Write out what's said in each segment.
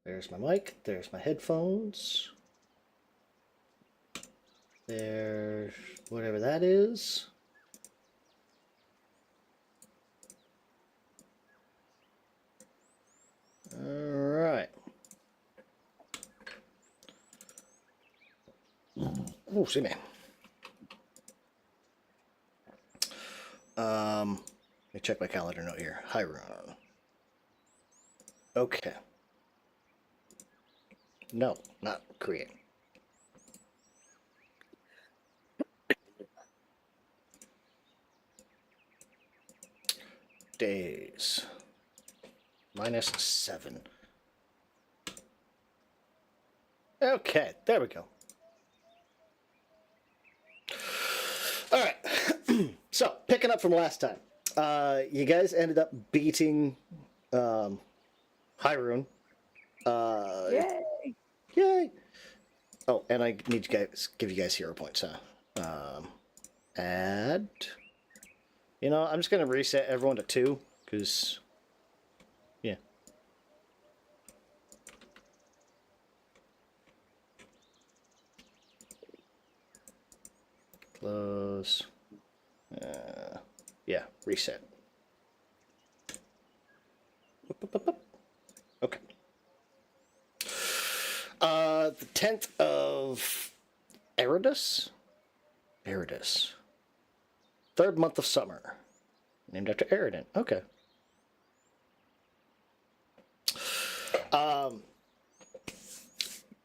There's my mic. There's my headphones. There's whatever that is. All right. Oh, see me. Let me check my calendar note here. Hi, Ron. Okay. No, not create. Days. -7. Okay, there we go. All right. So, picking up from last time. You guys ended up beating Hyrule. Yay! Yay! Oh, and I need to give you guys hero points, huh? Add. You know, I'm just going to reset everyone to 2, because... Yeah. Close. Yeah, reset. Okay. The 10th of Eridus? Eridus. 3rd month of summer. Named after Eridan. Okay.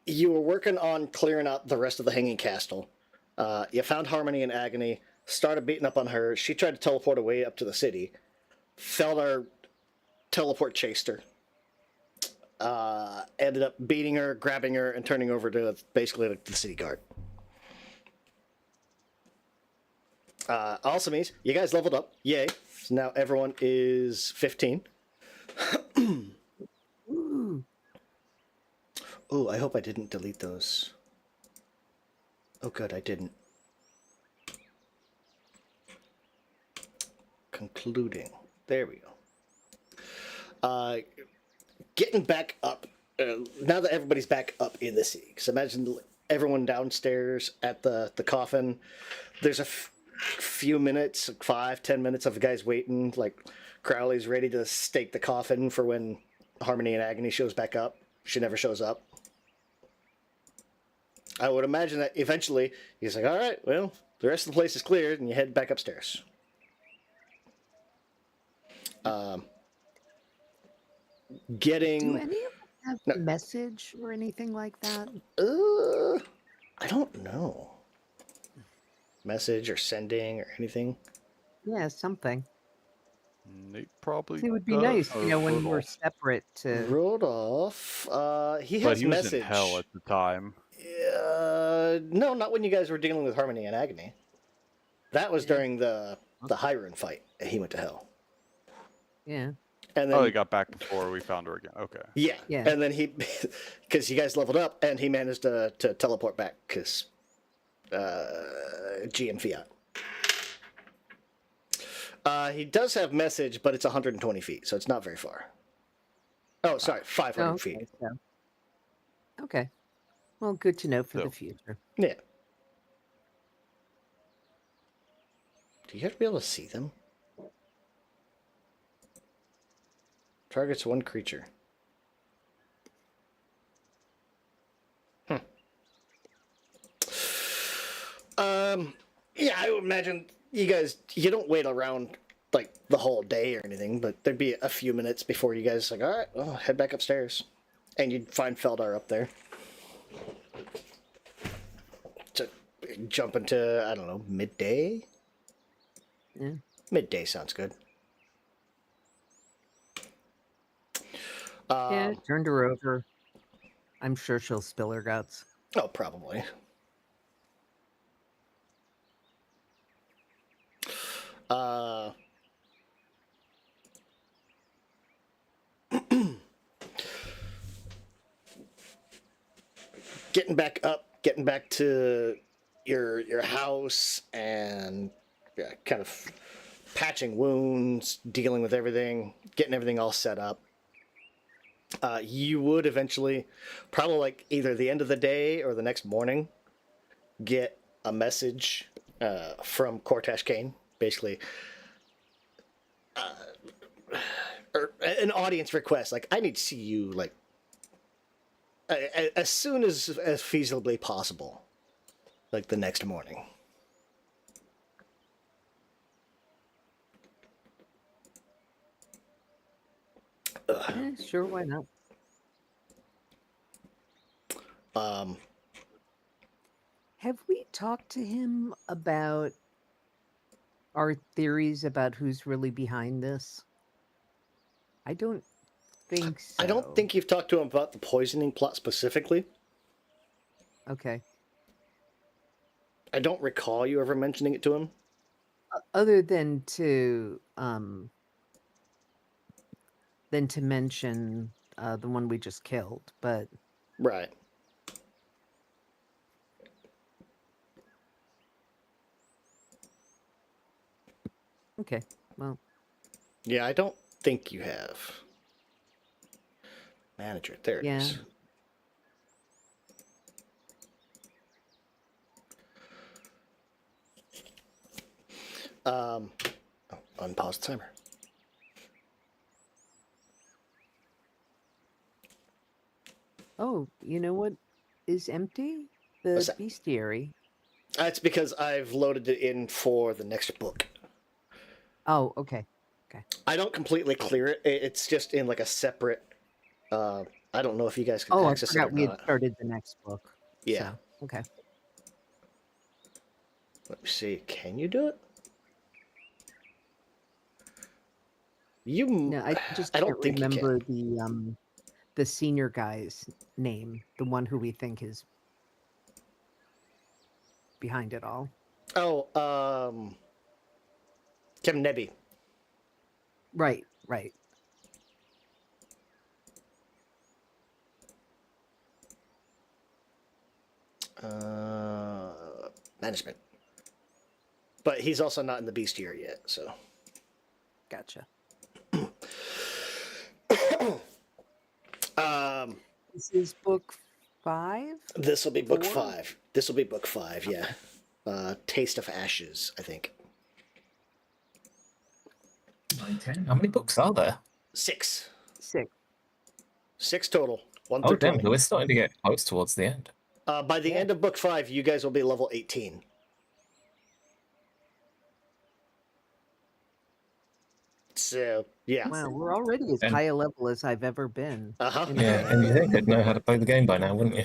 You were working on clearing out the rest of the Hanging Castle. You found Harmony in agony, started beating up on her. She tried to teleport away up to the city. Feldar teleport chased her. Ended up beating her, grabbing her, and turning over to basically the city guard. Also means you guys leveled up. Yay. So now everyone is 15. Ooh, I hope I didn't delete those. Oh, good, I didn't. Concluding. There we go. Getting back up. Now that everybody's back up in the city. Because imagine everyone downstairs at the coffin. There's a few minutes, 5-10 minutes of guys waiting. Like, Crowley's ready to stake the coffin for when Harmony and Agony shows back up. She never shows up. I would imagine that eventually he's like, all right, well, the rest of the place is cleared, and you head back upstairs. Getting... Do any of them have a message or anything like that? I don't know. Message or sending or anything? Yeah, something. It probably It would be does. nice, Oh, when Rudolph. we're separate to... Rodolph, he has But he was message. in hell at the time. No, not when you guys were dealing with Harmony and Agony. That was during the Hyrule fight. He went to hell. Yeah. And then, Oh, they got back before we found her again. Okay. Yeah. Yeah. And then he, because you guys leveled up, and he managed to teleport back because GM Fiat. He does have message, but it's 120 feet, so it's not very far. Oh, sorry, 500 feet. So. Okay. Well, good to know for So. the future. Yeah. Do you have to be able to see them? Targets one creature. Yeah, I would imagine you guys, you don't wait around like the whole day or anything, but there'd be a few minutes before you guys like, all right, well, head back upstairs. And you'd find Feldar up there. So jump into, I don't know, midday? Yeah. Midday sounds good. Yeah, turned her over. I'm sure she'll spill her guts. Oh, probably. Getting back up, getting back to your house, and kind of patching wounds, dealing with everything, getting everything all set up. You would eventually, probably like either the end of the day or the next morning, get a message from Cortash Kane, basically, or an audience request. Like, I need to see you like as soon as feasibly possible, like the next morning. Sure, why not? Um, Have we talked to him about our theories about who's really behind this? I don't think so. I don't think you've talked to him about the poisoning plot specifically. Okay. I don't recall you ever mentioning it to him. Other than to mention the one we just killed, but Right. okay. Well, Yeah, I don't think you have. Manager, there it yeah. is. Oh, unpause the timer. Oh, you know what is empty? The What's that? bestiary. That's because I've loaded it in for the next book. Oh, okay. I don't completely clear it. It's just in like a separate. I don't know if you guys can Oh, I access it or forgot we had not. started the next book. Yeah. So, okay. Let me see. Can you do it? You. No, I just I can't don't think you remember can. the senior guy's name, the one who we think is behind it all. Oh, Kevin Nebby. Right. Management. But he's also not in the bestiary yet, so. Gotcha. This is book 5? This will be book 4? 5. This will be book 5, yeah. Taste of Ashes, I think. 9, 10. How many books are there? 6. 6. 6 total. 1 Oh, through damn. 20. We're starting to get close towards the end. By the end of book 5, you guys will be level 18. So, yeah. Wow, we're already as And- high a level as I've ever been. Uh-huh. Yeah, and you think I'd know how to play the game by now, wouldn't you?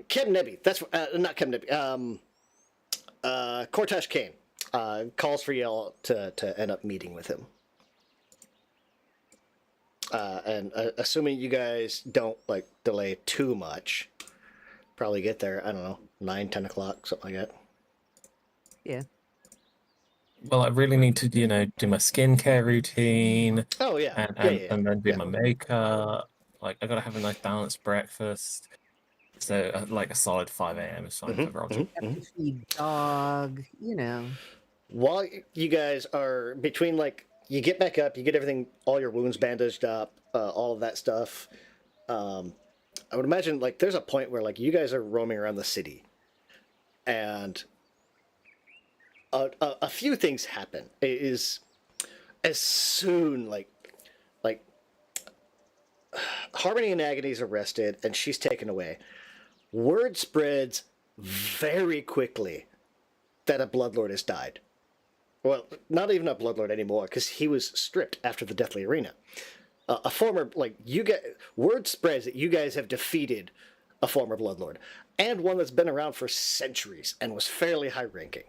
Kem Nebby. That's not Kem Nebby. Cortash Kane calls for y'all to end up meeting with him. And assuming you guys don't like delay too much, probably get there, I don't know, 9, 10 o'clock, something like that. Yeah. Well, I really need to, do my skincare routine Oh, yeah. and then do Yeah. my makeup. Like, I gotta have a nice balanced breakfast. So, like a solid 5 a.m. is fine for Roger. Have to feed dog, While you guys are between, like, you get back up, you get everything, all your wounds bandaged up, all of that stuff. I would imagine, like, there's a point where, like, you guys are roaming around the city, and a few things happen. It is as soon, like, Harmony and Agony's arrested, and she's taken away. Word spreads very quickly that a Bloodlord has died. Well, not even a Bloodlord anymore, because he was stripped after the Deathly Arena. A former, like, word spreads that you guys have defeated a former Bloodlord, and one that's been around for centuries and was fairly high ranking.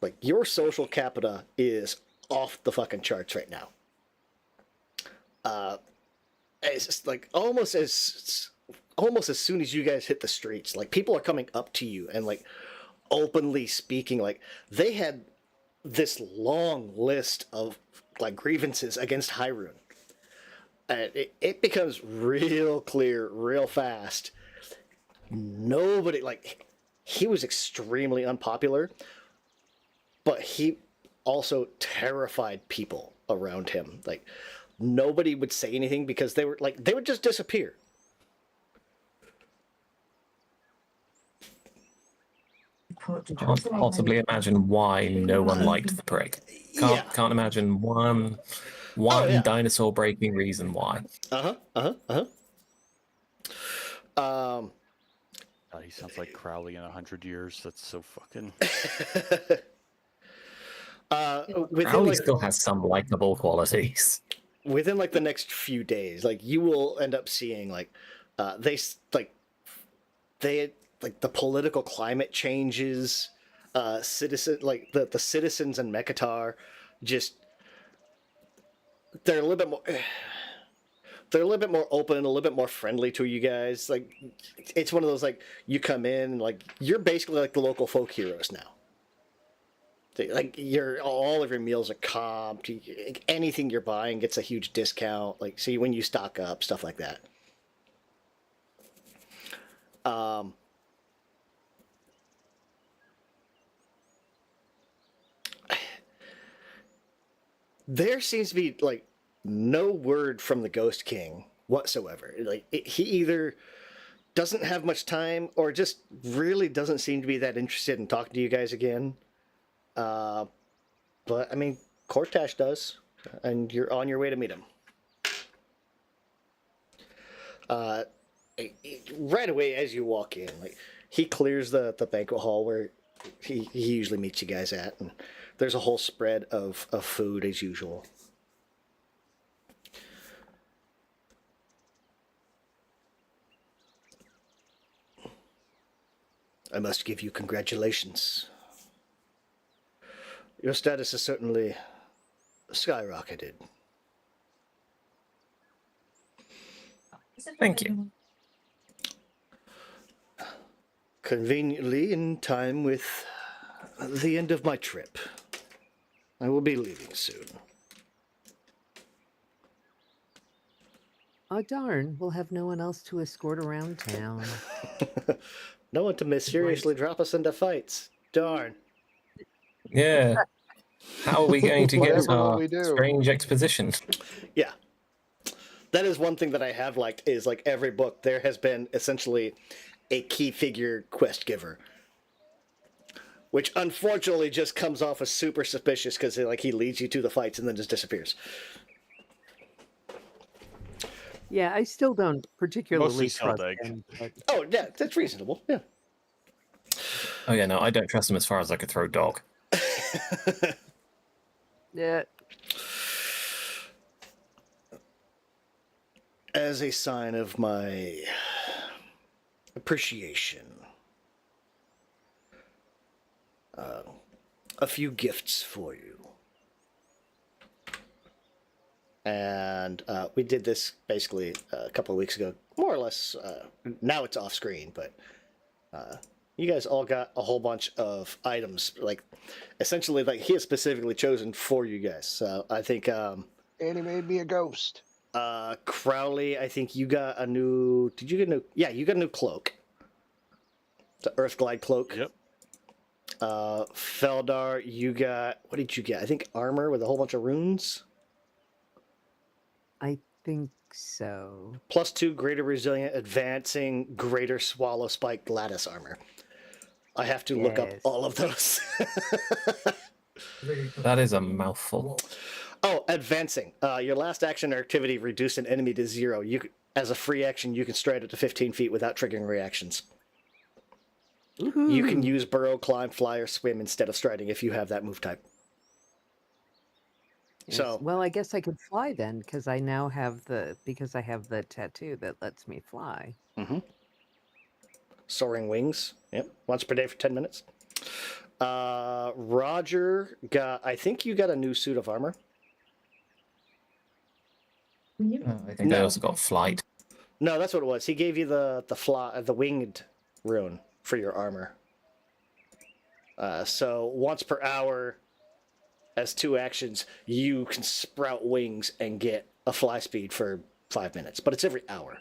Like, your social capita is off the fucking charts right now. It's just like almost as soon as you guys hit the streets, like, people are coming up to you and, like, openly speaking. Like, they had this long list of, like, grievances against Hyrule. And it becomes real clear real fast. Nobody, like, he was extremely unpopular, but he also terrified people around him. Like nobody would say anything because they would just disappear. Can't possibly imagine why no one liked the prick. Yeah. Can't imagine one yeah. dinosaur breaking reason why. God, he sounds like Crowley in 100 years. That's so fucking. Within Crowley like still has some likable qualities. within like the next few days, like you will end up seeing like they like the political climate changes. The citizens in Mekatar just they're a little bit more. They're a little bit more open, a little bit more friendly to you guys. Like, it's one of those, like, you come in, like, you're basically like the local folk heroes now. Like, all of your meals are comped. Anything you're buying gets a huge discount. Like, see, when you stock up, stuff like that. There seems to be, like, no word from the Ghost King whatsoever. Like he either doesn't have much time or just really doesn't seem to be that interested in talking to you guys again. But I mean, Cortash does, and you're on your way to meet him. Right away as you walk in, like he clears the banquet hall where he usually meets you guys at, and there's a whole spread of food as usual. I must give you congratulations. Your status has certainly skyrocketed. Thank you. Conveniently in time with the end of my trip. I will be leaving soon. Oh, darn. We'll have no one else to escort around town. No one to mysteriously drop us into fights. Darn. Yeah. How are we going to get Whatever will our we do? strange exposition? Yeah. That is one thing that I have liked is like every book there has been essentially a key figure quest giver. Which unfortunately just comes off as super suspicious because like he leads you to the fights and then just disappears. Yeah, I still don't particularly Mostly trust Seldeg. him. But Oh yeah, that's reasonable. Yeah. Oh yeah, no, I don't trust him as far as I could throw dog. yeah, As a sign of my appreciation, a few gifts for you. And we did this basically a couple of weeks ago, more or less. Now it's off screen, but you guys all got a whole bunch of items, like essentially, like he has specifically chosen for you guys. So I think And he made me a ghost. Crowley, I think you got a new. Did you get a new? Yeah, you got a new cloak. The Earth Glide cloak. Yep. Feldar, you got. What did you get? I think armor with a whole bunch of runes. I think so. +2 greater resilient, advancing, greater swallow spike lattice armor. I have to look up Yes. all of those. That is a mouthful. Oh, advancing. Your last action or activity reduced an enemy to 0. As a free action, you can stride up to 15 feet without triggering reactions. Woohoo. You can use burrow, climb, fly, or swim instead of striding if you have that move type. Yes. So, Well, I guess I could fly then because I now have the tattoo that lets me fly. soaring wings. Yep, once per day for 10 minutes. Roger got. I think you got a new suit of armor. I think I also got flight. No, that's what it was. He gave you the winged rune for your armor. So once per hour, as 2 actions, you can sprout wings and get a fly speed for 5 minutes, but it's every hour.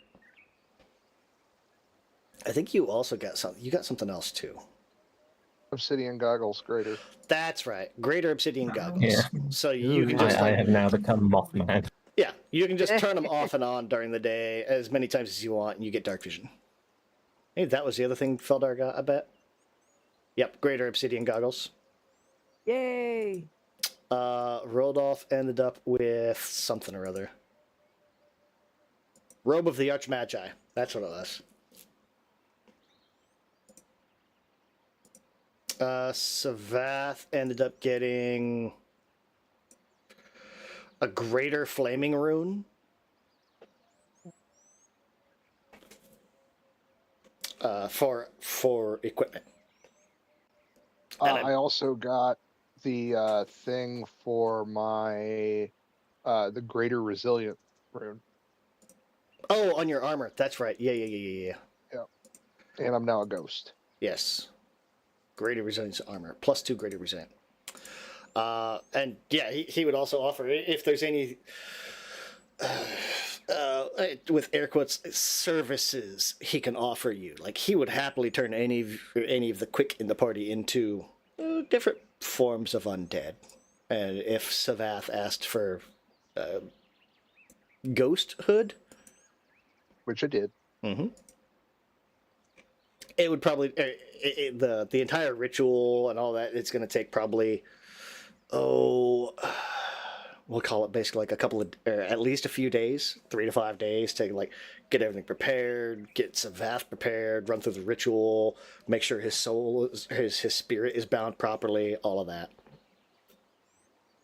I think you also got something. You got something else too. Obsidian goggles greater. That's right. Greater obsidian goggles. Yeah. So you Ooh, can nice. just I like have now become Mothman. yeah, you can just turn them off and on during the day as many times as you want, and you get dark vision. Hey, that was the other thing Feldar got, I bet. Yep, greater obsidian goggles. Yay! Rodolph ended up with something or other. Robe of the Archmagi. That's what it was. Savath ended up getting a greater flaming rune. For equipment. And I also got the thing for my the greater resilient rune. Oh, on your armor. That's right. Yeah. And I'm now a ghost. Yes. Greater resilience armor. +2 greater resilience. And yeah, he would also offer, if there's any, with air quotes, services he can offer you. Like, he would happily turn any of the quick in the party into different forms of undead. And if Savath asked for ghosthood, Which I did. mm-hmm, it would probably the entire ritual and all that. It's going to take probably we'll call it basically like a couple of at least a few days, 3 to 5 days to like get everything prepared, get Savath prepared, run through the ritual, make sure his soul his spirit is bound properly, all of that.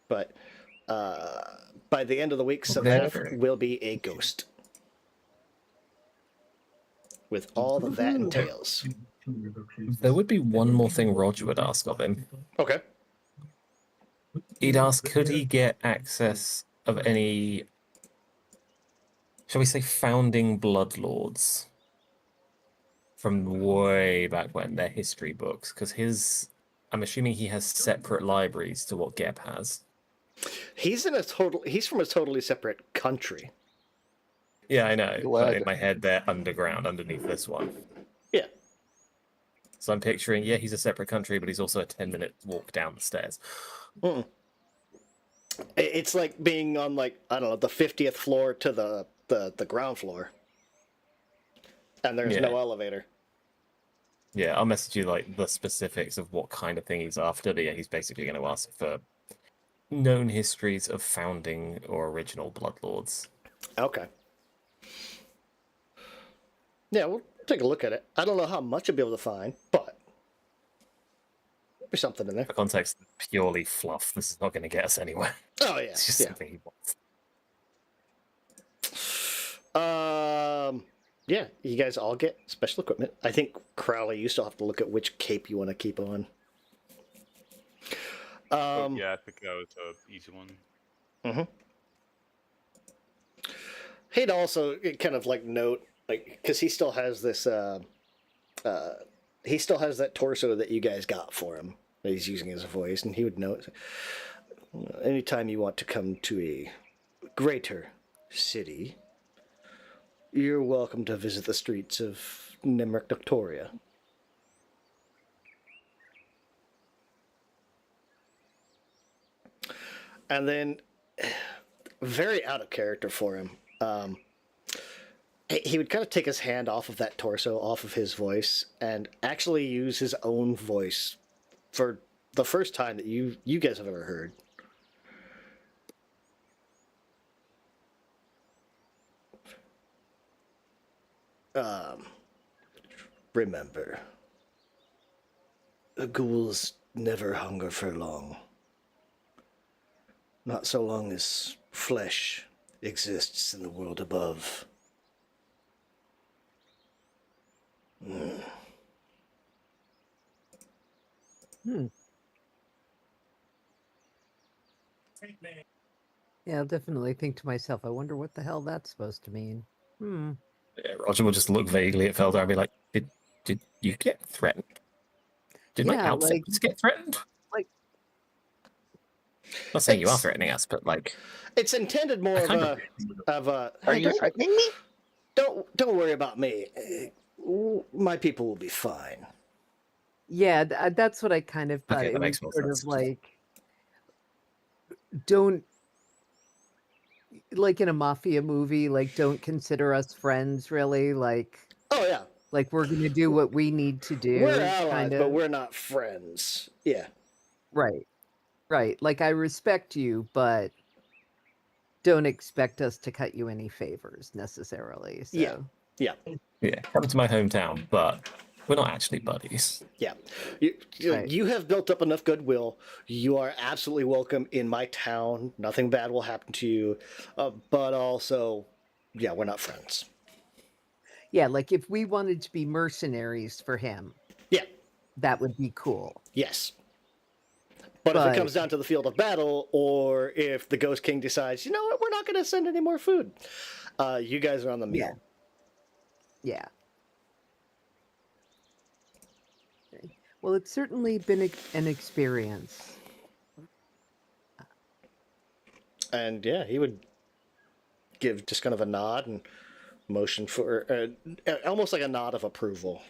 But by the end of the week, Savath will be a ghost. With all that that entails. There would be one more thing Roger would ask of him. Okay. He'd ask, could he get access of any, shall we say, founding bloodlords from way back when, their history books? Because I'm assuming he has separate libraries to what Geb has. He's from a totally separate country. Yeah, I know. But in Yled. my head, they're underground underneath this one. Yeah. So I'm picturing, yeah, he's a separate country, but he's also a 10-minute walk down the stairs. Mm-mm. It's like being on, like, I don't know, the 50th floor to the ground floor. And there's no elevator. Yeah, I'll message you like the specifics of what kind of thing he's after. But yeah, he's basically going to ask for known histories of founding or original bloodlords. Okay. Yeah, we'll take a look at it. I don't know how much I'll be able to find, but there's something in there. For context, purely fluff. This is not going to get us anywhere. Oh, yeah. It's just Yeah. something he wants. Yeah, you guys all get special equipment. I think Crowley, you still have to look at which cape you want to keep on. Yeah, I think that was an easy one. Mm-hmm. He'd also kind of like note, like, because he still has this, he still has that torso that you guys got for him that he's using as a voice, and he would note, anytime you want to come to a greater city, you're welcome to visit the streets of Nemric Doctoria. And then, very out of character for him, he would kind of take his hand off of that torso, off of his voice, and actually use his own voice for the first time that you guys have ever heard. Remember, the ghouls never hunger for long. Not so long as flesh exists in the world above. Yeah, I'll definitely think to myself, I wonder what the hell that's supposed to mean. Yeah, Roger will just look vaguely at Felder and be like, did you get threatened? Did my Yeah, outfits get threatened? like- Not saying you are It's- threatening us, but like, It's intended more of a. Are hey, you threatening me? don't worry about me. My people will be fine. Yeah, that's what I kind of thought. Okay, It that was makes more sort of sense. like, don't, like in a mafia movie, like, don't consider us friends, really. Oh yeah, Like we're gonna do what we need to we're do, allies, kind but of. we're not friends. Yeah, Right, right. Like, I respect you, but don't expect us to cut you any favors necessarily. yeah, So, yeah, Yeah, come to my hometown, but we're not actually buddies. yeah. You, right. you have built up enough goodwill. You are absolutely welcome in my town. Nothing bad will happen to you. But also, yeah, we're not friends. Yeah, like if we wanted to be mercenaries for him, Yeah, that would be cool. yes. But if it But comes down to the field of battle, or if the Ghost King decides, you know what, we're not going to send any more food, you guys are on the yeah, meal. yeah. Okay. Well, it's certainly been an experience. And yeah, he would give just kind of a nod and motion for almost like a nod of approval.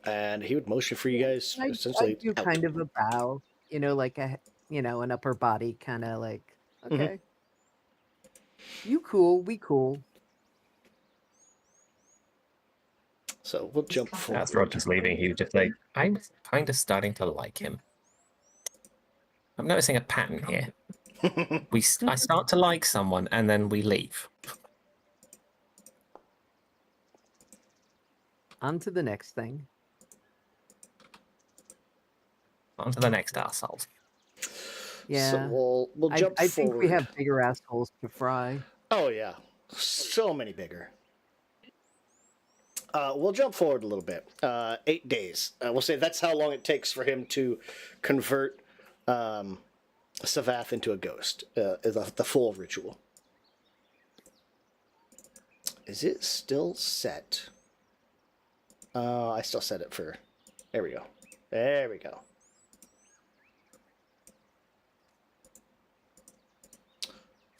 And he would motion for you Yeah, guys I essentially do out. kind of a bow, like an upper body kind of like, Mhm. okay, you cool, we cool. So we'll jump As forward. Roger's leaving, he was just like, I'm kind of starting to like him. I'm noticing a pattern here. I start to like someone and then we leave. On to the next thing. On to the next arsehole. Yeah. So we'll jump I forward. think we have bigger assholes to fry. Oh yeah, so many bigger. We'll jump forward a little bit. 8 days. We'll say that's how long it takes for him to convert Savath into a ghost. The full ritual. Is it still set? I still set it for. There we go. There we go.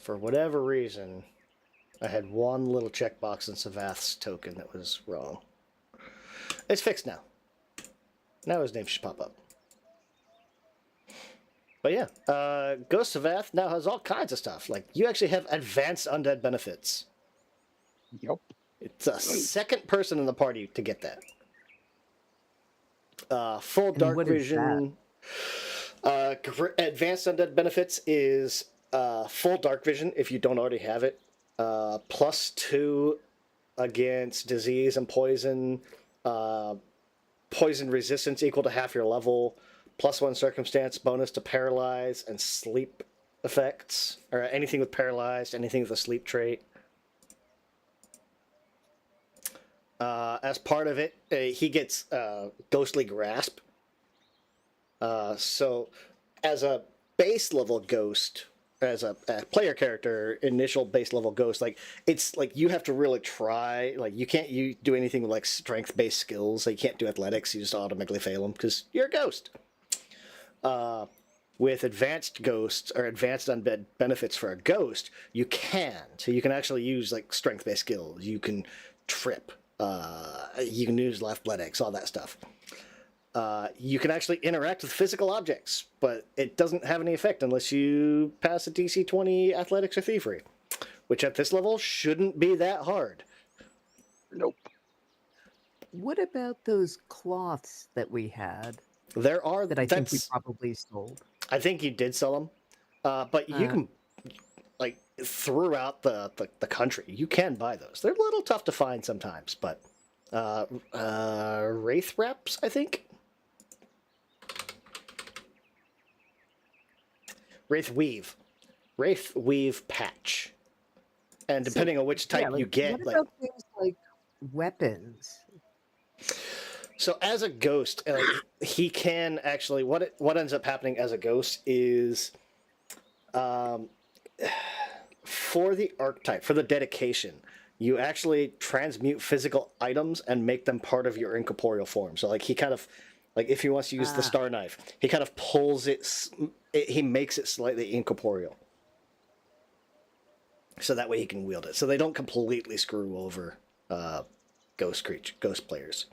For whatever reason, I had one little checkbox in Savath's token that was wrong. It's fixed now. Now his name should pop up. But yeah, Ghost Savath now has all kinds of stuff. Like, you actually have advanced undead benefits. Yep. It's a second person in the party to get that. Full And dark what is vision. Advanced undead benefits is full dark vision if you don't already have it. +2 against disease and poison. Poison resistance equal to half your level. +1 circumstance bonus to paralyze and sleep effects, or anything with paralyzed, anything with a sleep trait. As part of it, he gets ghostly grasp. So, as a base level ghost, as a player character, initial base level ghost, like, it's like you have to really try. Like, you do anything with like strength based skills. Like, you can't do athletics. You just automatically fail them because you're a ghost. With advanced ghosts or advanced undead benefits for a ghost, you can. So you can actually use like strength based skills. You can trip. You can use athletics, all that stuff. You can actually interact with physical objects, but it doesn't have any effect unless you pass a DC 20 athletics or thievery, which at this level shouldn't be that hard. Nope. What about those cloths that we had There are that I think we probably sold? I think you did sell them, but you can, like, throughout the country, you can buy those. They're a little tough to find sometimes, but Wraith Reps, I think. Wraith Weave patch, and depending on which type you get, what like, about things like weapons? so as a ghost, he can actually what ends up happening as a ghost is, for the archetype, for the dedication, you actually transmute physical items and make them part of your incorporeal form. So like he kind of, like if he wants to use the star knife, he kind of pulls he makes it slightly incorporeal. So that way he can wield it. So they don't completely screw over ghost players.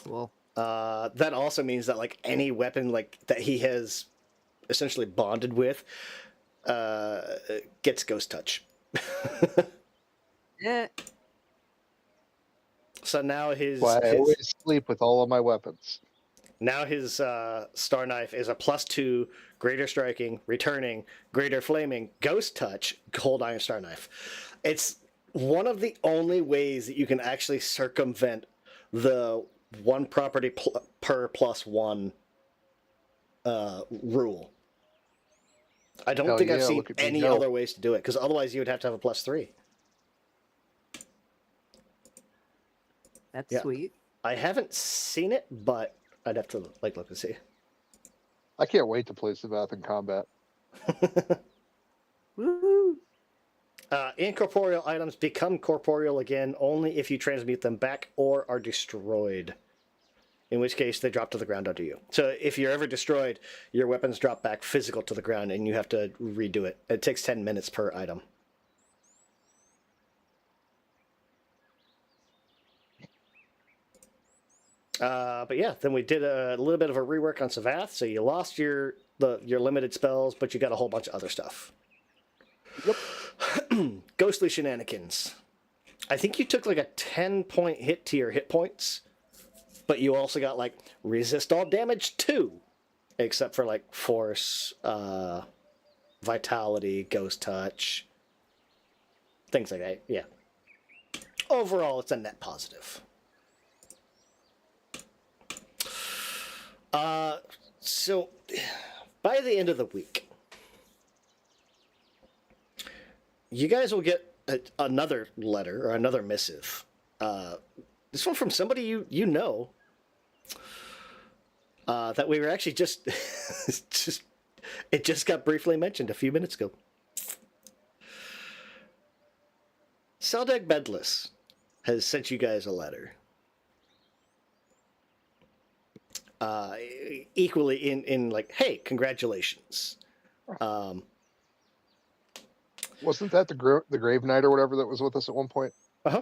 Cool. That also means that like any weapon like that he has essentially bonded with gets ghost touch. Eh, So now Why I always sleep with all of my weapons. now his star knife is a +2 greater striking, returning, greater flaming, ghost touch, cold iron star knife. It's one of the only ways that you can actually circumvent the one property per +1 rule. I don't Hell think I've yeah, seen look at me any go. other ways to do it, because otherwise you would have to have a +3. that's Yeah. sweet. I haven't seen it, but I'd have to like look and see. I can't wait to play Sabbath in combat. Woohoo! Incorporeal items become corporeal again only if you transmute them back or are destroyed. In which case, they drop to the ground under you. So if you're ever destroyed, your weapons drop back physical to the ground and you have to redo it. It takes 10 minutes per item. But yeah, then we did a little bit of a rework on Savath. So you lost your limited spells, but you got a whole bunch of other stuff. Yep. Ghostly shenanigans. I think you took like a 10-point hit to your hit points, but you also got like resist all damage too, except for like force, vitality, ghost touch, things like that. Yeah. Overall, it's a net positive. So by the end of the week, you guys will get another letter or another missive. This one from somebody you know. That we were actually just it just got briefly mentioned a few minutes ago. Saldeg Bedless has sent you guys a letter. Equally in like, hey, congratulations. Wasn't that the Grave Knight or whatever that was with us at one point? Uh-huh.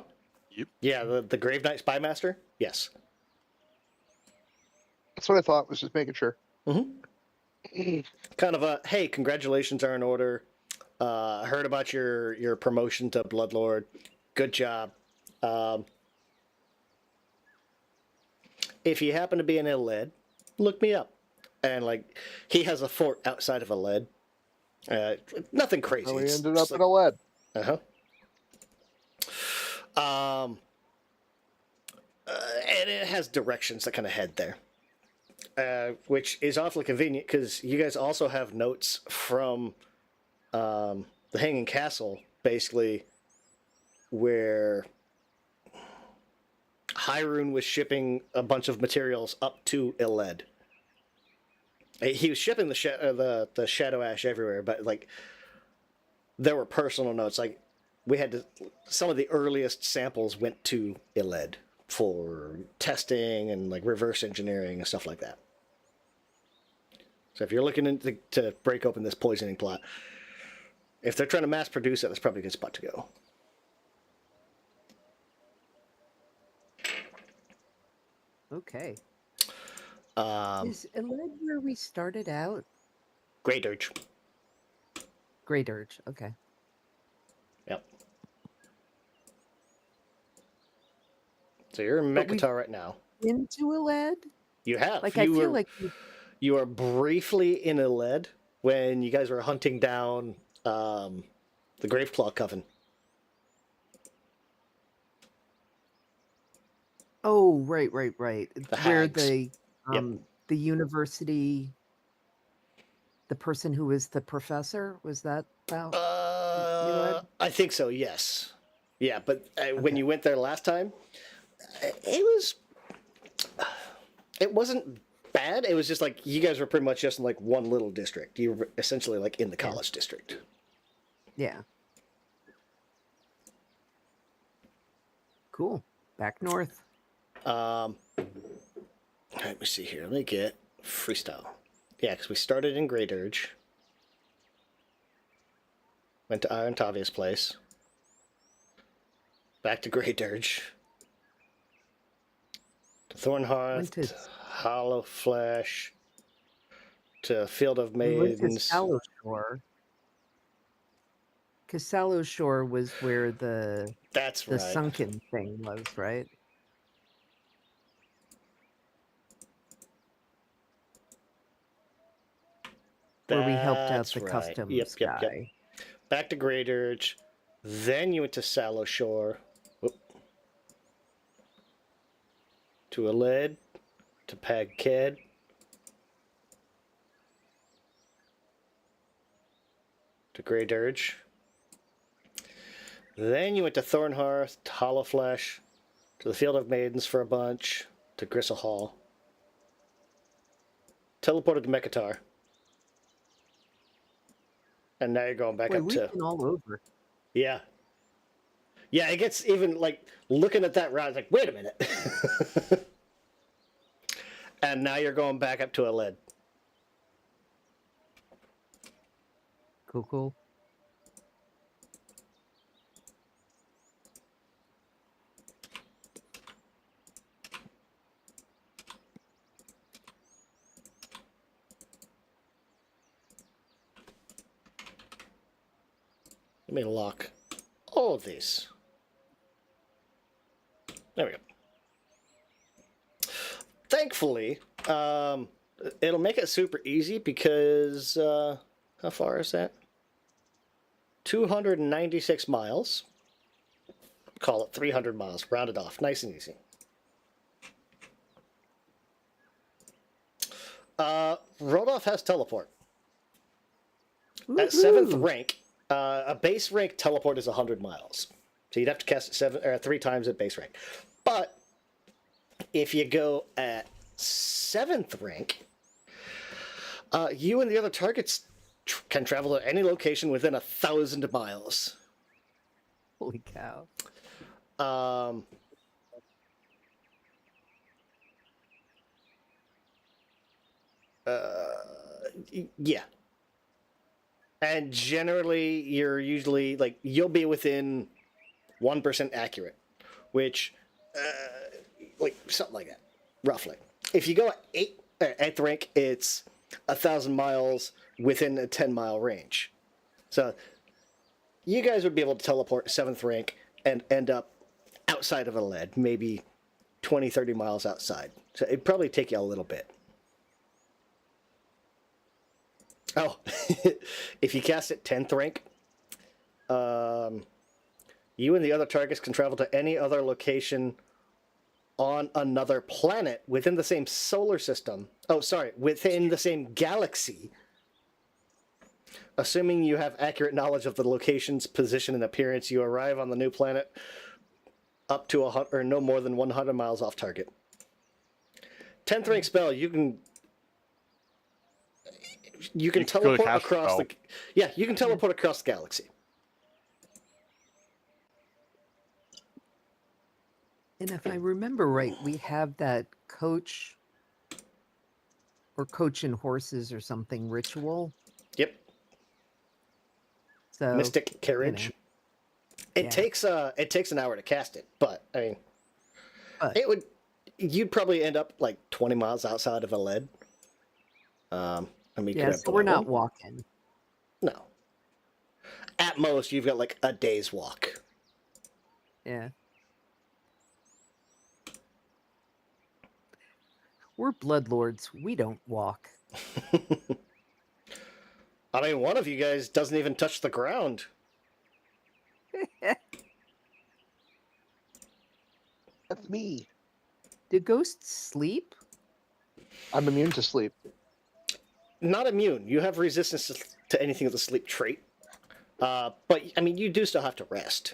Yep. Yeah, the Grave Knight Spymaster? Yes. That's what I thought. Was just making sure. Mm-hmm. Kind of a, hey, congratulations are in order. I heard about your promotion to Bloodlord. Good job. If you happen to be in Yled, look me up. And like, he has a fort outside of Yled. Nothing crazy. So we It's ended just up in a lead. Uh-huh. And it has directions that kind of head there, which is awfully convenient because you guys also have notes from the Hanging Castle, basically, where Hyrule was shipping a bunch of materials up to Yled. He was shipping the Shadow Ash everywhere, but like there were personal notes. Like we had to, some of the earliest samples went to Yled for testing and like reverse engineering and stuff like that. So if you're looking to break open this poisoning plot, if they're trying to mass produce it, that's probably a good spot to go. Okay. Is Yled where we started out? Great Urge. Great Urge. Okay. Yep. So you're in But we- Mekatar right now. Into Yled? You have. Like, you I feel were, like you were briefly in Yled when you guys were hunting down the Graveclaw Coven. Oh, right. Where hags. the Yep. the university, the person who was the professor, was that about? I think so. Yes. Yeah, but when Okay. you went there last time, it wasn't bad. It was just like you guys were pretty much just in like one little district. You were essentially like in the college district. Yeah. Cool. Back north. Let me see here. Let me get freestyle. Yeah, because we started in Great Urge. Went to Iron Tavia's place. Back to Great Urge. Thornhearth, to Hollow Flesh, to Field of we went to Maidens. Sallow Shore. Because Sallow Shore was where the That's right. sunken thing was, right? Where we helped out That's the right. customs Yep. guy. Back to Great Urge. Then you went to Sallow Shore. Whoop. To Yled. To Pag Ked. To Great Urge. Then you went to Thornhearth, to Hollowflesh, to the Field of Maidens for a bunch, to Gristle Hall. Teleported to Mekatar. And now you're going back Boy, up we've to... been all over. Yeah. Yeah, it gets even, like, looking at that route, it's like, wait a minute. And now you're going back up to Yled. Cool. Let me lock all of these. There we go. Thankfully, it'll make it super easy because, how far is that? 296 miles. Call it 300 miles, round it off, nice and easy. Rodolph has teleport. At 7th Woohoo! rank, a base rank teleport is 100 miles. So you'd have to cast it 3 times at base rank. But if you go at 7th rank, you and the other targets can travel to any location within 1,000 miles. Holy cow. Yeah. And generally, you're usually, like, you'll be within 1% accurate, which, like, something like that, roughly. If you go at 8th rank, it's 1,000 miles within a 10-mile range. So, you guys would be able to teleport 7th rank and end up outside of Yled, maybe 20, 30 miles outside. So, it'd probably take you a little bit. Oh, if you cast at 10th rank, you and the other targets can travel to any other location on another planet within the same solar system. Oh, sorry, within the same galaxy. Assuming you have accurate knowledge of the location's position and appearance, you arrive on the new planet up to or no more than 100 miles off target. 10th rank spell, you can teleport cast across spell. you can teleport across the galaxy. And if I remember right, we have that coach or coach and horses or something ritual. Yep. So Mystic carriage. It yeah. takes an hour to cast it, but I mean, But- you'd probably end up like 20 miles outside of Yled. I mean, Yeah, so we're not walking. No. At most, you've got like a day's walk. Yeah. We're bloodlords. We don't walk. I mean, one of you guys doesn't even touch the ground. That's me. Do ghosts sleep? I'm immune to sleep. Not immune. You have resistance to anything with a sleep trait. But, I mean, you do still have to rest.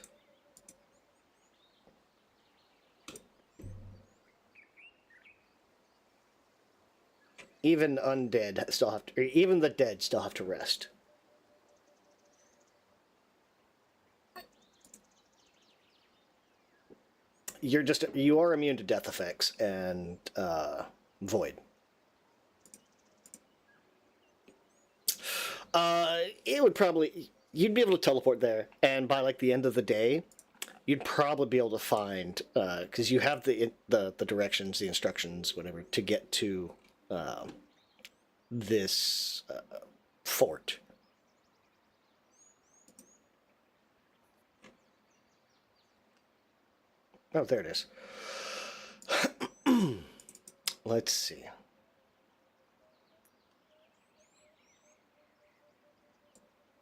Even undead still have to, or even the dead still have to rest. You are immune to death effects and void. It would probably, you'd be able to teleport there, and by like the end of the day, you'd probably be able to find because you have the directions, the instructions, whatever, to get to this fort. Oh, there it is. Let's see.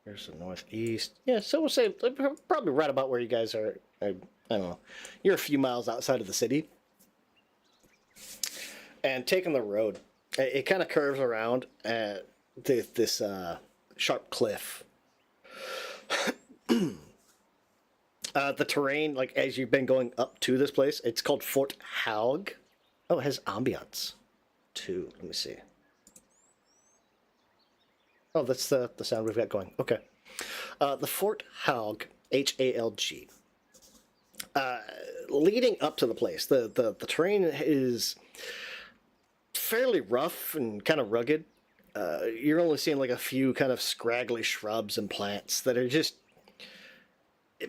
Here's the northeast. Yeah, so we'll say probably right about where you guys are. I don't know. You're a few miles outside of the city. And taking the road, it kind of curves around at this sharp cliff. The terrain, like as you've been going up to this place, it's called Fort Haug. Oh, it has ambiance too. Let me see. Oh, that's the sound we've got going. Okay. The Fort Haug, Halg. Leading up to the place, the terrain is fairly rough and kind of rugged. You're only seeing like a few kind of scraggly shrubs and plants that are just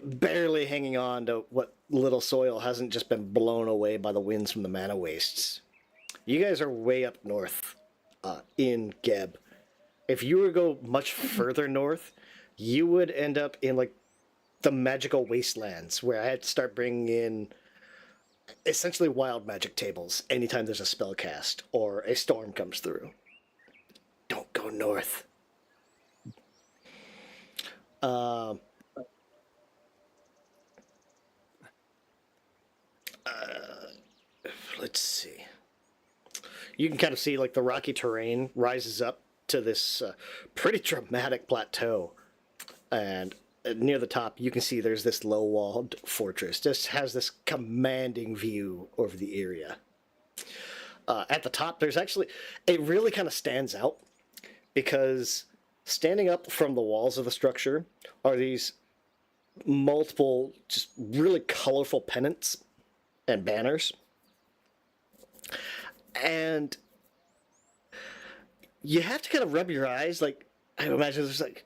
barely hanging on to what little soil hasn't just been blown away by the winds from the mana wastes. You guys are way up north in Geb. If you were to go much further north, you would end up in like the magical wastelands where I had to start bringing in essentially wild magic tables anytime there's a spell cast or a storm comes through. Don't go north. Let's see. You can kind of see like the rocky terrain rises up to this pretty dramatic plateau, and near the top you can see there's this low-walled fortress. Just has this commanding view over the area. At the top, there's actually, it really kind of stands out because standing up from the walls of the structure are these multiple, just really colorful pennants and banners. And you have to kind of rub your eyes, like I imagine there's like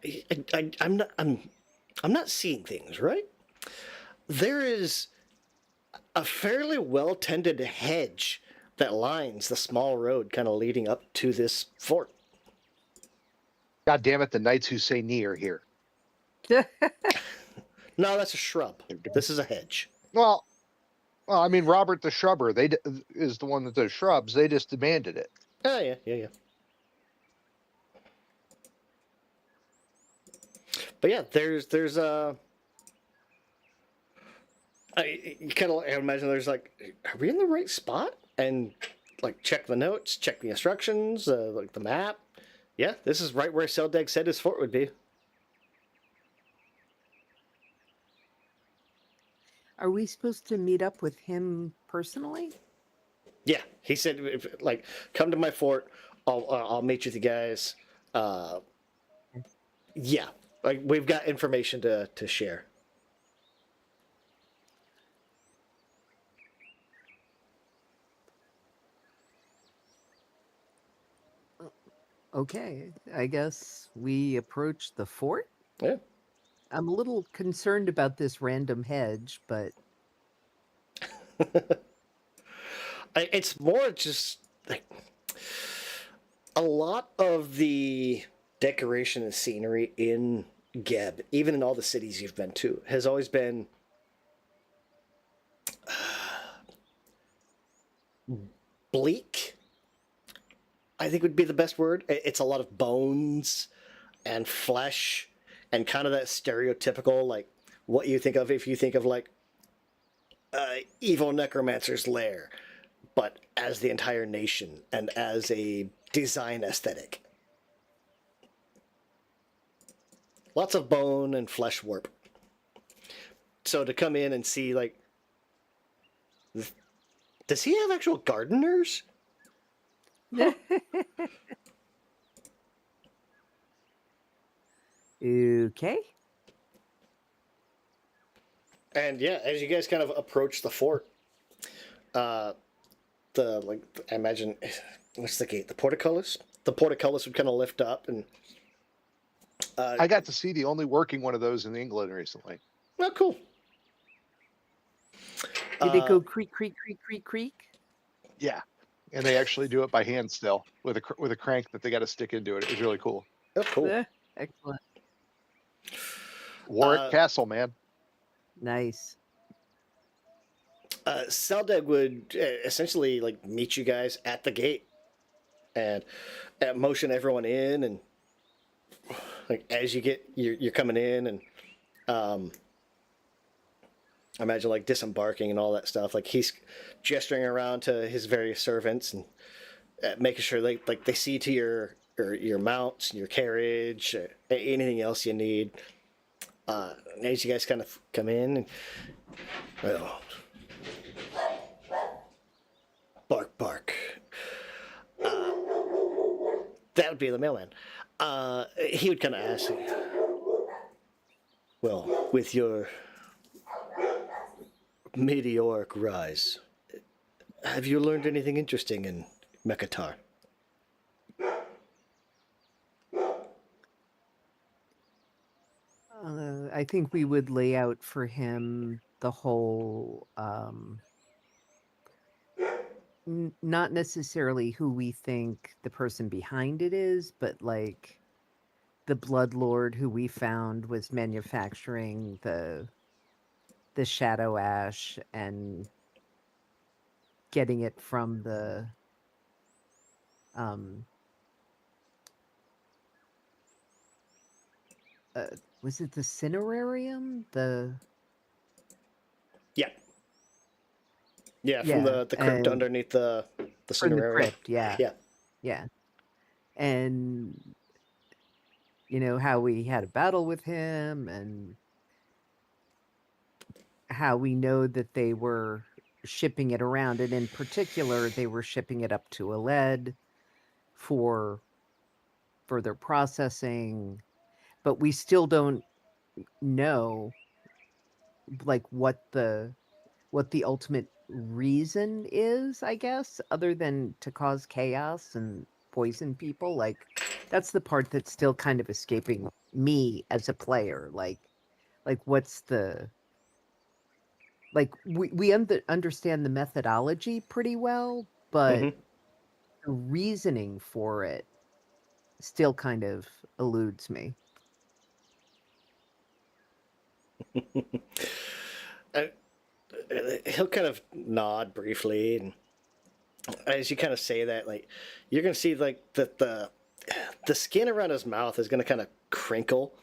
I'm not seeing things right. There is a fairly well tended hedge that lines the small road kind of leading up to this fort. God damn it, the Knights who say knee are here. No, that's a shrub. This is a hedge. Well, I mean, Robert the Shrubber, is the one that does shrubs. They just demanded it. Oh yeah. But yeah, there's you kind of imagine there's like, are we in the right spot? And like check the notes, check the instructions, like the map. Yeah, this is right where Seldeg said his fort would be. Are we supposed to meet up with him personally? Yeah, he said, if, like, come to my fort. I'll meet you with you guys. Yeah, like we've got information to share. Okay, I guess we approach the fort. Yeah. I'm a little concerned about this random hedge, but It's more just like a lot of the decoration and scenery in Geb, even in all the cities you've been to, has always been bleak. I think would be the best word. It's a lot of bones and flesh and kind of that stereotypical, like what you think of if you think of like evil necromancer's lair, but as the entire nation and as a design aesthetic. Lots of bone and flesh warp. So to come in and see, like, does he have actual gardeners? okay. And yeah, as you guys kind of approach the fort, I imagine, what's the gate? The portcullis? The portcullis would kind of lift up, and I got to see the only working one of those in England recently. oh, cool. Did it go creak, creak, creak, creak, creak? Yeah, and they actually do it by hand still with a crank that they got to stick into it. It was really cool. Oh, cool. Excellent. Warwick Castle, man. Nice. Seldeg would essentially like meet you guys at the gate and motion everyone in, and like as you're coming in, and I imagine like disembarking and all that stuff. Like he's gesturing around to his various servants and making sure they see to your mounts, your carriage, anything else you need. As you guys kind of come in, and, well, bark, bark. That would be the mailman. He would kind of ask, well, with your meteoric rise, have you learned anything interesting in Mekatar? I think we would lay out for him the whole, not necessarily who we think the person behind it is, but like the Blood Lord who we found was manufacturing the shadow ash and getting it from the was it the cinerarium? Yeah, from the crypt and underneath the from the cinerarium. crypt, yeah. Yeah. Yeah. And you know how we had a battle with him, and how we know that they were shipping it around, and in particular they were shipping it up to Yled for further processing, but we still don't know like what the ultimate reason is, I guess, other than to cause chaos and poison people. Like that's the part that's still kind of escaping me as a player. Like what's the, like we understand the methodology pretty well, but the reasoning for it still kind of eludes me. He'll kind of nod briefly, and as you kind of say that, like you're gonna see like the skin around his mouth is gonna kind of crinkle.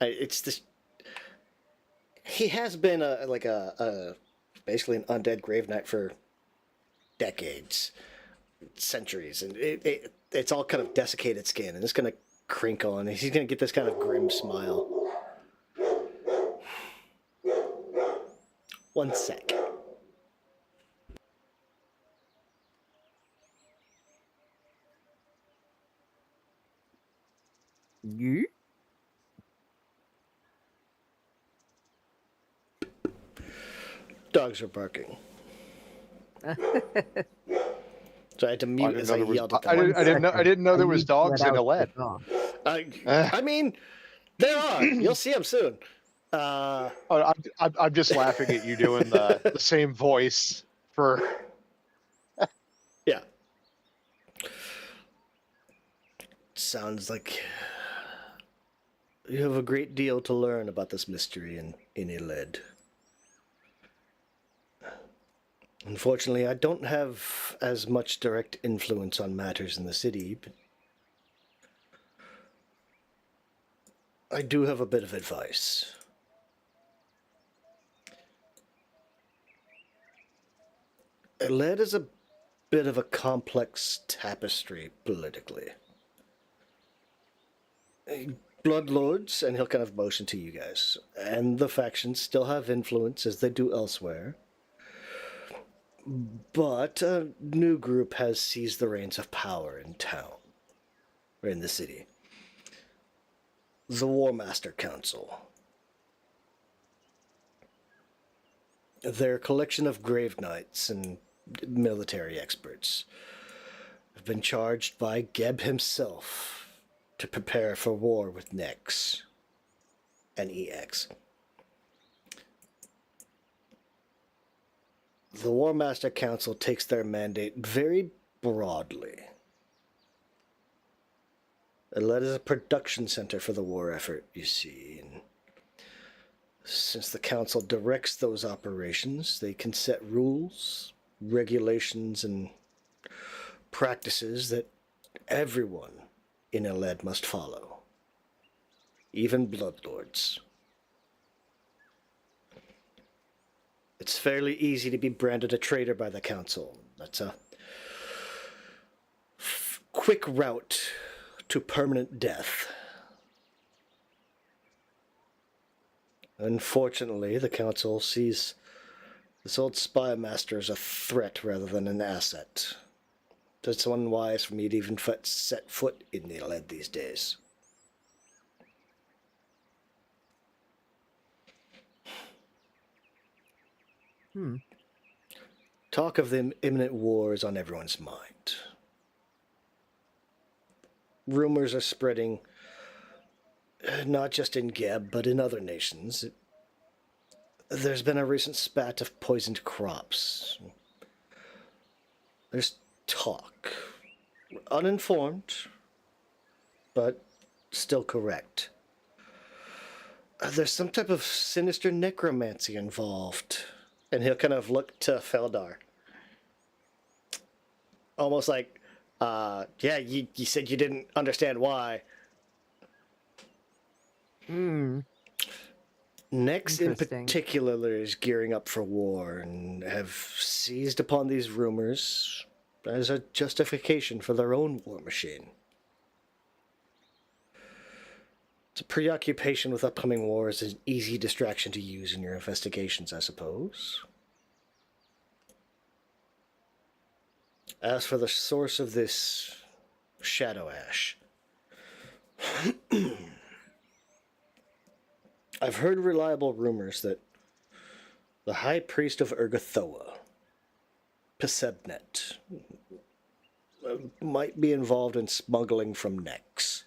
It's this. He has been a basically an undead grave knight for decades, centuries, and it's all kind of desiccated skin, and it's gonna crinkle, and he's gonna get this kind of grim smile. One sec. You? Dogs are barking. So I had to mute as I yelled at them. I didn't know there was dogs in Yled. I mean, there are. You'll see them soon. I'm just laughing at you doing the same voice for. Yeah. Sounds like you have a great deal to learn about this mystery in Yled. Unfortunately, I don't have as much direct influence on matters in the city, but I do have a bit of advice. Yled is a bit of a complex tapestry politically. Bloodlords, and he'll kind of motion to you guys, and the factions still have influence as they do elsewhere. But a new group has seized the reins of power in town, or in the city. The War Master Council. Their collection of grave knights and military experts have been charged by Geb himself to prepare for war with Nex and EX. the War Master Council takes their mandate very broadly. Yled is a production center for the war effort, you see, and since the Council directs those operations, they can set rules, regulations, and practices that everyone in Yled must follow, even Bloodlords. It's fairly easy to be branded a traitor by the Council. That's a quick route to permanent death. Unfortunately, the Council sees this old spy master as a threat rather than an asset. It's unwise for me to even set foot in the Yled these days. Talk of the imminent war is on everyone's mind. Rumors are spreading, not just in Geb, but in other nations. There's been a recent spat of poisoned crops. There's talk. Uninformed, but still correct. There's some type of sinister necromancy involved. And he'll kind of look to Feldar. Almost like, yeah, you said you didn't understand why. Nex in particular is gearing up for war and have seized upon these rumors as a justification for their own war machine. It's a preoccupation with upcoming wars is an easy distraction to use in your investigations, I suppose. As for the source of this shadow ash, I've heard reliable rumors that the High Priest of Urgathoa, Pesebnet, might be involved in smuggling from Nex.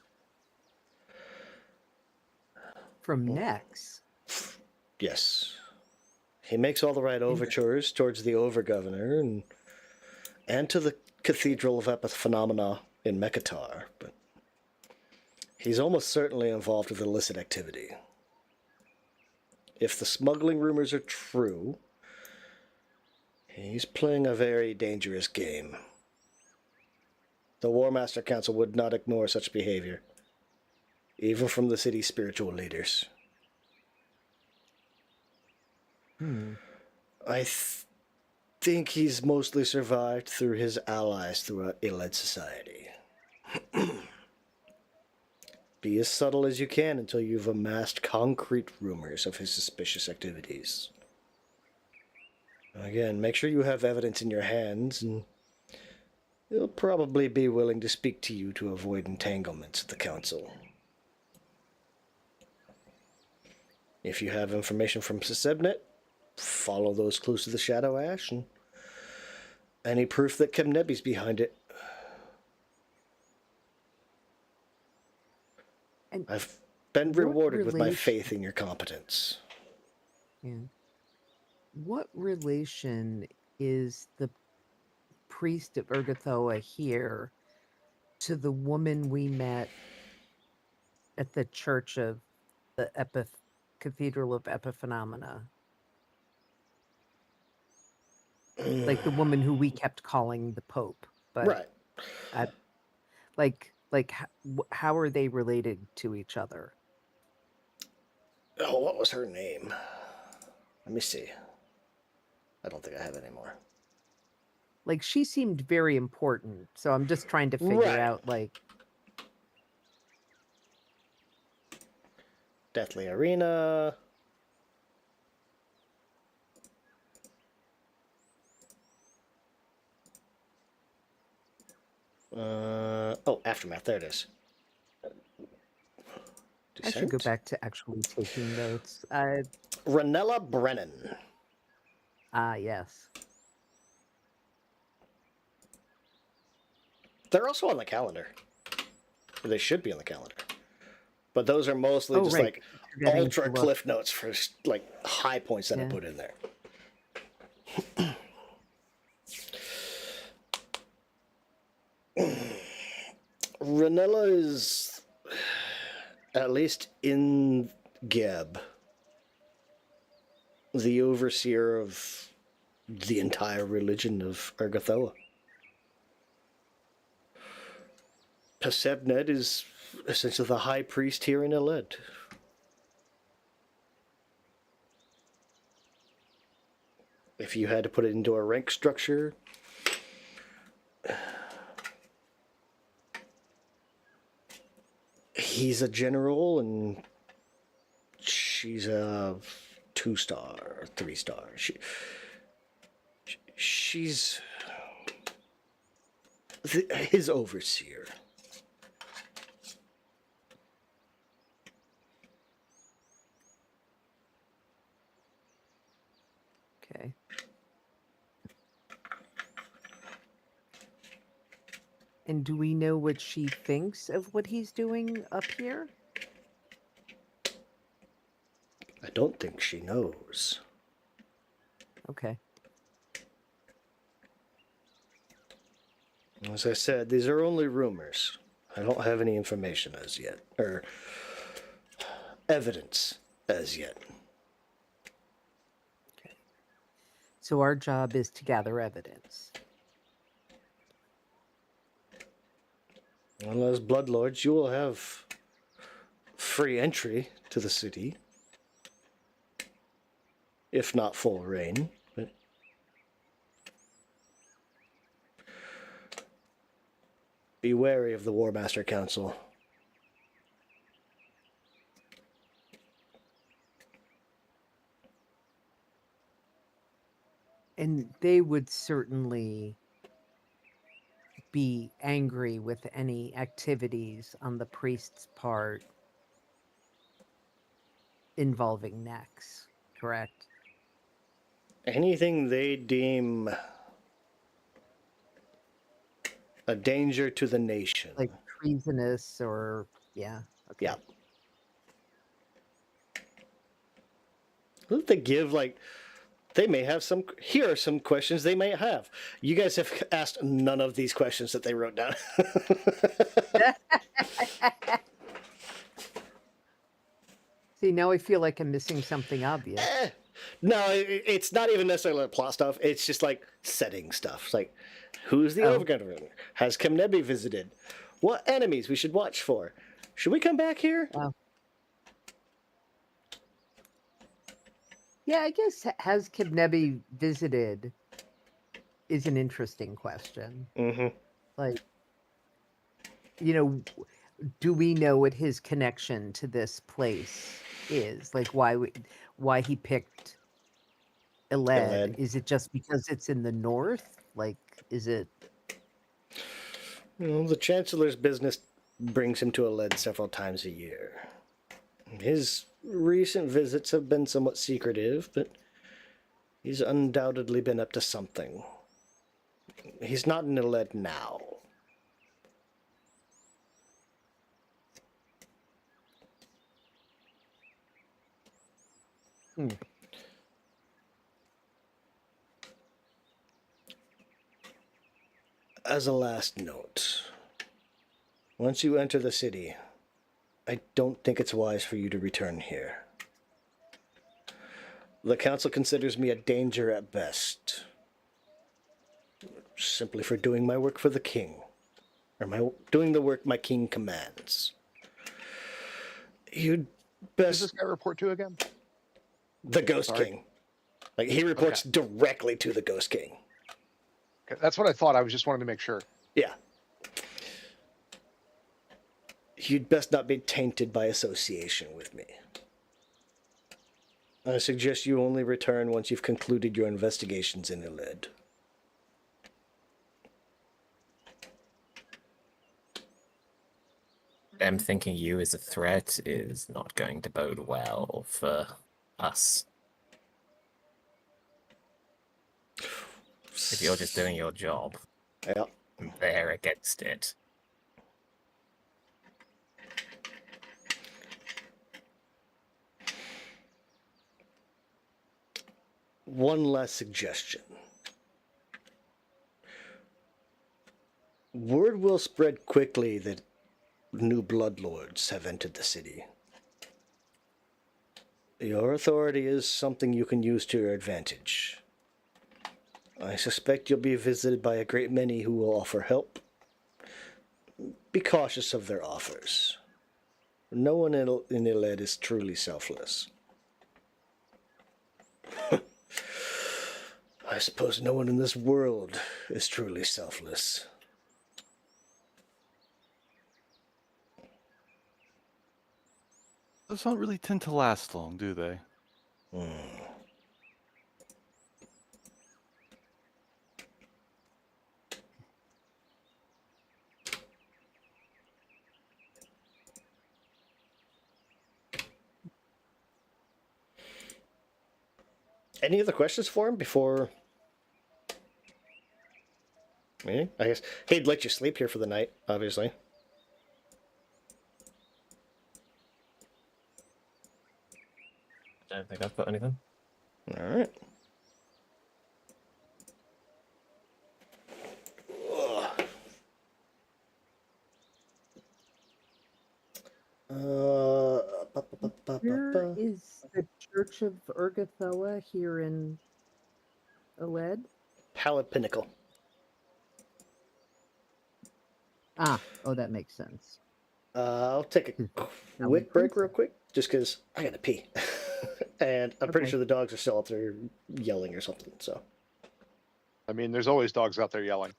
From Nex? Yes. He makes all the right overtures towards the Overgovernor and to the Cathedral of Epiphenomena in Mekatar, but he's almost certainly involved with illicit activity. If the smuggling rumors are true, he's playing a very dangerous game. The War Master Council would not ignore such behavior, even from the city's spiritual leaders. I think he's mostly survived through his allies throughout Yled society. Be as subtle as you can until you've amassed concrete rumors of his suspicious activities. Again, make sure you have evidence in your hands, and he'll probably be willing to speak to you to avoid entanglements at the council. If you have information from Sisebnet, follow those clues to the Shadow Ash, and any proof that Kemnebi's behind it. And I've been rewarded with my faith in your competence. Yeah. What relation is the priest of Urgathoa here to the woman we met at the church of the Cathedral of Epiphenomena? Like the woman who we kept calling the Pope, but right. How are they related to each other? Oh, what was her name? Let me see. I don't think I have it anymore. Like, she seemed very important, so I'm just trying to figure out, like... Deathly Arena. Aftermath. There it is. I should go back to actually taking notes. Ranella Brennan. Yes. They're also on the calendar. Or they should be on the calendar. But those are mostly just like ultra cliff notes for like high points that I put in there. Ranella is at least in Geb, the overseer of the entire religion of Ergothoa. Pasebned is essentially the high priest here in Yled. If you had to put it into a rank structure, he's a general and she's a 2-star, 3-star. She's his overseer. Okay. And do we know what she thinks of what he's doing up here? I don't think she knows. Okay. As I said, these are only rumors. I don't have any information as yet, or evidence as yet. Okay. So our job is to gather evidence. Well, as Bloodlords, you will have free entry to the city, if not full reign. But be wary of the War Master Council. And they would certainly be angry with any activities on the priest's part involving Nex, correct? Anything they deem a danger to the nation. Like treasonous or, yeah. Okay. Yeah. They give, like, they may have some. Here are some questions they may have. You guys have asked none of these questions that they wrote down. See, now I feel like I'm missing something obvious. No, it's not even necessarily plot stuff. It's just like setting stuff. It's like, who's the overgovernor? Has Kemnebi visited? What enemies we should watch for? Should we come back here? Yeah, I guess has Kibnebi visited is an interesting question. Mm-hmm. Like, you know, do we know what his connection to this place is? Like, why he picked Yled? Yled. Is it just because it's in the north? Like, is it? Well, the Chancellor's business brings him to Yled several times a year. His recent visits have been somewhat secretive, but he's undoubtedly been up to something. He's not in Yled now. As a last note, once you enter the city, I don't think it's wise for you to return here. The council considers me a danger at best, simply for doing my work for the king, or doing the work my king commands. You'd Who best does this guy report to again? the Ghost Sorry. King. Like, he reports directly to the Ghost King. Okay, that's what I thought. I was just wanting to make sure. Yeah. You'd best not be tainted by association with me. I suggest you only return once you've concluded your investigations in Yled. Them thinking you as a threat is not going to bode well for us. If you're just doing your job, Yeah. they're against it. One last suggestion. Word will spread quickly that new bloodlords have entered the city. Your authority is something you can use to your advantage. I suspect you'll be visited by a great many who will offer help. Be cautious of their offers. No one in Yled is truly selfless. I suppose no one in this world is truly selfless. Those don't really tend to last long, do they? Any other questions for him before? I guess he'd let you sleep here for the night, obviously. I don't think I've got anything. All right. Where is the Church of Urgathoa here in Yled? Pallid Pinnacle. Oh, that makes sense. I'll take a quick break real quick, just because I gotta pee. And I'm pretty Okay. sure the dogs are still out there yelling or something, so. I mean, there's always dogs out there yelling.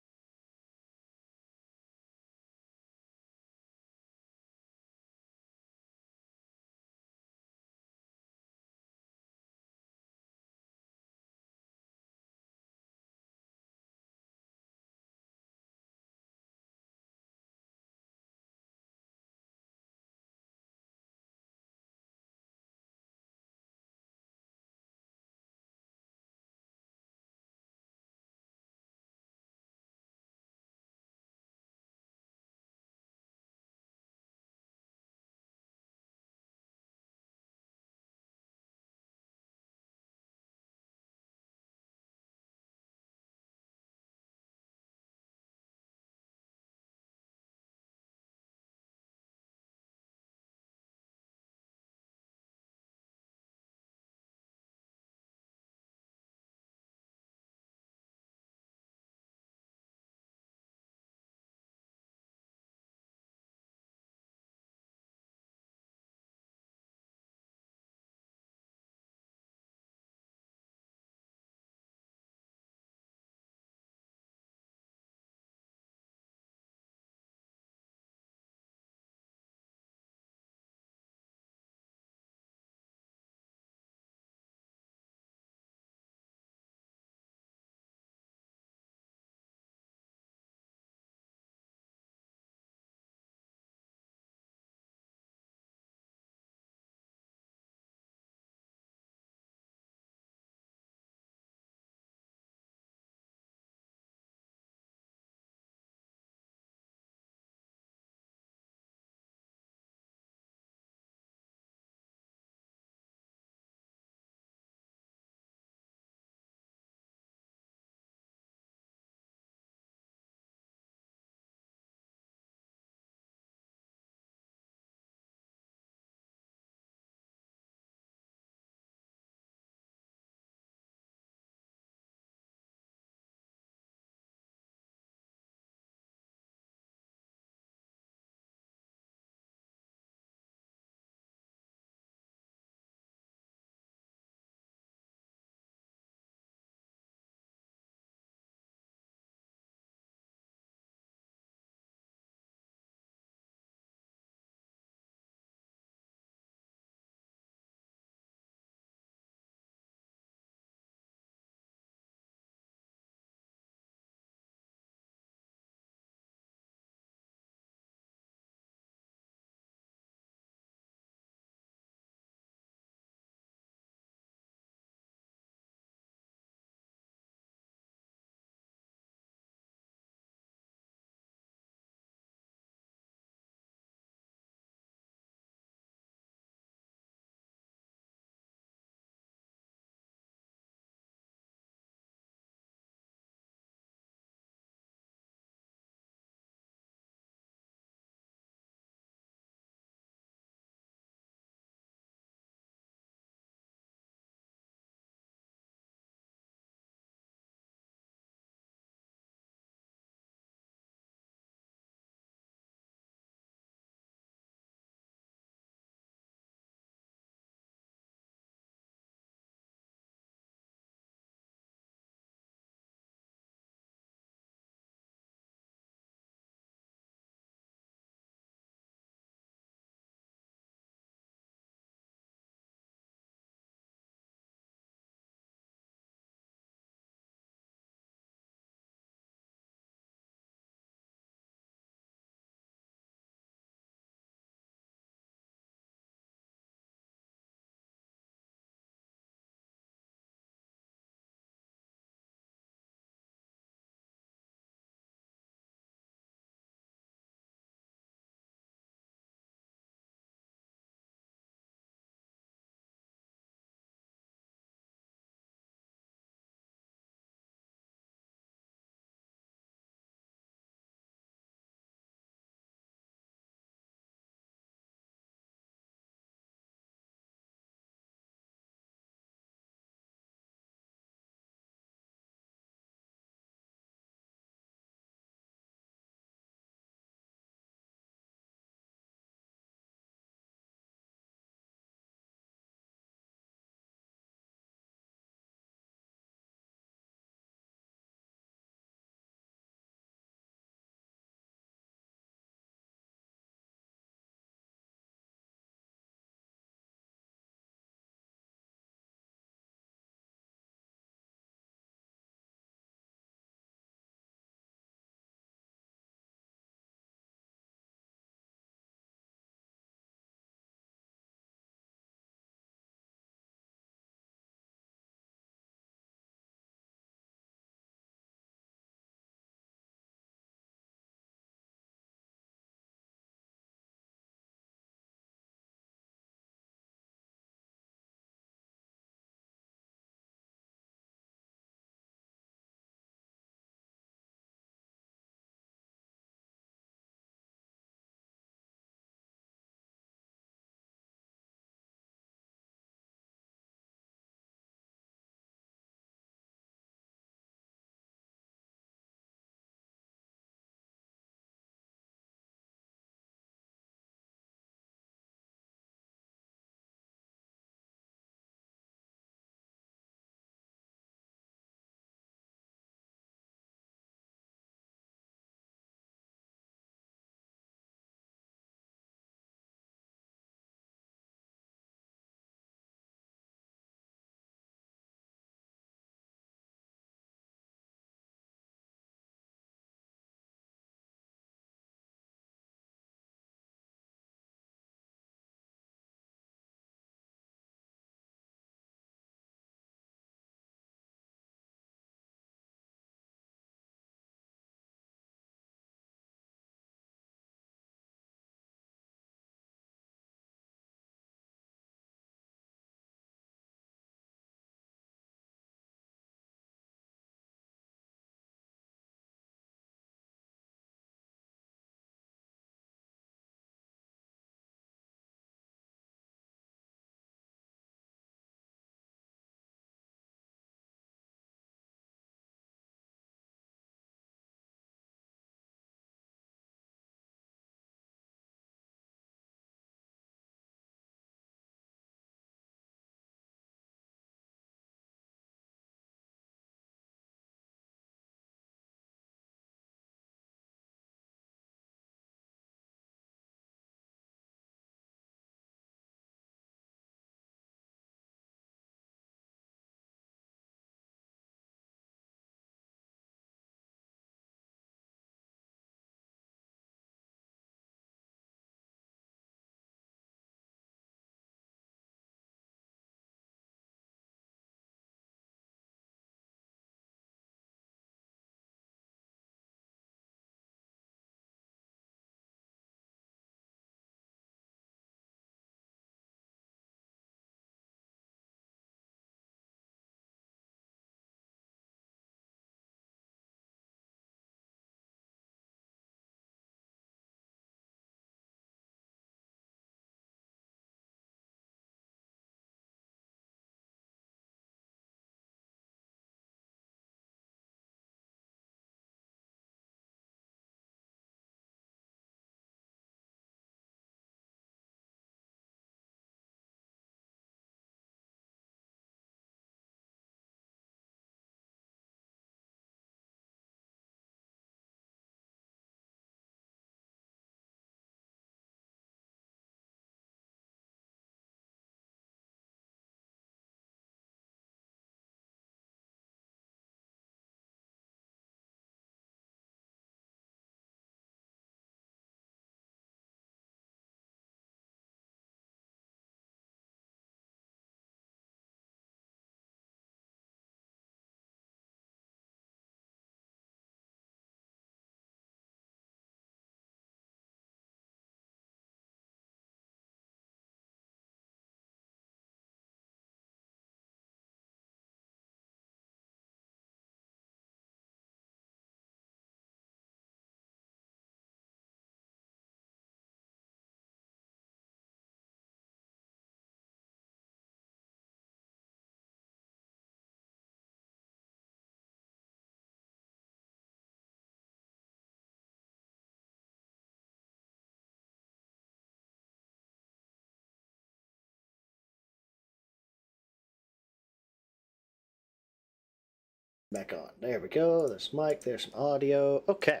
back on. There we go. There's mic. There's some audio. Okay.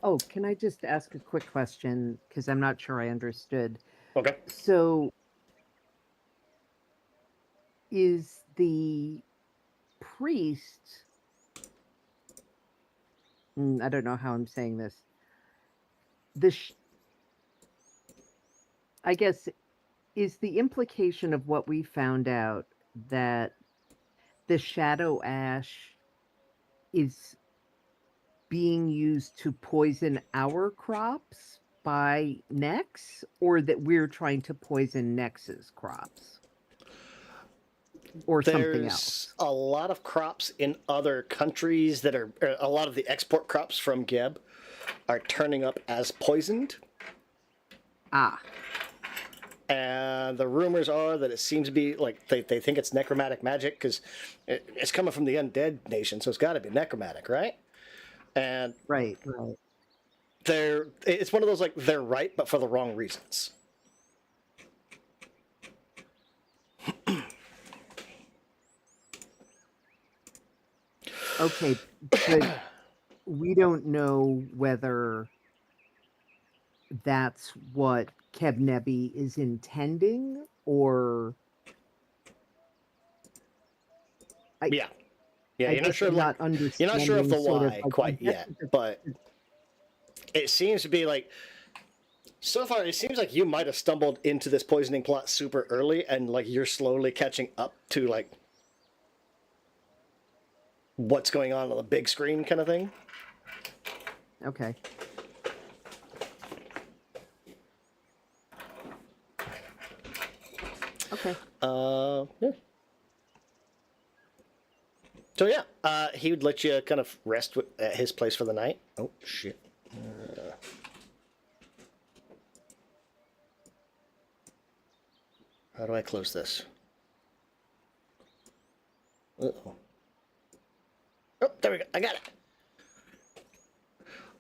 Oh, can I just ask a quick question? Because I'm not sure I understood. Okay. So, is the priest, I don't know how I'm saying this, I guess, is the implication of what we found out that the shadow ash is being used to poison our crops by Nex, or that we're trying to poison Nex's crops? Or something There's else? a lot of crops in other countries that are a lot of the export crops from Geb are turning up as poisoned. Ah, And the rumors are that it seems to be like they think it's necromantic magic because it's coming from the undead nation, so it's got to be necromantic, right? And right. it's one of those like they're right, but for the wrong reasons. Okay, but we don't know whether that's what Kebnebi is intending, or Yeah, I you're not guess sure. I'm Like, not you're not sure of understanding the sort of why like quite yet, but it seems to be like so far. It seems like you might have stumbled into this poisoning plot super early, and like you're slowly catching up to like what's going on the big screen, kind of thing. Okay. Okay. Yeah. So yeah, he would let you kind of rest at his place for the night. Oh shit. How do I close this? Uh-oh. Oh, there we go. I got it.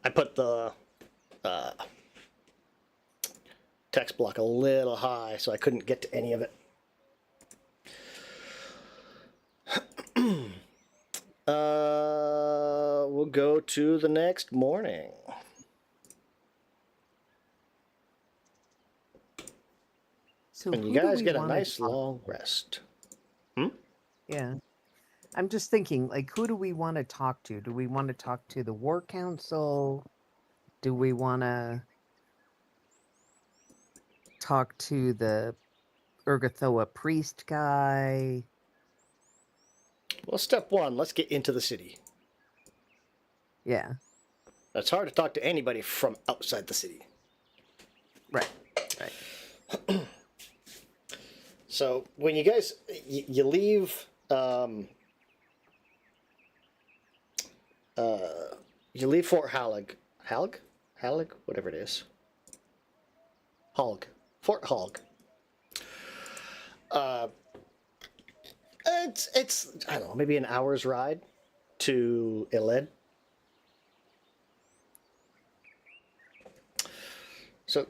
I put the text block a little high, so I couldn't get to any of it. We'll go to the next morning. So And you who do guys we get a wanna nice talk- long rest. Yeah. I'm just thinking, like, who do we want to talk to? Do we want to talk to the War Council? Do we want to talk to the Urgathoa priest guy? Well, step one, let's get into the city. Yeah. It's hard to talk to anybody from outside the city. Right. Right. So when you guys you leave, you leave Fort Hallig, whatever it is. Fort Hogg. It's I don't know, maybe an hour's ride to Yled. So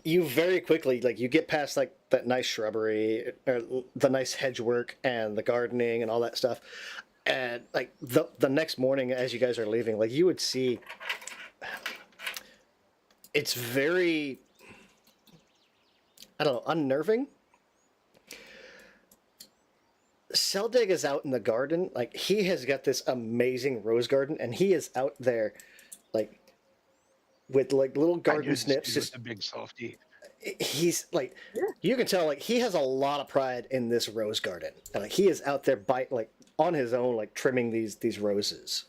you very quickly like you get past like that nice shrubbery or the nice hedge work and the gardening and all that stuff, and like the next morning as you guys are leaving, like you would see it's very, I don't know, unnerving. Seldig is out in the garden, like he has got this amazing rose garden, and he is out there like with like little I knew garden this snips dude was just a big softie. he's like you can tell like he has a lot of pride in this rose garden, and like he is out there like on his own like trimming these roses.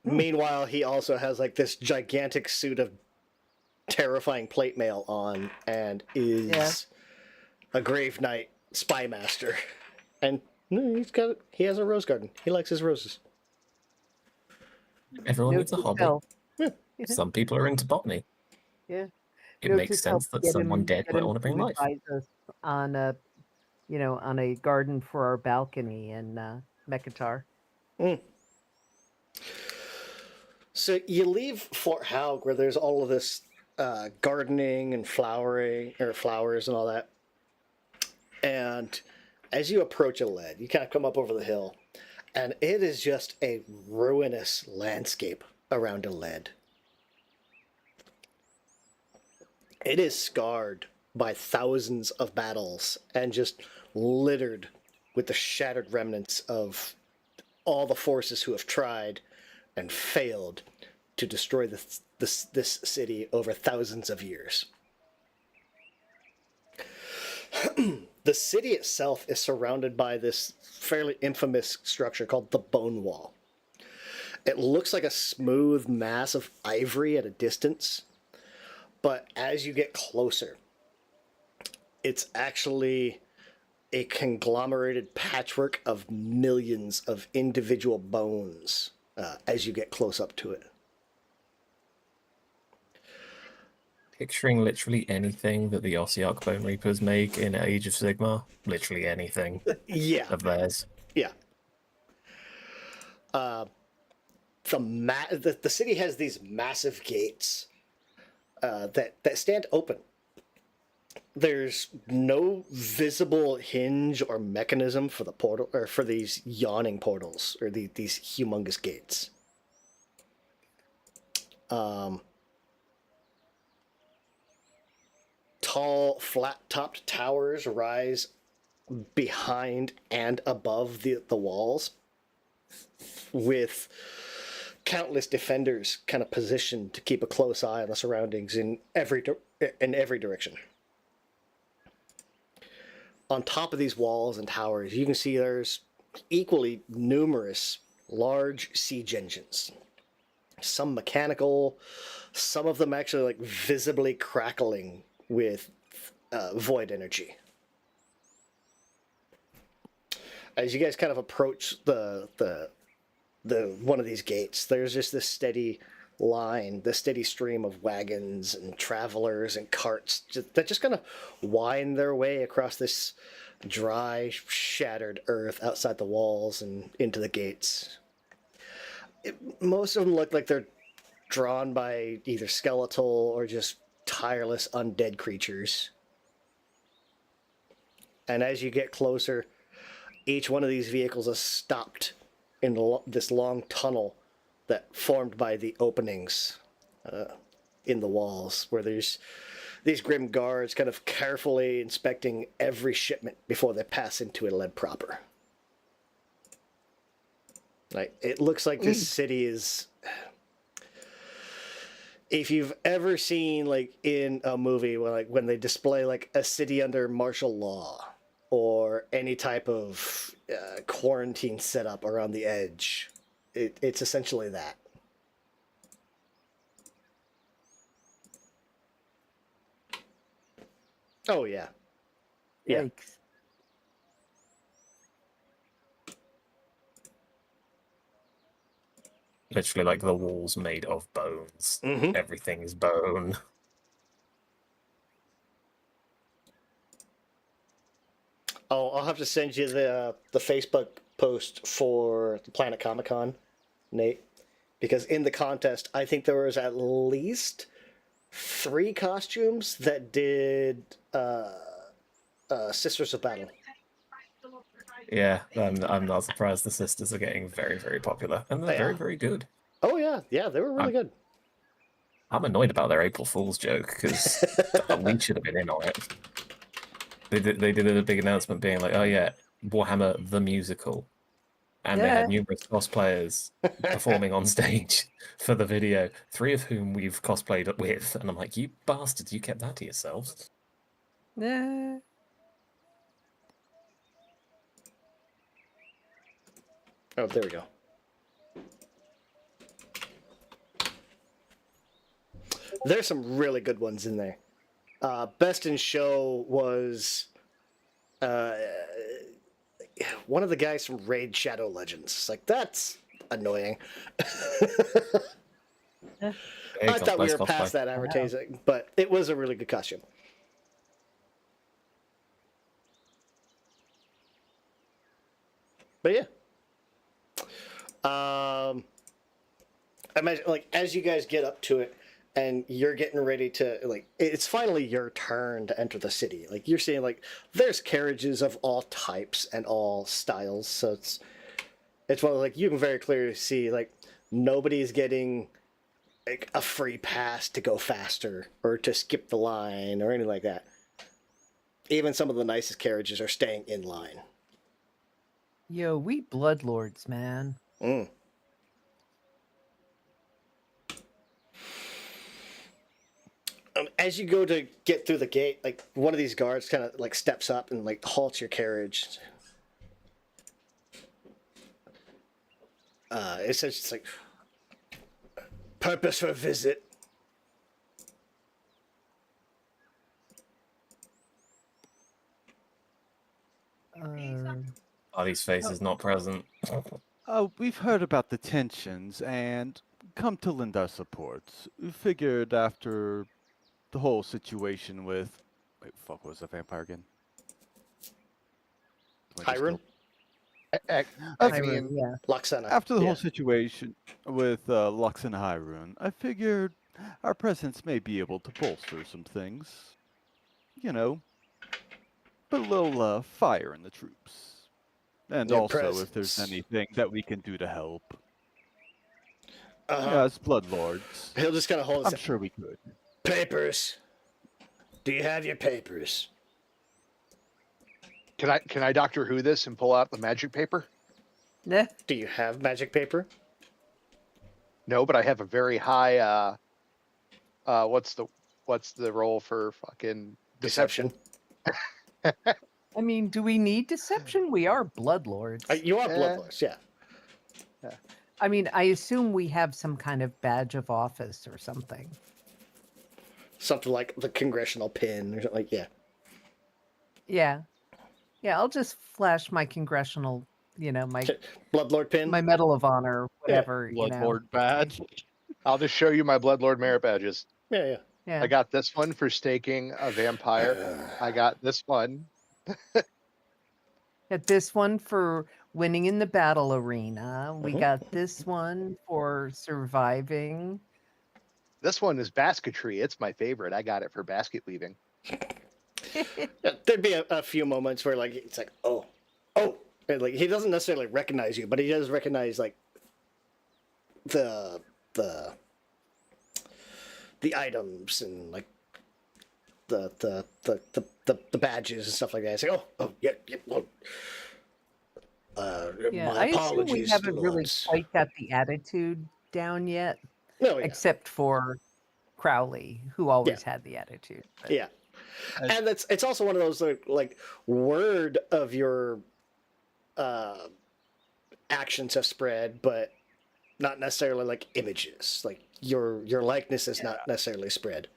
Meanwhile, he also has like this gigantic suit of terrifying plate mail on and is a grave knight spy master, and he has a rose garden. He likes his roses. Everyone Note needs a to hobby. self. Some people are into botany. Yeah. It Note makes to self, sense that get someone him- dead get might him want to bring to life. advise us on a, on a garden for our balcony in Mekatar. So you leave Fort Haug, where there's all of this gardening and flowers and all that. And as you approach Yled, you kind of come up over the hill, and it is just a ruinous landscape around Yled. It is scarred by thousands of battles and just littered with the shattered remnants of all the forces who have tried and failed to destroy this city over thousands of years. The city itself is surrounded by this fairly infamous structure called the Bone Wall. It looks like a smooth mass of ivory at a distance, but as you get closer, it's actually a conglomerated patchwork of millions of individual bones as you get close up to it. Picturing literally anything that the Ossiarch Bone Reapers make in Age of Sigmar. Literally anything Yeah, of theirs. yeah. The city has these massive gates that stand open. There's no visible hinge or mechanism for the portal or for these yawning portals or these humongous gates. Tall, flat-topped towers rise behind and above the walls, with countless defenders kind of positioned to keep a close eye on the surroundings in every direction. On top of these walls and towers, you can see there's equally numerous large siege engines. Some mechanical, some of them actually like visibly crackling with void energy. As you guys kind of approach the one of these gates, there's just this steady line, this steady stream of wagons and travelers and carts that just kind of wind their way across this dry, shattered earth outside the walls and into the gates. Most of them look like they're drawn by either skeletal or just tireless undead creatures. And as you get closer, each one of these vehicles is stopped in this long tunnel that formed by the openings in the walls, where there's these grim guards kind of carefully inspecting every shipment before they pass into Yled proper. Like, it looks like this city is... If you've ever seen, like, in a movie when they display like a city under martial law or any type of quarantine setup around the edge, it's essentially that. Oh yeah. Yeah. Yikes. Literally, like, the walls made of bones. Mm-hmm. Everything is bone. Oh, I'll have to send you the Facebook post for the Planet Comic Con, Nate, because in the contest, I think there was at least 3 costumes that did Sisters of Battle. Yeah, I'm not surprised the sisters are getting very, very popular. And they're very, very good. Oh yeah, yeah, they were really good. I'm annoyed about their April Fool's joke, because we should have been in on it. They did a big announcement being like, oh yeah, Warhammer the Musical. And they Yeah. had numerous cosplayers performing on stage for the video, 3 of whom we've cosplayed with. And I'm like, you bastards, you kept that to yourselves. Yeah. Oh, there we go. There's some really good ones in there. Best in Show was one of the guys from Raid Shadow Legends. It's like, that's annoying. Hey, I thought we cosplay's were past cosplay. that advertising, but it was a really good costume. But yeah. Imagine, like, as you guys get up to it and you're getting ready to like. It's finally your turn to enter the city. Like you're seeing, like there's carriages of all types and all styles. So it's one of like you can very clearly see like nobody's getting like a free pass to go faster or to skip the line or anything like that. Even some of the nicest carriages are staying in line. Yo, we bloodlords, man. Mm. As you go to get through the gate, like one of these guards kind of like steps up and like halts your carriage. It says it's like purpose for visit. Artie's face is not present. Oh, we've heard about the tensions and come to lend our support. We figured after the whole situation with... Wait, fuck, what was that vampire again? Am I just Hiram? Exian, yeah. Loxana. After the Yeah. whole situation with Lux and Hyrule, I figured our presence may be able to bolster some things. You know, put a little fire in the troops. And Your also, if there's presence. anything that we can do to help. Uh-huh. Yeah, as bloodlords, He'll just kind of hold his I'm sure we could. papers. Do you have your papers? can I Doctor Who this and pull out the magic paper? Nah. Do you have magic paper? No, but I have a very high. What's the roll for fucking deception? I mean, do we need deception? We are bloodlords. You are Eh. bloodlords, yeah. I mean, I assume we have some kind of badge of office or something. Something like the congressional pin or something like yeah. Yeah. Yeah, I'll just flash my congressional, my Bloodlord pin. my Medal of Honor, whatever, Bloodlord badge. I'll just show you my Bloodlord merit badges. Yeah, yeah. Yeah. I got this one for staking a vampire. I got this one. Got this one for winning in the battle arena. We Mhm. got this one for surviving. This one is basketry. It's my favorite. I got it for basket weaving. Yeah, there'd be a few moments where like it's like oh, and, like he doesn't necessarily recognize you, but he does recognize like the items and like the badges and stuff like that. It's like oh yeah well, Yeah, my I assume we apologies, haven't really lords. quite got the attitude down yet, No, yeah. except for Crowley, who always had the attitude. but- Yeah, and it's also one of those like word of your actions have spread, but not necessarily like images. Like your likeness is not necessarily spread.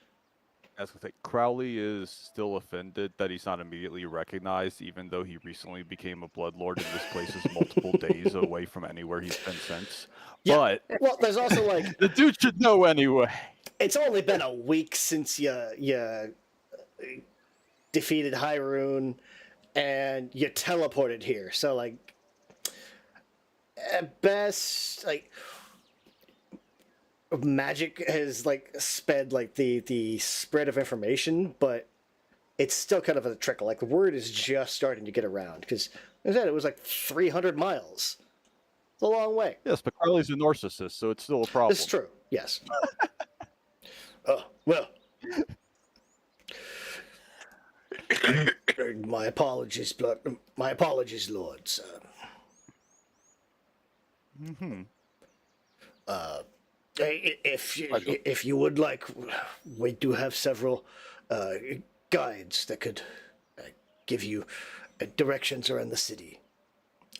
I was gonna say, Crowley is still offended that he's not immediately recognized, even though he recently became a bloodlord and this place is multiple days away from anywhere he's been since. Yeah. But Well, there's also like the dude should know anyway. it's only been a week since you defeated Hyrule and you teleported here. So like at best like magic has like sped like the spread of information, but it's still kind of a trickle. Like the word is just starting to get around because as I said, it was like 300 miles. It's a long way. Yes, but Crowley's a narcissist, so it's still a problem. This is true. Yes. Oh well. My apologies, lords. Mm-hmm. If you would like, we do have several guides that could give you directions around the city.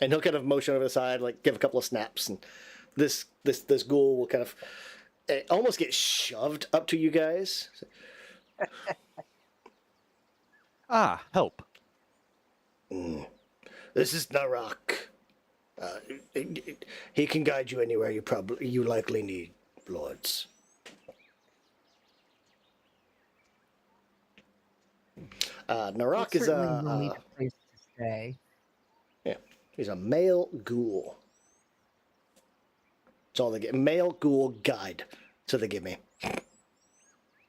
And he'll kind of motion over the side, like give a couple of snaps, and this ghoul will kind of almost get shoved up to you guys. Ah, help. This is Narak. He can guide you anywhere you likely need, lords. Narak is Certainly we'll need a place to stay. he's a male ghoul. That's all they get. Male ghoul guide. So they give me.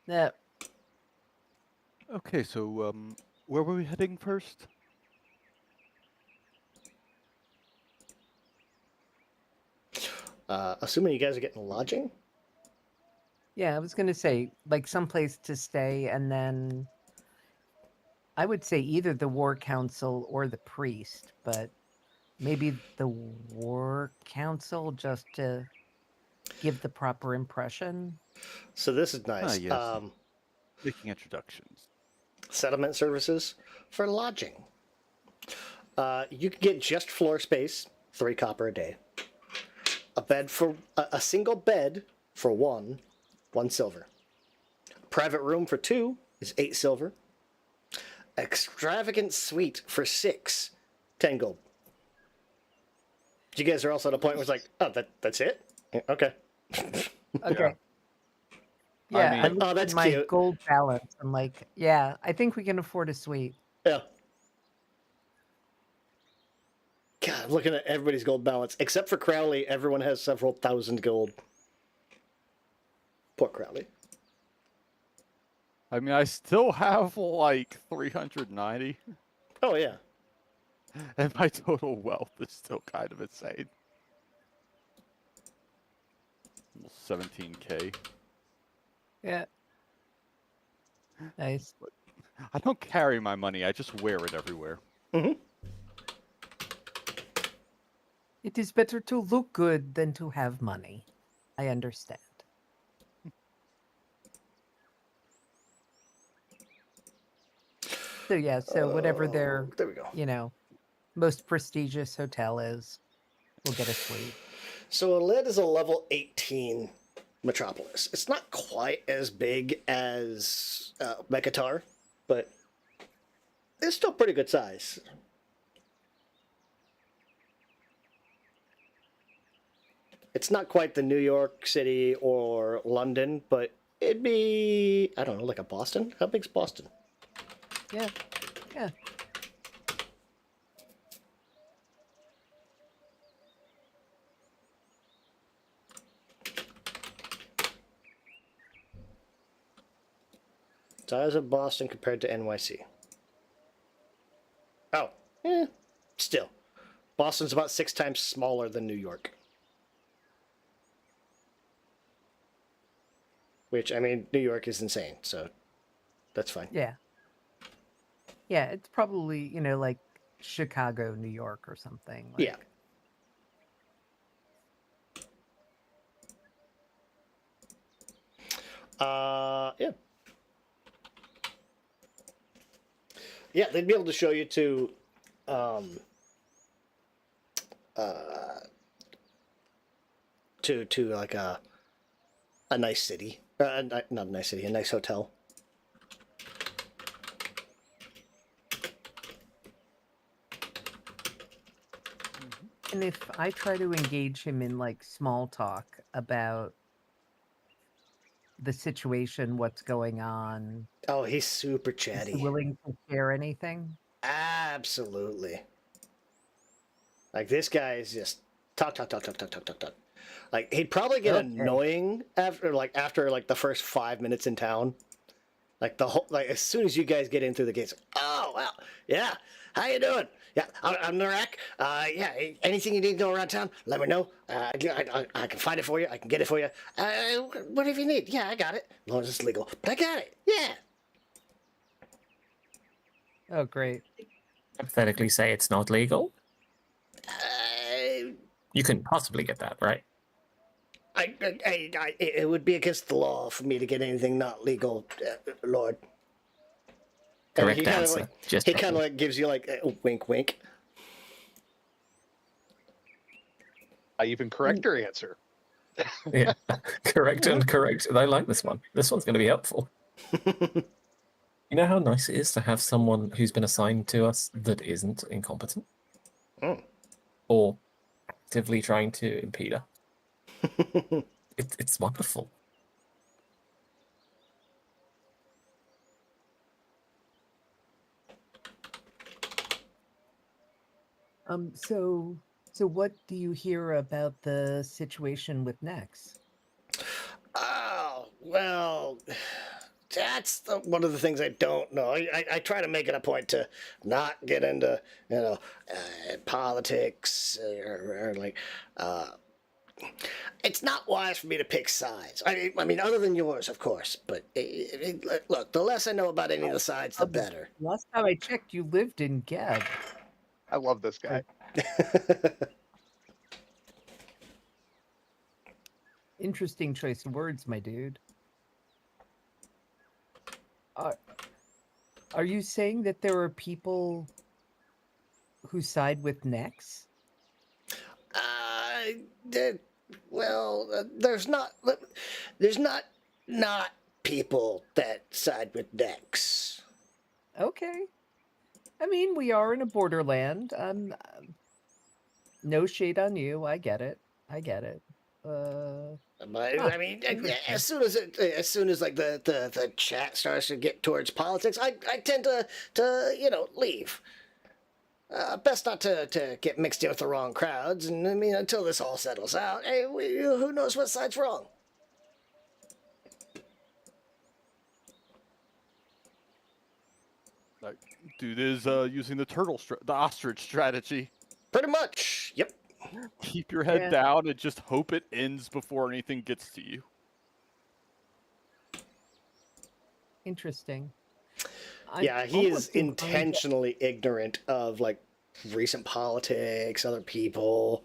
Yeah. Okay, so where were we heading first? Assuming you guys are getting lodging. Yeah, I was gonna say, like, someplace to stay, and then I would say either the war council or the priest, but maybe the war council just to give the proper impression. So this is Ah, nice. yes. Making introductions. Settlement services for lodging. You can get just floor space, 3 copper a day. A bed for a single bed for 1 silver. Private room for 2 is 8 silver. Extravagant suite for 6, 10 gold. You guys are also at a point where it's like, oh, that's it? Yeah, okay. Okay. I Yeah, I mean- looked Oh, at that's my cute. gold balance. I'm like, yeah, I think we can afford a suite. Yeah. God, I'm looking at everybody's gold balance. Except for Crowley, everyone has several thousand gold. Poor Crowley. I mean, I still have like 390, Oh, yeah. and my total wealth is still kind of insane. Almost 17K. Yeah. Nice. I don't carry my money, I just wear it everywhere. It is better to look good than to have money. I understand. So yeah, so whatever their, There we go. you know, most prestigious hotel is, we'll get a suite. So Yled is a level 18 metropolis. It's not quite as big as Mekatar, but it's still pretty good size. It's not quite the New York City or London, but it'd be, I don't know, like a Boston? How big's Boston? Yeah. Yeah. Size of Boston compared to NYC. Oh, still. Boston's about 6 times smaller than New York. Which, I mean, New York is insane, so that's fine. Yeah. Yeah, it's probably, you know, like Chicago, New York or something. Like, Yeah. Yeah. Yeah, they'd be able to show you to, to like a nice city, not a nice city, a nice hotel. And if I try to engage him in like small talk about the situation, what's going on, Oh, he's super is he chatty. willing to share anything? Absolutely. Like this guy is just talk. Like he'd probably get Okay. annoying after the first 5 minutes in town. Like the whole as soon as you guys get in through the gates. Oh wow, yeah. How you doing? Yeah, I'm Narak. Yeah. Anything you need to know around town, let me know. I can find it for you. I can get it for you. Whatever you need. Yeah, I got it. As long as it's legal. But I got it. Yeah. Oh, great. Hypothetically, say it's not legal. Uh, You couldn't possibly get that, right? it would be against the law for me to get anything not legal, Lord. And Correct he kind of answer. like Just he kind checking. of like gives you like a wink, wink. I even correct your answer. Yeah, correct and correct. I like this one. This one's going to be helpful. You know how nice it is to have someone who's been assigned to us that isn't incompetent Mm. or actively trying to impede her. It's wonderful. So what do you hear about the situation with Nex? Oh well, that's one of the things I don't know. I try to make it a point to not get into politics or like. It's not wise for me to pick sides. I mean, other than yours, of course. But look, the less I know about any of the sides, the better. Last time I checked, you lived in Geb. I love this guy. Interesting choice of words, my dude. Are you saying that there are people who side with Nex? Well, there's not people that side with Dex. Okay. I mean, we are in a borderland. No shade on you. I get it. But I mean, as soon as like the chat starts to get towards politics, I tend to leave. Best not to get mixed in with the wrong crowds, and I mean until this all settles out, hey, who knows what side's wrong? Like, dude is using the ostrich strategy. Pretty much, yep. Keep your head down and just hope it ends before anything gets to you. Interesting. Yeah, he is intentionally ignorant of like recent politics, other people.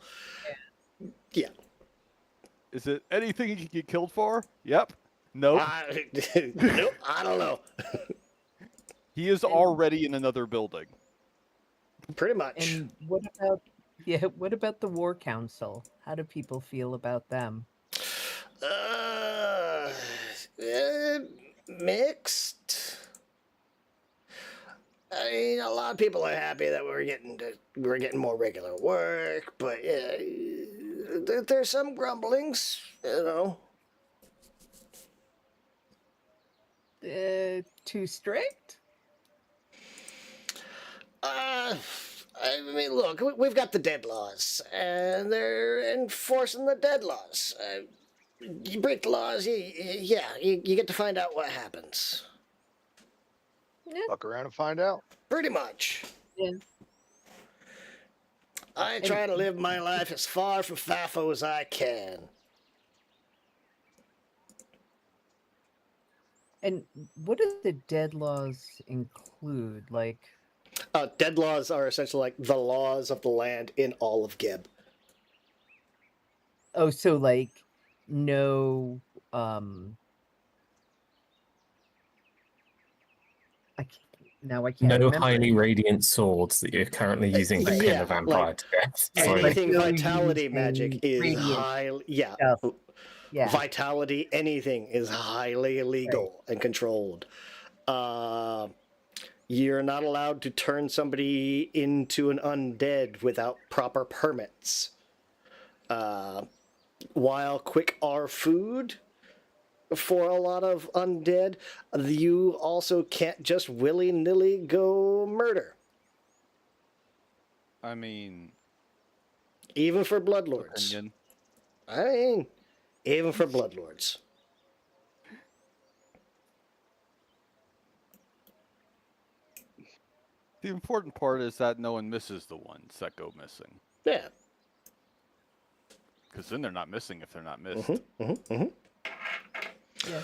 Yeah. Is it anything you can get killed for? Yep. Nope. Nope, I don't know. He is already in another building. Pretty much. And what about the War Council? How do people feel about them? Mixed. I mean, a lot of people are happy that we're getting more regular work, but yeah, there's some grumblings, Too strict? I mean, look, we've got the dead laws, and they're enforcing the dead laws. You break the laws, you get to find out what happens. Fuck around and find out. Pretty much. Yeah. I try to live my life as far from FAFO as I can. And what do the dead laws include? Like, dead laws are essentially like the laws of the land in all of Gib. oh, so like no, I can't No remember. highly radiant swords that you're currently using to pin a vampire to death. Sorry. Anything Like, vitality using magic is radiant highly stuff. Yeah. Vitality, anything is highly illegal and controlled. You're not allowed to turn somebody into an undead without proper permits. While quick are food for a lot of undead, you also can't just willy-nilly go murder. I mean, Even for bloodlords. opinion. I mean, even for bloodlords. The important part is that no one misses the ones that go missing. Yeah. Because then they're not missing if they're not missed. Yeah.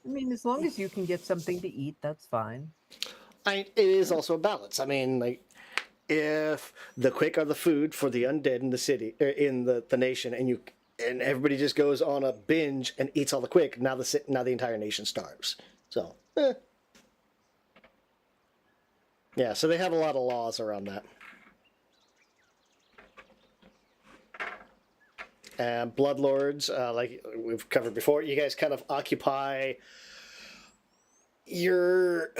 I mean, as long as you can get something to eat, that's fine. It is also a balance. I mean, like, if the quick are the food for the undead in the city, or in the nation, and everybody just goes on a binge and eats all the quick, now the entire nation starves. So, yeah. So they have a lot of laws around that. And bloodlords, like we've covered before, you guys kind of occupy you're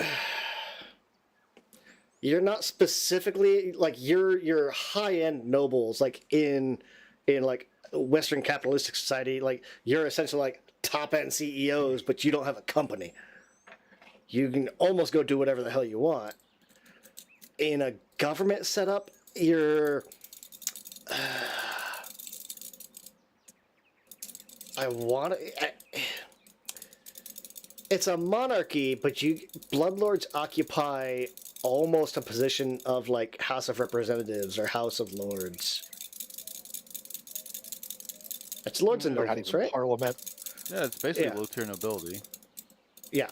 not specifically like your high-end nobles like in like Western capitalistic society, like you're essentially like top-end CEOs, but you don't have a company. You can almost go do whatever the hell you want. In a government setup, you're it's a monarchy, but bloodlords occupy almost a position of like House of Representatives or House of Lords. It's lords and They're not nobles, even right? parliament. Yeah, it's basically Yeah. low tier nobility. Yeah.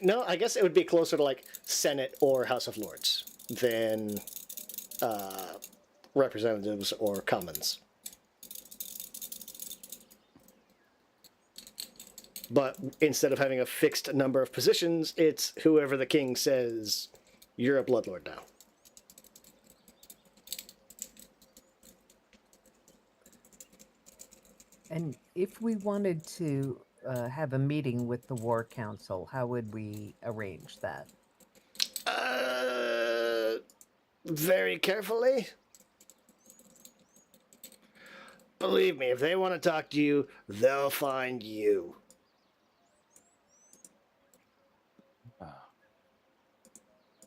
No, I guess it would be closer to like Senate or House of Lords than Representatives or Commons. But instead of having a fixed number of positions, it's whoever the king says, you're a bloodlord now. And if we wanted to have a meeting with the War Council, how would we arrange that? Very carefully. Believe me, if they want to talk to you, they'll find you.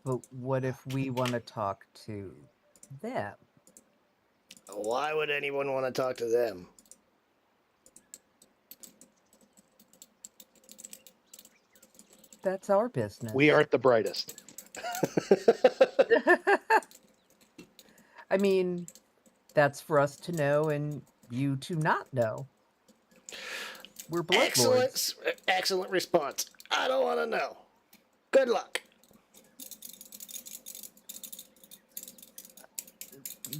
But what if we want to talk to them? Why would anyone want to talk to them? That's our business. We aren't the brightest. I mean, that's for us to know and you to not know. We're bloodlords. Excellent response. I don't want to know. Good luck.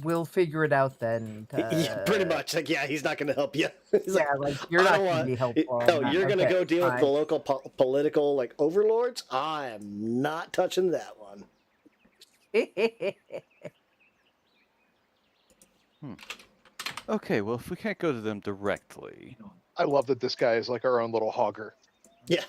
We'll figure it out then. Yeah, pretty much. Like, yeah, he's not going to help you. He's Yeah, like you're I not don't going to want- be helpful. Oh, you're going to Okay, go deal with fine. the local political like overlords? I am not touching that one. Okay, well, if we can't go to them directly, I love that this guy is like our own little hogger. Yeah.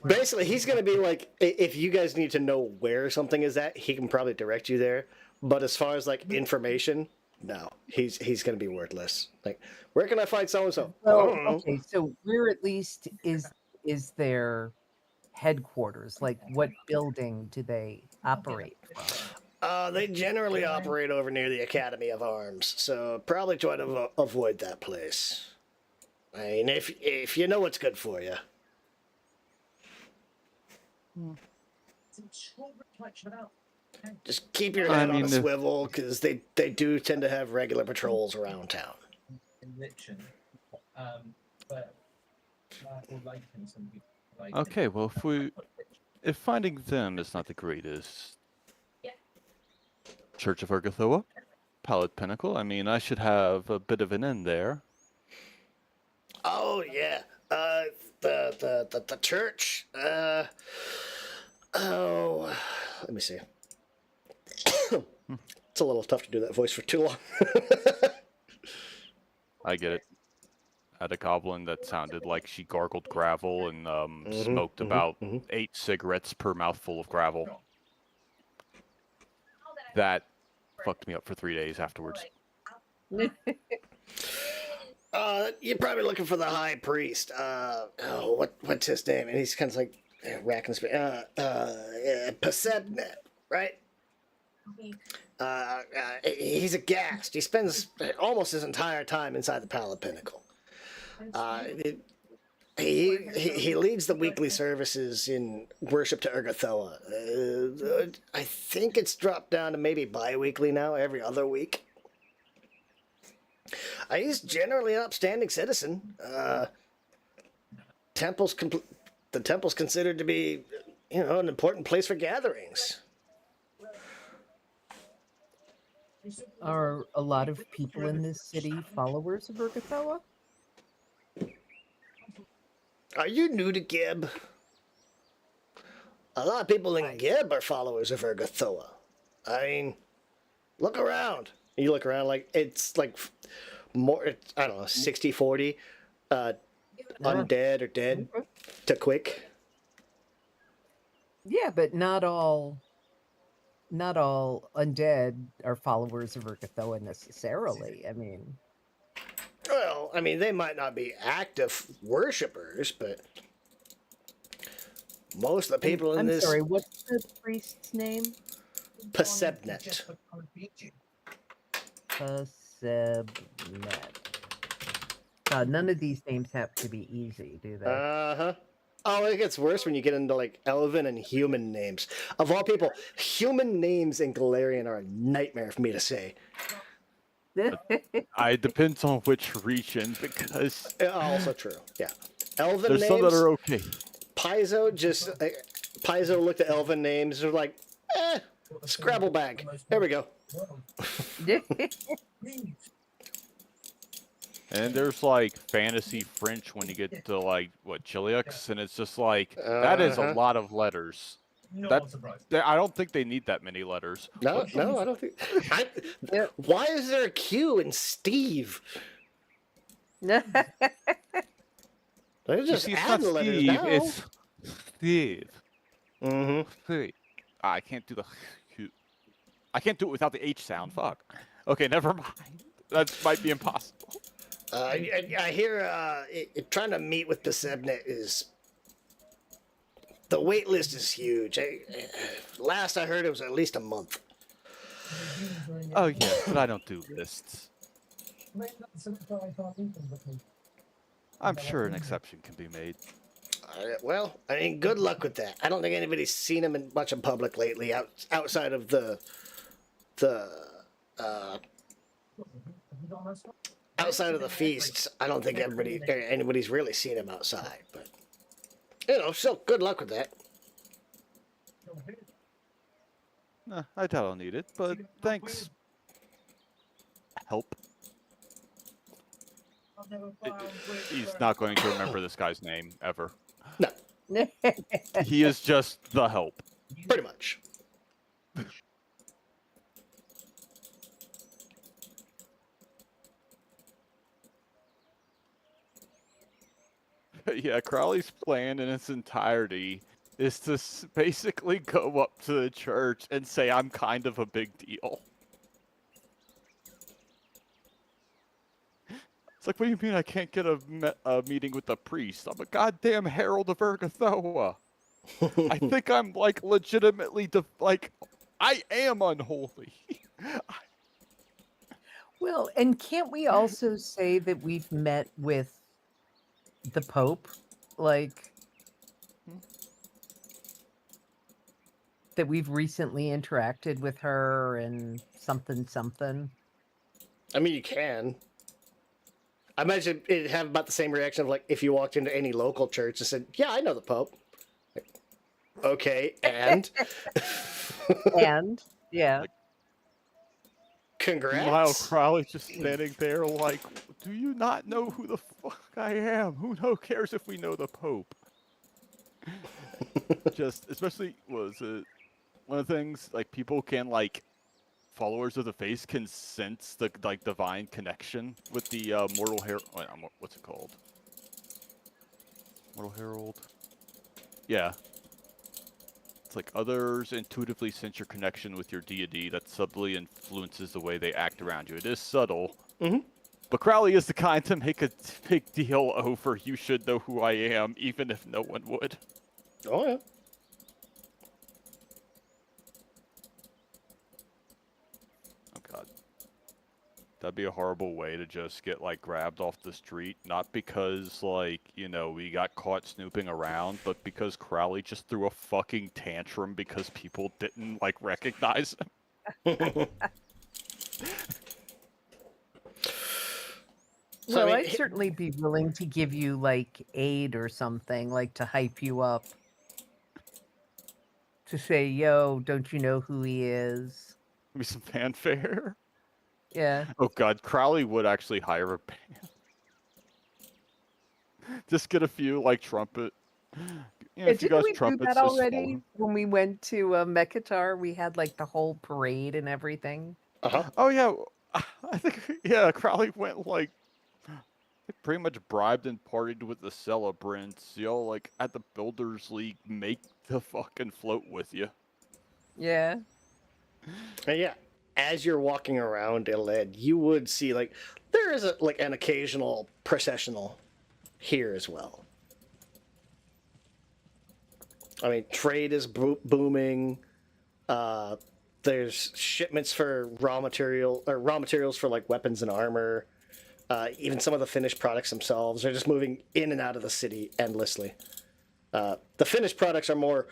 Basically, he's going to be like, if you guys need to know where something is at, he can probably direct you there. But as far as like information, no, he's going to be worthless. Like, where can I find so and so? Well, okay, so where at least is their headquarters? Like, what building do they operate from? They generally operate over near the Academy of Arms, so probably try to avoid that place. I mean, if you know what's good for you. Just keep your head on a swivel, because they do tend to have regular patrols around town. okay, well, if finding them is not the greatest, Church of Urgathoa, Pallid Pinnacle. I mean, I should have a bit of an end there. Oh yeah, the church. Oh, let me see. It's a little tough to do that voice for too long. I get it. I had a goblin that sounded like she gargled gravel and smoked about 8 cigarettes per mouthful of gravel. That fucked me up for 3 days afterwards. You're probably looking for the high priest. What's his name? And he's kind of like racking his brain. Pasebnet, right? He's a ghast. He spends almost his entire time inside the Pallid Pinnacle. He leads the weekly services in worship to Urgathoa. I think it's dropped down to maybe bi-weekly now, every other week. He's generally an upstanding citizen. The temple's considered to be, an important place for gatherings. Are a lot of people in this city followers of Urgathoa? Are you new to Gib? A lot of people in Gib are followers of Urgathoa. I mean, look around. You look around, like, it's like more, I don't know, 60-40 undead or dead to quick. Yeah, but not all undead are followers of Urgathoa necessarily. I mean, Well, I mean, they might not be active worshippers, but most of the people in I'm this... sorry, what's the priest's name? Pasebnet. Pasebnet. God, none of these names have to be easy, do they? Uh-huh. Oh, it gets worse when you get into like elven and human names. Of all people, human names in Galarian are a nightmare for me to say. It depends on which region, because Also true. Yeah. Elven there's names. some that are okay. Paizo looked at elven names and was like, Scrabble bag. There we go. And there's like fantasy French when you get to like what Chiliux, and it's just like that is a lot of letters. I don't think they need that many letters. No, What? no, I don't think. Why is there a Q in Steve? They You just see, it's add not letters Steve, now. it's Steve. Mm-hmm. Steve. I can't do the. I can't do it without the H sound. Fuck. Okay, never mind. That might be impossible. I hear trying to meet with Besebnet is. The wait list is huge. Last I heard, it was at least a month. Oh yeah, but I don't do lists. I'm sure an exception can be made. Well, I mean, good luck with that. I don't think anybody's seen him much in public lately, outside of outside of the feasts. I don't think anybody's really seen him outside. But still, good luck with that. I doubt I'll need it, but thanks. Help. He's not going to remember this guy's name ever. No, He is just the help. pretty much. Yeah, Crowley's plan in its entirety is to basically go up to the church and say, I'm kind of a big deal. It's like, what do you mean I can't get a meeting with the priest? I'm a goddamn herald of Ergothoa. I think I'm, like, legitimately, I am unholy. Well, and can't we also say that we've met with the Pope? Like, that we've recently interacted with her and something. I mean, you can. I imagine it'd have about the same reaction of like if you walked into any local church and said, "Yeah, I know the Pope." Like, okay, and And yeah. Like, congrats. Meanwhile, Crowley's just standing there like, do you not know who the fuck I am? Who cares if we know the Pope? Just, especially, was it one of the things, like, people can, like, followers of the faith can sense the, like, divine connection with the Mortal Herald. What's it called? Mortal Herald? Yeah. It's like others intuitively sense your connection with your deity that subtly influences the way they act around you. It is subtle. Mm-hmm. But Crowley is the kind to make a big deal over, you should know who I am, even if no one would. Oh yeah. Oh god. That'd be a horrible way to just get, like, grabbed off the street. Not because, like, you know, we got caught snooping around, but because Crowley just threw a fucking tantrum because people didn't, like, recognize him. So, Well, I mean, I'd certainly be willing to give you like aid or something, like to hype you up. To say, yo, don't you know who he is? Maybe some fanfare. Yeah. Oh god, Crowley would actually hire a band. Just get a few, like, trumpet. You know, if you Didn't guys we do trumpets, that just already? When we went to Mekatar, we had like the whole parade and everything. uh-huh. Oh yeah, I think, yeah, Crowley went, like, pretty much bribed and partied with the celebrants. Y'all, like, at the Builders League, make the fucking float with you. Yeah. And yeah, as you're walking around Yled, you would see like there is an occasional processional here as well. I mean, trade is booming. There's shipments for raw materials for like weapons and armor. Even some of the finished products themselves are just moving in and out of the city endlessly. The finished products are more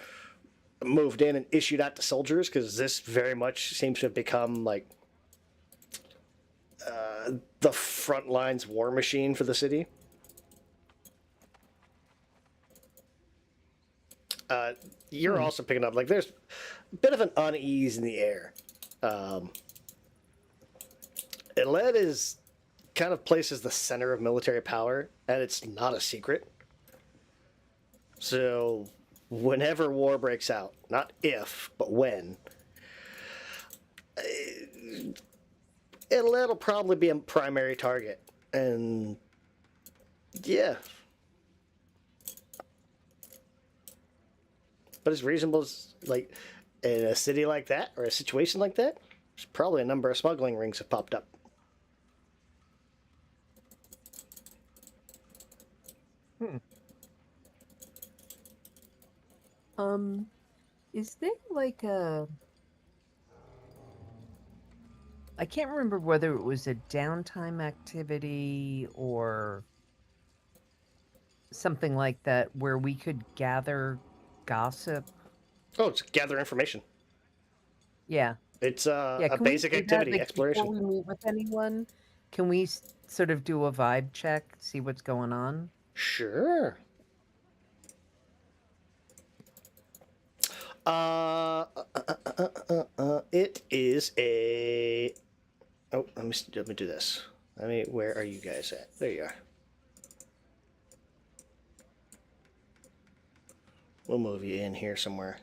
moved in and issued out to soldiers, because this very much seems to have become like the front lines war machine for the city. You're also picking up, like, there's a bit of an unease in the air. Yled is kind of placed as the center of military power, and it's not a secret. So, whenever war breaks out, not if, but when, Yled will probably be a primary target. And yeah. But as reasonable as, like, in a city like that, or a situation like that, there's probably a number of smuggling rings have popped up. Is there like a... I can't remember whether it was a downtime activity or something like that where we could gather gossip. Oh, it's gather information. Yeah. It's Yeah, a can we basic do that, activity, like, exploration. before we meet with anyone? Can we sort of do a vibe check, see what's going on? Sure. It is a. Oh, let me do this. Where are you guys at? There you are. We'll move you in here somewhere.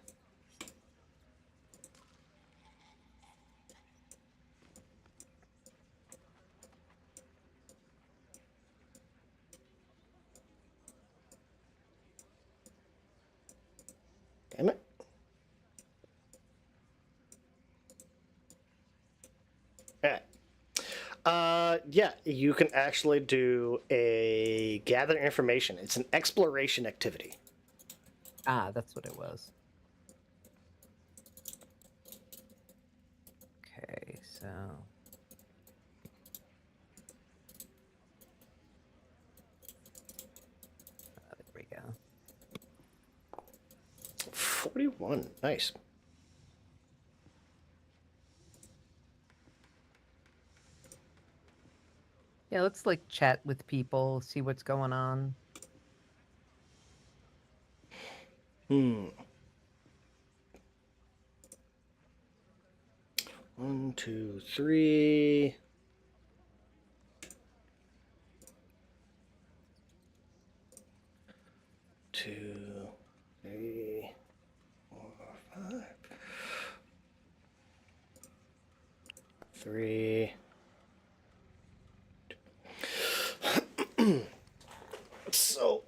Damn it. Alright. Yeah, you can actually do a gather information. It's an exploration activity. Ah, that's what it was. Okay, so... there we go. 41. Nice. Yeah, let's like chat with people, see what's going on. 1, 2, 3. Two, 3, 4, 5. 3. So,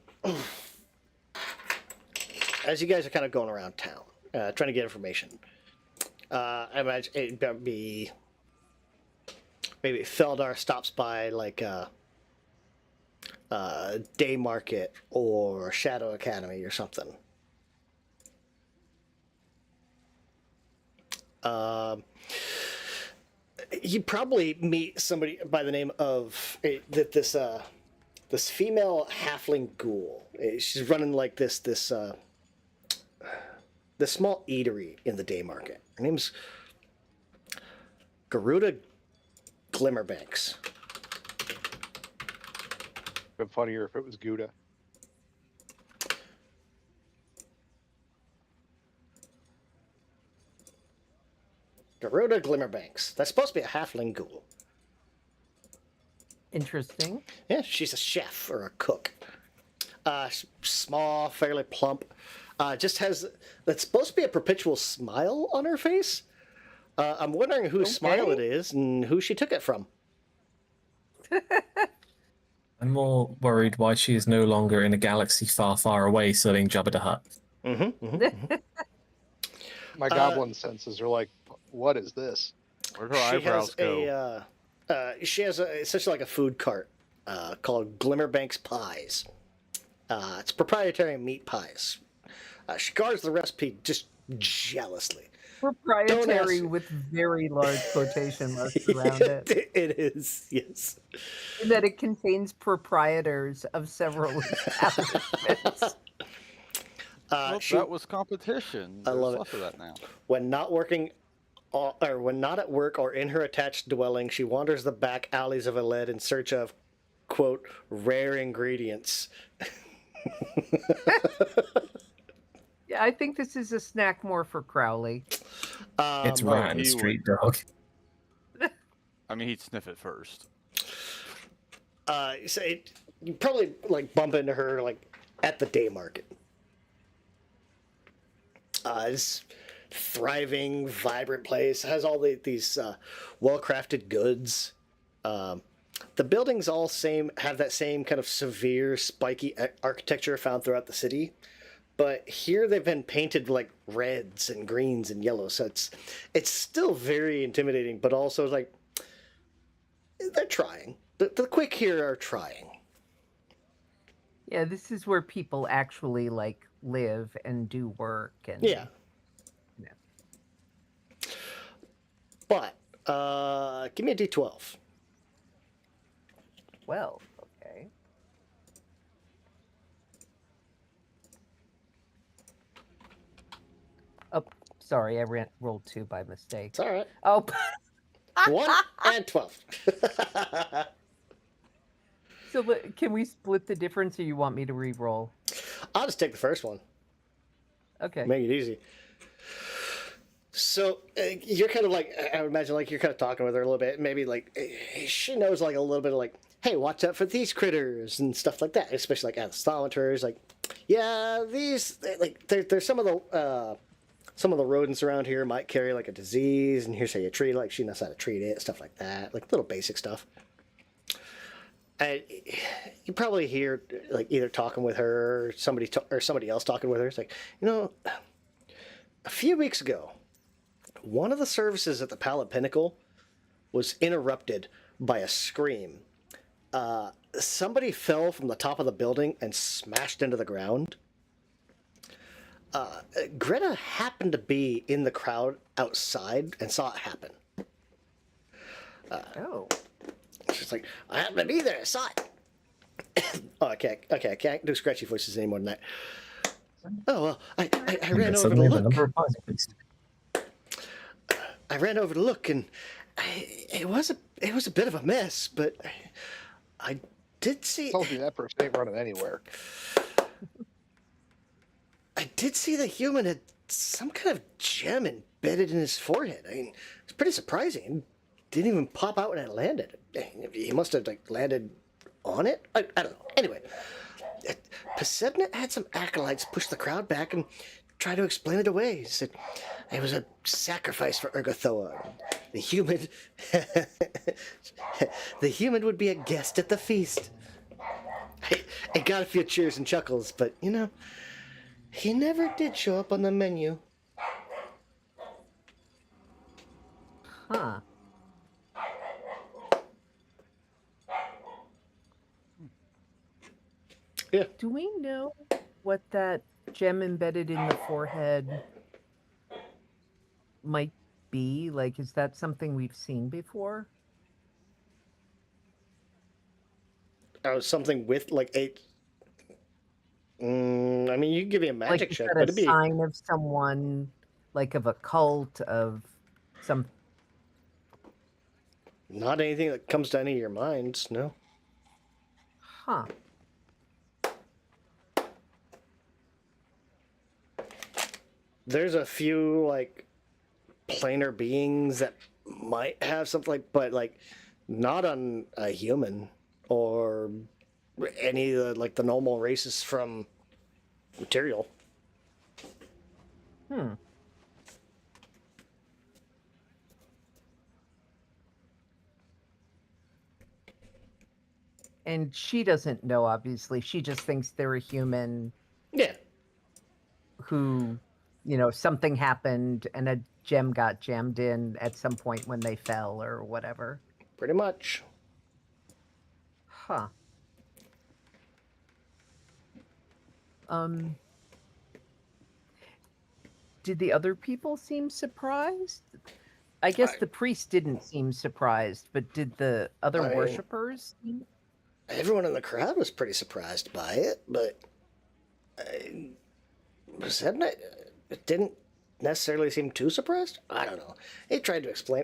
as you guys are kind of going around town, trying to get information, I imagine it'd be maybe Feldar stops by like Day Market or Shadow Academy or something. You'd probably meet somebody by the name of this female halfling ghoul. She's running like this small eatery in the Day Market. Her name's Garuda Glimmerbanks. Been funnier if it was Gouda. Garuda Glimmerbanks. That's supposed to be a halfling ghoul. Interesting. Yeah, she's a chef or a cook. Small, fairly plump. Just has... That's supposed to be a perpetual smile on her face. I'm wondering whose smile it is and who she took it from. I'm more worried why she is no longer in a galaxy far, far away serving Jabba the Hutt. My goblin senses are like, what is this? Where'd her eyebrows go? She has essentially like a food cart called Glimmerbanks Pies. It's proprietary meat pies. She guards the recipe just jealously. Proprietary ask- with very large quotation marks around it. It is, yes. In that it contains proprietors of several establishments. Well, She, that was competition. I There's love it. less of that now. When not working, or when not at work or in her attached dwelling, she wanders the back alleys of Yled in search of, quote, rare ingredients. Yeah, I think this is a snack more for Crowley. It's Well, rat and he street dog. I mean, he'd sniff it first. so you probably like bump into her like at the day market. It's thriving, vibrant place. It has all these well-crafted goods. The buildings all have that same kind of severe, spiky architecture found throughout the city. But here they've been painted like reds and greens and yellows, so it's still very intimidating. But also like they're trying. The quick here are trying. Yeah, this is where people actually like live and do work and Yeah. Yeah. But give me a D12. Well, okay. Oh, sorry, I rolled 2 by mistake. It's all right. Oh, 1 and 12. so can we split the difference, or you want me to re-roll? I'll just take the first one. Okay. Make it easy. So you're kind of like, I would imagine like you're kind of talking with her a little bit. Maybe like she knows like a little bit of like, hey, watch out for these critters and stuff like that. Especially like anesthemeters. Like, yeah, these like there's some of the rodents around here might carry like a disease, and here's how you treat it. Like she knows how to treat it, stuff like that. Like little basic stuff. And you probably hear like either talking with her or somebody else talking with her. It's like, you know, a few weeks ago, one of the services at the Pallid Pinnacle was interrupted by a scream. Somebody fell from the top of the building and smashed into the ground. Greta happened to be in the crowd outside and saw it happen. Oh. She's like, I happened to be there, I saw it. Oh, I can't do scratchy voices anymore than that. Oh, well, I ran over to Suddenly the look. number of pies increased. I ran over to look, and it was a bit of a mess, but I did see. Told you that person ain't running anywhere. I did see the human had some kind of gem embedded in his forehead. I mean, it's pretty surprising. It didn't even pop out when it landed. He must have like landed on it. I don't know. Anyway, Pasebnet had some acolytes push the crowd back and try to explain it away. He said it was a sacrifice for Ergothoa. The human, the human would be a guest at the feast. I got a few cheers and chuckles, but you know, he never did show up on the menu. Huh. Yeah. Do we know what that gem embedded in the forehead might be? Like, is that something we've seen before? Something with like a. I mean, you can give me a Like, magic is check, that but a it'd be sign of someone, like of a cult, of some... not anything that comes to any of your minds. No. Huh. There's a few like planar beings that might have something like, but like not on a human or any of the, like the normal races from material. Hmm. And she doesn't know, obviously. She just thinks they're a human Yeah. who, you know, something happened and a gem got jammed in at some point when they fell or whatever. Pretty much. Huh. Did the other people seem surprised? I guess I- the priest didn't seem surprised, but did the other I mean- worshippers? Everyone in the crowd was pretty surprised by it, but Zebnet didn't necessarily seem too surprised. I don't know. He tried to explain.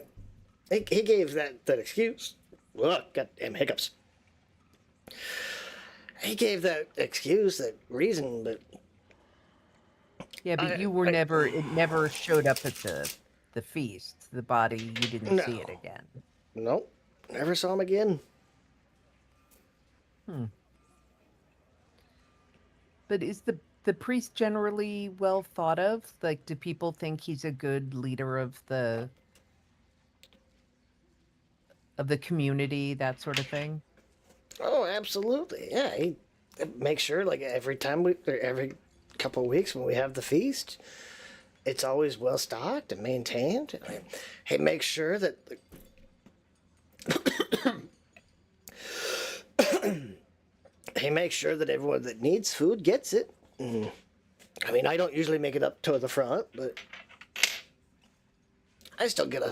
He gave that excuse. Look, goddamn hiccups. He gave that excuse, that reason, but Yeah, but I- you were I- never. It never showed up at the feast. The body, you didn't see it No. again. nope, never saw him again. But is the priest generally well thought of? Like, do people think he's a good leader of the community, that sort of thing? Oh, absolutely. Yeah, he makes sure, like, every couple of weeks when we have the feast, it's always well stocked and maintained. He makes sure that he makes sure that everyone that needs food gets it. I mean, I don't usually make it up to the front, but I still get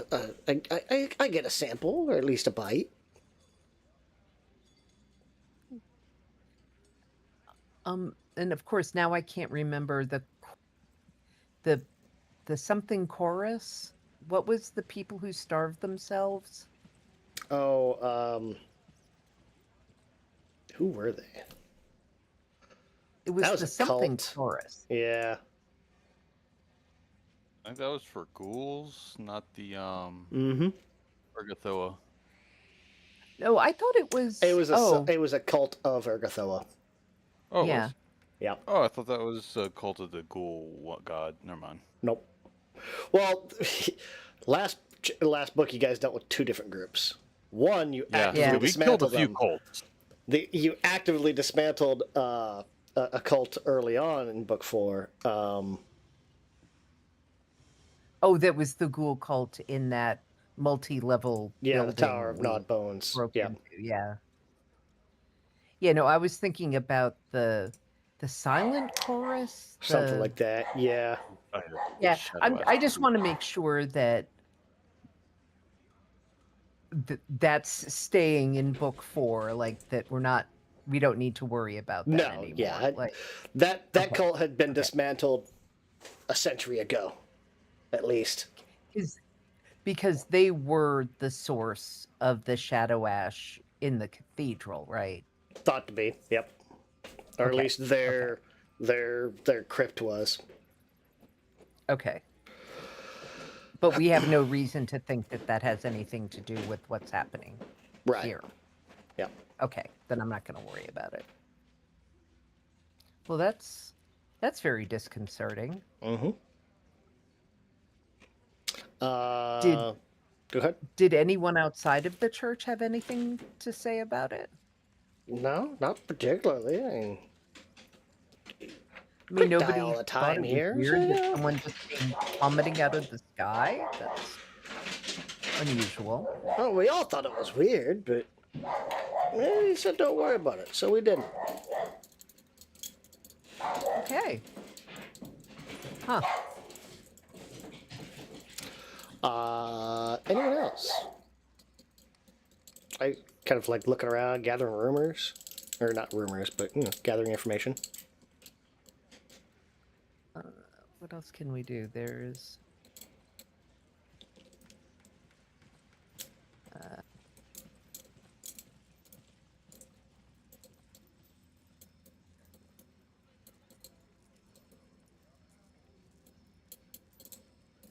I get a sample or at least a bite. And of course now I can't remember the something chorus. What was the people who starved themselves? Oh, who were they? It was That was the a something cult. chorus. Yeah. I think that was for ghouls, not the Mm-hmm. Urgathoa. No, I thought it was. It was a cult of Urgathoa. Oh, it Yeah. was? Yep. Oh, I thought that was a cult of the ghoul god. Never mind. Nope. Well, last book you guys dealt with two different groups. One, you actively Yeah. We killed a dismantled few them. cults. You actively dismantled a cult early on in book 4. Oh, that was the ghoul cult in that multi-level Yeah, the building Tower of we Gnawed Bones. broke Yeah. into. Yeah. Yeah, no, I was thinking about the silent chorus. Something the- like that. Yeah. Yeah, Shadow I Ash just group. want to make sure that that's staying in book 4, like that we don't need to worry about that No, anymore. yeah. Like, That Okay. cult had been dismantled a century ago, at least. because they were the source of the shadow ash in the cathedral, right? Thought to be. Yep. Or at Okay, least their crypt was. Okay. But we have no reason to think that has anything to do with what's happening Right. here. Yep. Okay, then I'm not going to worry about it. Well, that's very disconcerting. Mm-hmm. Did- Go ahead. Did anyone outside of the church have anything to say about it? No, not particularly. I mean, I mean, Could die nobody all the thought time it was here, weird so that yeah. someone just came plummeting out of the sky. That's unusual. oh, we all thought it was weird, but he said don't worry about it, so we didn't. Okay. Huh. Anyone else? I kind of like looking around, gathering rumors, or not rumors, but gathering information. What else can we do? There's.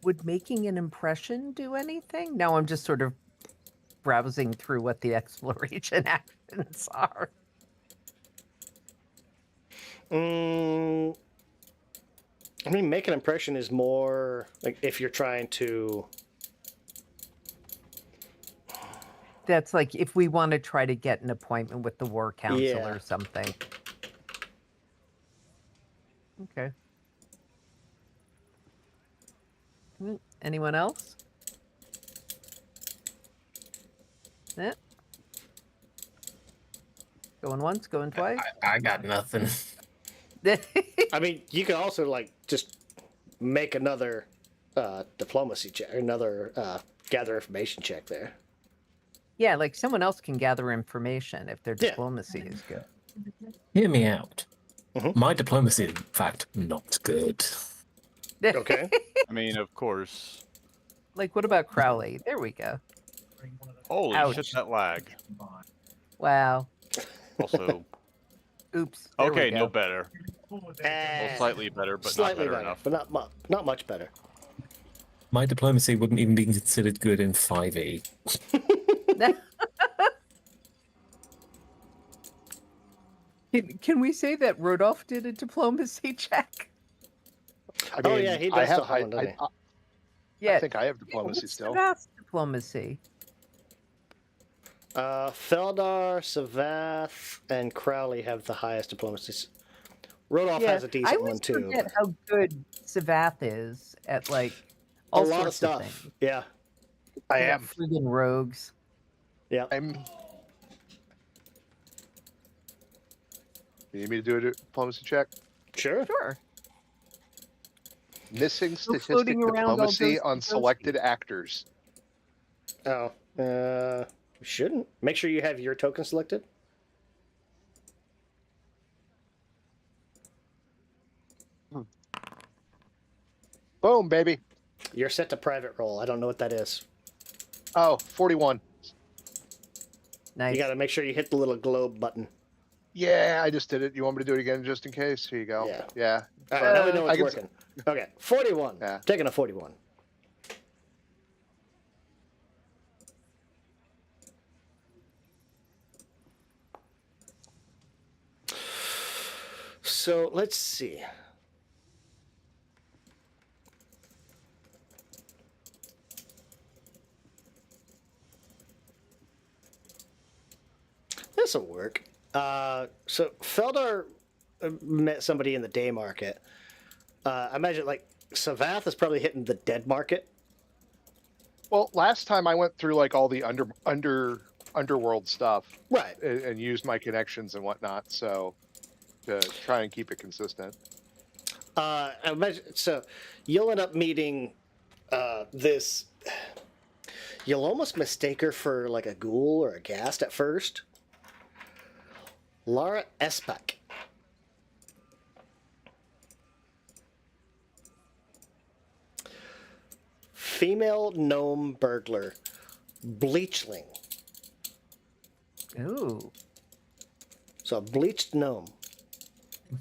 Would making an impression do anything? Now I'm just sort of browsing through what the exploration actions are. I mean, make an impression is more like if you're trying to. That's like if we want to try to get an appointment with the war council Yeah. or something. Okay. Anyone else? Eh? Going once, going twice? I got nothing. I mean, you can also like just make another diplomacy check, another gather information check there. Yeah, like someone else can gather information if their Yeah. diplomacy is good. Hear me out. Mhm. My diplomacy is, in fact, not good. Okay. I mean, of course. Like, what about Crowley? There we go. Holy shit, Ouch. that lag. Wow. Also, Oops. There we okay, go. no better. Eh, Well, slightly better, but slightly not better enough. but not much better. My diplomacy wouldn't even be considered good in 5e. Can we say that Rodolph did a diplomacy check? I Oh, mean, yeah, he I does have still have one, doesn't he? Yeah. I think I have diplomacy what's still. Savath's diplomacy? Feldar, Savath, and Crowley have the highest diplomacy. Rodolph Yeah, has a I decent always one too. forget but how good Savath is at like A all lot of sorts stuff. things. Yeah. I Yeah, am. friggin' rogues. Yeah. I'm. You need me to do a diplomacy check? Sure. Sure. Missing Still statistic floating around all diplomacy ghosty on ghosty. selected actors. Oh. Shouldn't. Make sure you have your token selected. Boom, baby. You're set to private roll. I don't know what that is. Oh, 41. Nice. You got to make sure you hit the little globe button. Yeah, I just did it. You want me to do it again just in case? Here you go. Yeah. Yeah. All right, now we know I it's can working. Okay, 41. Yeah. Taking a 41. So let's see. This'll work. So Feldar met somebody in the day market. I imagine like Savath is probably hitting the dead market. Well, last time I went through like all the underworld stuff Right. and used my connections and whatnot, so to try and keep it consistent. I imagine, so you'll end up meeting this. You'll almost mistake her for like a ghoul or a ghast at first. Lara Espak. Female gnome burglar. Bleachling. Ooh. So a bleached gnome.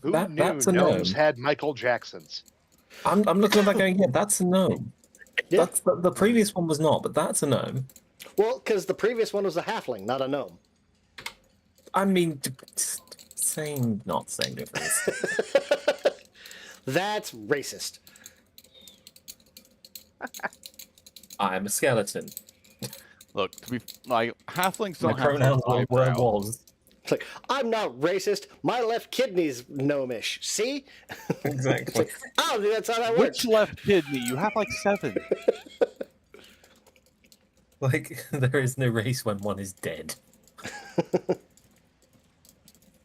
Who That's knew a gnomes gnome. had Michael Jacksons? I'm looking at that going, yeah, that's a gnome. Yeah. That's the previous one was not, but that's a gnome. Well, because the previous one was a halfling, not a gnome. I mean, same difference. That's racist. I'm a skeleton. Look, to be like halflings My don't have pronouns were Oh, eyebrows. was. It's like, I'm not racist. My left kidney's gnomish. See? Exactly. Oh, that's how that works. Which left kidney? You have like 7. Like, there is no race when one is dead.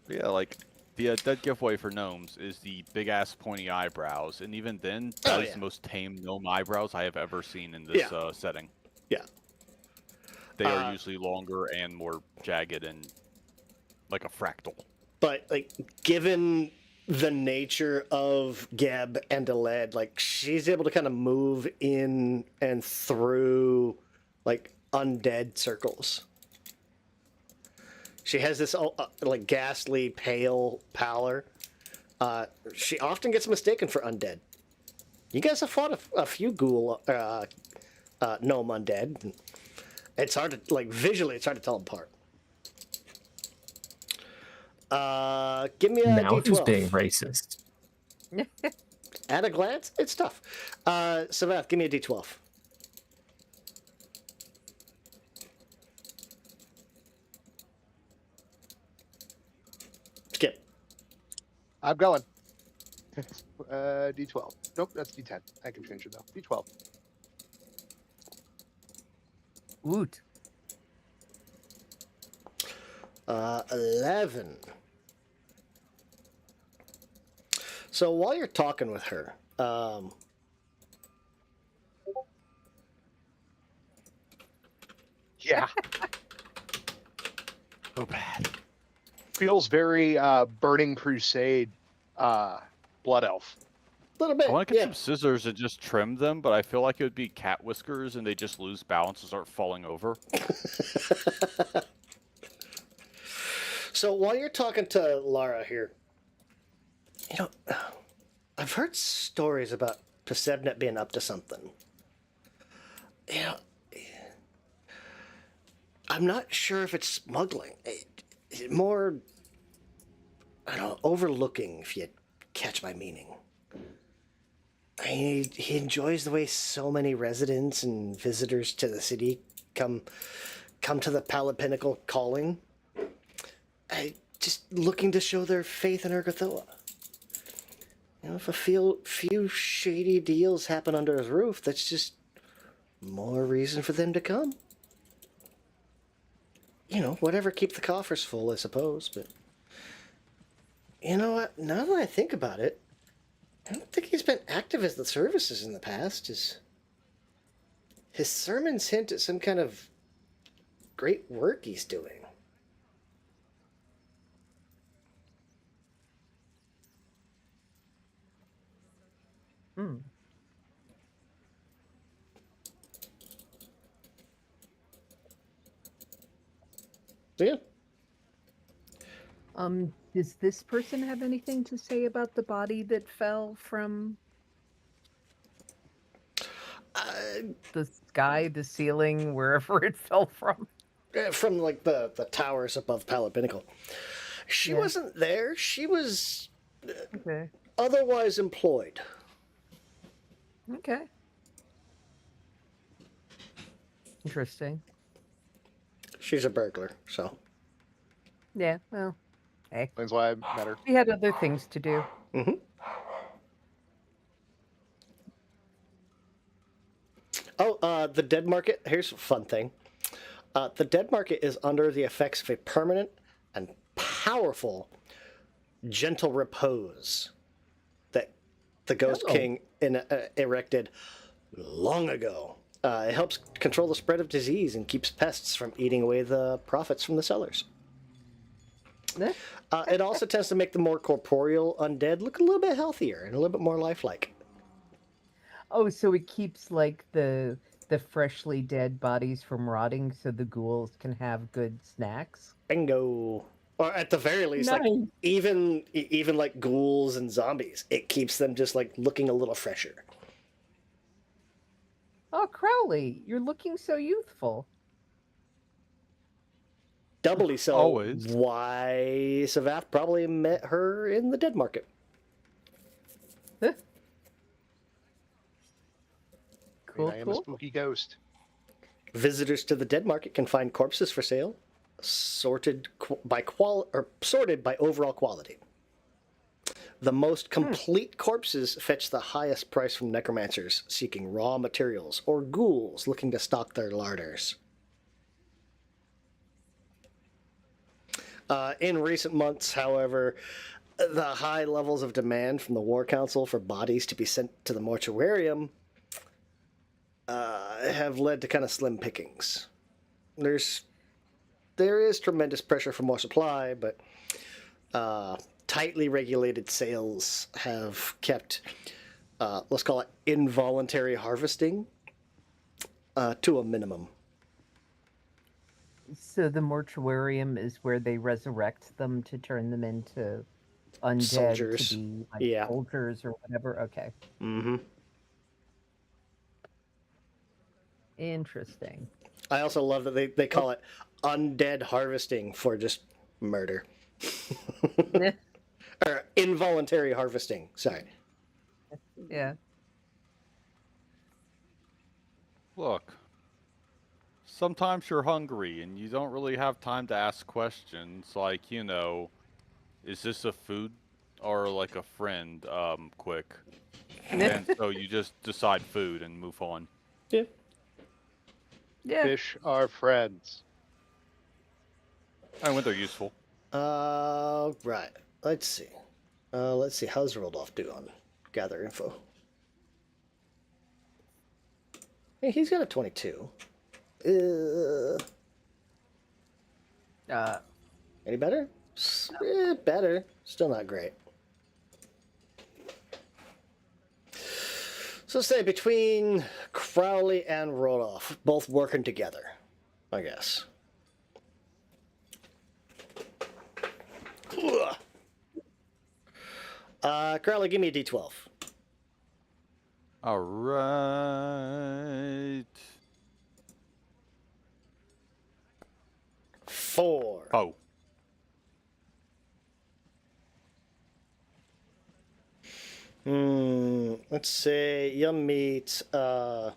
Yeah, like the dead giveaway for gnomes is the big ass pointy eyebrows, and even then, Oh, that is yeah. the most tame gnome eyebrows I have ever seen in this setting. Yeah. They are usually longer and more jagged and like a fractal. But, like, given the nature of Geb and Yled, like, she's able to kind of move in and through, like, undead circles. She has this, like, ghastly, pale pallor. She often gets mistaken for undead. You guys have fought a few ghoul, gnome undead. It's hard to, like, visually, it's hard to tell them apart. Give me a Now D12. who's being racist? At a glance, it's tough. Savath, give me a D12. Skip. I'm going. D12. Nope, that's D10. I can change it though. D12. Woot. 11. So while you're talking with her, Yeah, So bad. feels very Burning Crusade, Blood Elf. A little I bit, want to get yeah. some scissors and just trim them, but I feel like it would be cat whiskers and they just lose balance and start falling over. So while you're talking to Lara here, you know, I've heard stories about Percebnet being up to something. You know, I'm not sure if it's smuggling. More, I don't know, overlooking, if you catch my meaning. He enjoys the way so many residents and visitors to the city come to the Pallid Pinnacle calling. Just looking to show their faith in Urgathoa. You know, if a few shady deals happen under his roof, that's just more reason for them to come. You know, whatever, keep the coffers full, I suppose, but... You know what, now that I think about it, I don't think he's been active as the services in the past. His sermons hint at some kind of great work he's doing. Hmm. Yeah. Does this person have anything to say about the body that fell from the sky, the ceiling, wherever it fell from? From like the towers above Pallid Pinnacle. She Yeah. wasn't there. She was Okay. otherwise employed. Okay. Interesting. She's a burglar, so. Yeah, well, hey. That's why I met her. He had other things to do. Mm-hmm. Oh, the dead market. Here's a fun thing. The dead market is under the effects of a permanent and powerful gentle repose that the Ghost Oh. King erected long ago. It helps control the spread of disease and keeps pests from eating away the profits from the sellers. Eh? It also tends to make the more corporeal undead look a little bit healthier and a little bit more lifelike. Oh, so it keeps like the freshly dead bodies from rotting so the ghouls can have good snacks? Bingo. Or at the very least, like Nice. even like ghouls and zombies, it keeps them just like looking a little fresher. Oh, Crowley, you're looking so youthful. Doubly so. Always. Why Savath probably met her in the dead market. I Cool, mean, I am a cool. spooky ghost. Visitors to the dead market can find corpses for sale, sorted by overall quality. The most complete corpses fetch the highest price from necromancers seeking raw materials or ghouls looking to stock their larders. In recent months, however, the high levels of demand from the War Council for bodies to be sent to the mortuarium have led to kind of slim pickings. There is tremendous pressure for more supply, but tightly regulated sales have kept, let's call it involuntary harvesting, to a minimum. So the mortuarium is where they resurrect them to turn them into undead Soldiers. to be like Yeah. soldiers or whatever. Okay. Mm-hmm. Interesting. I also love that they call it undead harvesting for just murder. Or involuntary harvesting, sorry. Yeah. Look, sometimes you're hungry and you don't really have time to ask questions like, you know, is this a food or like a friend, quick. And so you just decide food and move on. Yeah. Yeah. Fish are friends. And when they're useful. Right. Let's see. How's Rodolph do on gather info? Hey, he's got a 22. Uh, Any better? Better. Still not great. So say between Crowley and Roloff, both working together, I guess. Crowley, give me a D12. All right. 4. Oh, Let's say you'll meet a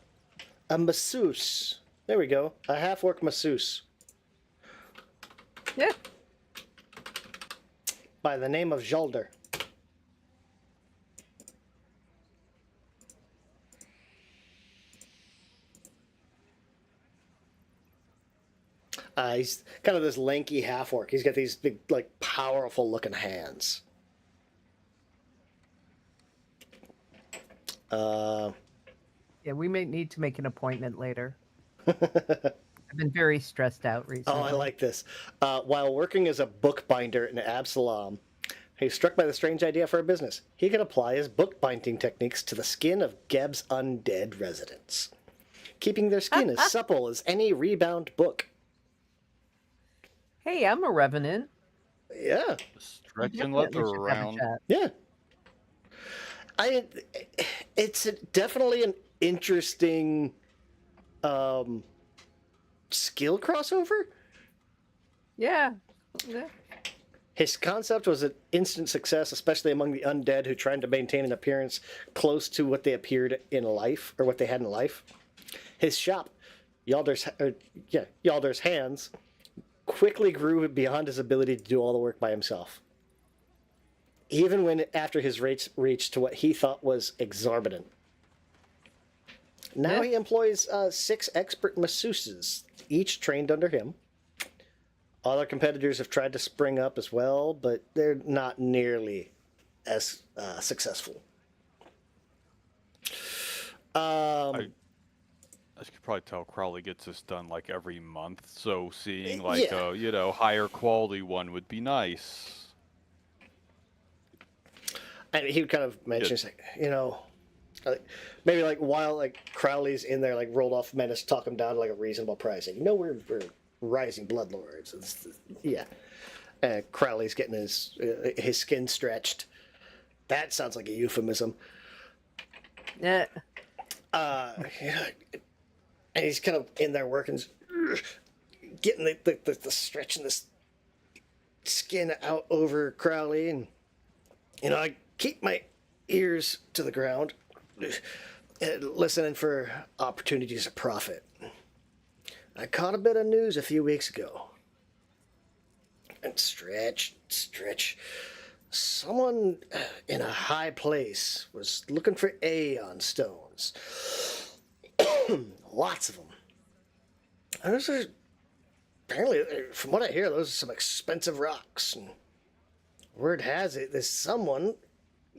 masseuse. There we go. A half-orc masseuse yeah. by the name of Jalder. He's kind of this lanky half-orc. He's got these big, like, powerful-looking hands. Yeah, we may need to make an appointment later. I've been very stressed out recently. Oh, I like this. While working as a bookbinder in Absalom, he was struck by the strange idea for a business. He could apply his bookbinding techniques to the skin of Geb's undead residents, keeping their skin as supple as any rebound book. Hey, I'm a revenant. Yeah, stretching Definitely leather should have a around. chat. yeah. It's definitely an interesting skill crossover. Yeah. Yeah. His concept was an instant success, especially among the undead who tried to maintain an appearance close to what they appeared in life, or what they had in life. His shop, Yalder's hands, quickly grew beyond his ability to do all the work by himself. Even when after his rates reached to what he thought was exorbitant. Now Yeah. he employs 6 expert masseuses, each trained under him. Other competitors have tried to spring up as well, but they're not nearly as successful. I could probably tell Crowley gets this done like every month, so seeing like Yeah. a higher quality one would be nice. And he would kind of mention, he's like, maybe like while like Crowley's in there, like rolled off menace, talk him down to like a reasonable price. Like, we're rising bloodlords. Yeah. And Crowley's getting his skin stretched. That sounds like a euphemism. Yeah. And he's kind of in there working, getting the stretching this skin out over Crowley, and I keep my ears to the ground, listening for opportunities to profit. I caught a bit of news a few weeks ago. And stretch. Someone in a high place was looking for Aeon stones. Lots of them. And those are, apparently, from what I hear, those are some expensive rocks. And word has it, there's someone,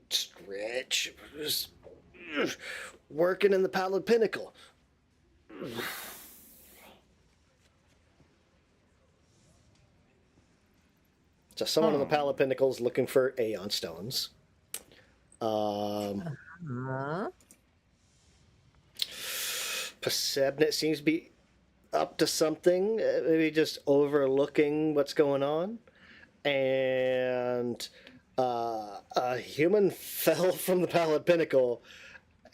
Stretch, was working in the Pallid Pinnacle. So someone in the Pallid Pinnacle is looking for Aeon stones. Pasebnet seems to be up to something, maybe just overlooking what's going on. And a human fell from the Pallid Pinnacle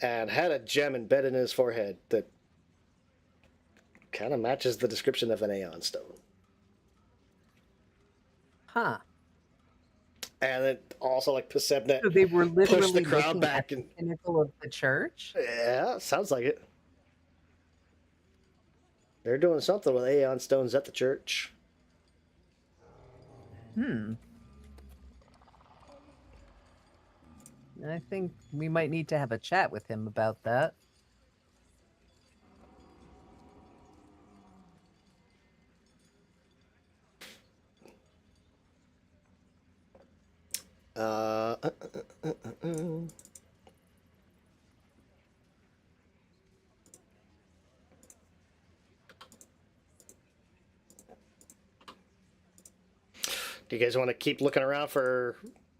and had a gem embedded in his forehead that kind of matches the description of an Aeon stone. Huh. And it also, like, Pasebnet So they were literally pushed the crowd looking back. at And the pinnacle of the church? yeah, sounds like it. They're doing something with Aeon stones at the church. I think we might need to have a chat with him about that. Do you guys want to keep looking around for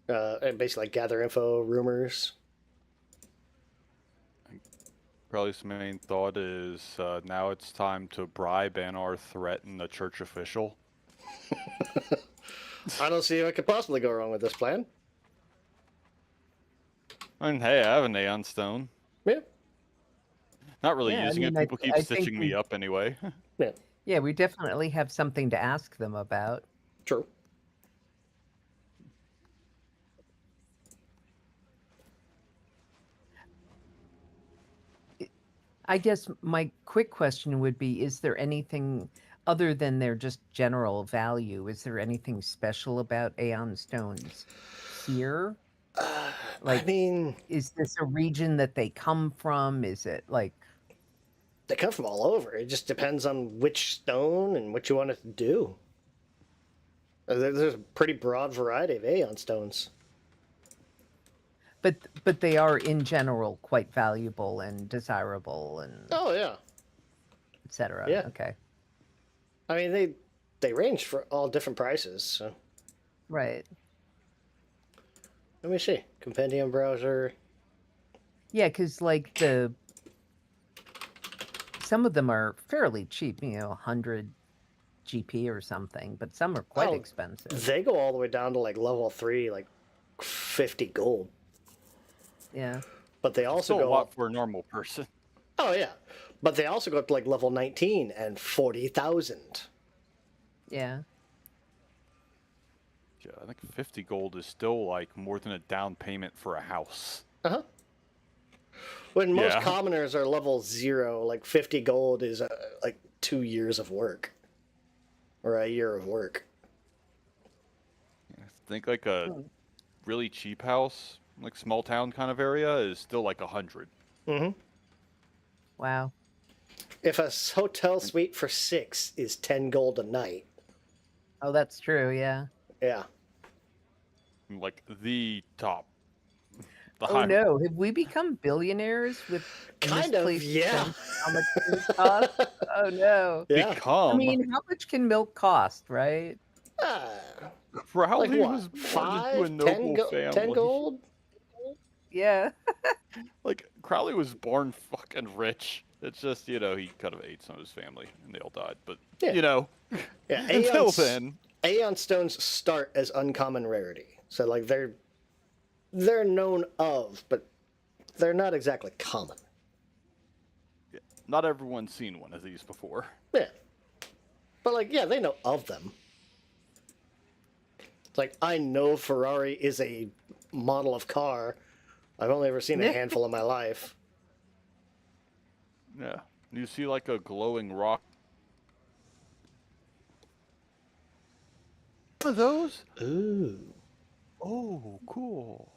and basically like gather info, rumors? Crowley's main thought is now it's time to bribe and/or threaten a church official. I don't see what could possibly go wrong with this plan. I mean, hey, I have an Aeon Stone. Yeah, Not really Yeah, I using mean, it. People keep I think stitching me up anyway. yeah, Yeah, we definitely have something to ask them about. true. I guess my quick question would be, is there anything other than their just general value? Is there anything special about Aeon stones here? I Like, mean, is this a region that they come from? Is it like, they come from all over. It just depends on which stone and what you want it to do. There's a pretty broad variety of Aeon stones. but they are in general quite valuable and desirable and Oh yeah, etc. Yeah. Okay. I mean they range for all different prices. So Right. let me see. Compendium browser. Yeah, because like some of them are fairly cheap, 100 GP or something, but some are quite Oh, expensive. They go all the way down to like level 3, like 50 gold. Yeah. But they also Still a go lot up. for a normal person. Oh yeah, but they also go up to like level 19 and 40,000. Yeah. Yeah, I think 50 gold is still like more than a down payment for a house. Uh huh. When most Yeah. commoners are level 0, like 50 gold is like 2 years of work, or a year of work. I think like a really cheap house, like small town kind of area, is still like 100. Mm-hmm. Wow. If a hotel suite for 6 is 10 gold a night, Oh, that's true. Yeah. yeah. Like the top. The Oh high. no, have we become billionaires with Kind of, misplaced yeah. spending? How much food costs? Oh no. Yeah. Become. I mean, how much can milk cost, right? Crowley Like what? was born into a 5, 10, noble family. 10 gold? Yeah. Like Crowley was born fucking rich. It's just he could have ate some of his family and they all died. But Yeah. Yeah, until Aeon's- then, Aeon stones start as uncommon rarity, so like they're known of, but they're not exactly common. not everyone's seen one of these before. Yeah, but like yeah, they know of them. It's like I know Ferrari is a model of car. I've only ever seen a handful in my life. Yeah, you see like a glowing rock. One of those? Ooh. Oh, cool.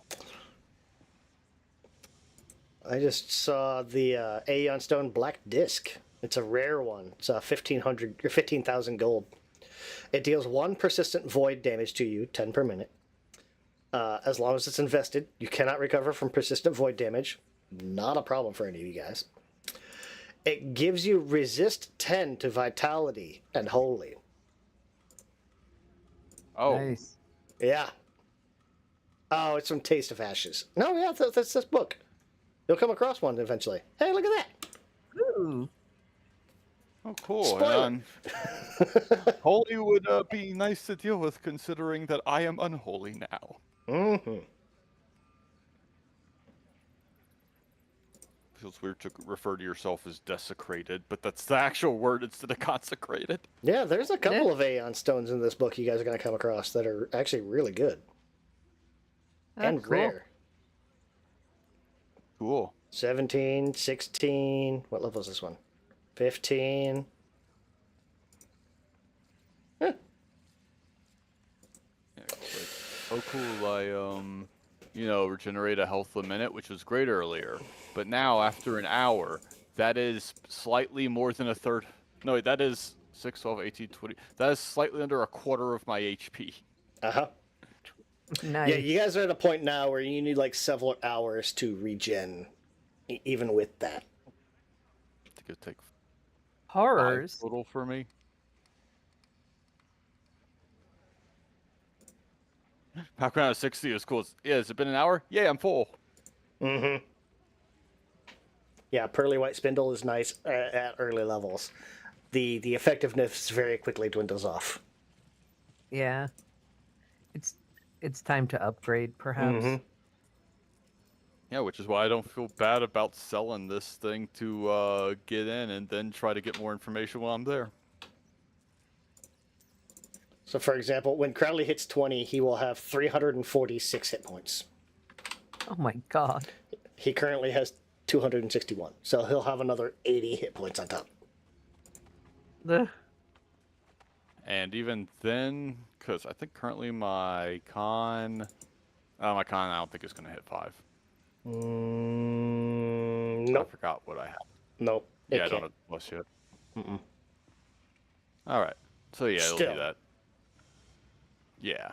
I just saw the Aeon Stone Black Disc. It's a rare one. It's 1,500 or 15,000 gold. It deals 1 persistent void damage to you, 10 per minute. As long as it's invested, you cannot recover from persistent void damage. Not a problem for any of you guys. It gives you resist 10 to vitality and holy. Oh, Nice. Yeah. Oh, it's from Taste of Ashes. No, yeah, that's this book. You'll come across one eventually. Hey, look at that. Ooh. oh, cool. Spoiler. And holy would be nice to deal with, considering that I am unholy now. Mm-hmm. Feels weird to refer to yourself as desecrated, but that's the actual word instead of consecrated. Yeah, there's a couple of Aeon stones in this book you guys are going to come across that are actually really good and cool. rare. Cool. 17, 16. What level is this one? 15. Huh. Yeah, it's like, oh cool, I regenerate a health a minute, which was great earlier. But now, after an hour, that is slightly more than a third. No, wait, that is 6, 12, 18, 20. That is slightly under a quarter of my HP. Uh-huh. Nice. Yeah, you guys are at a point now where you need like several hours to regen, even with that. I think it'd take 5 Horrors. total for me. Background at 60 is cool. Yeah, has it been an hour? Yeah, I'm full. Mm-hmm. Yeah, pearly white spindle is nice at early levels. The effectiveness very quickly dwindles off. Yeah. It's time to upgrade, perhaps. Mm-hmm. Yeah, which is why I don't feel bad about selling this thing to get in and then try to get more information while I'm there. So, for example, when Crowley hits 20, he will have 346 hit points. Oh my god. He currently has 261, so he'll have another 80 hit points on top. Ugh. And even then, because I think currently my con I don't think it's going to hit 5. I Nope. forgot what I have. Nope. Yeah, I don't have plus yet. Mm-mm. All right. So yeah, it'll Still. be that. Yeah.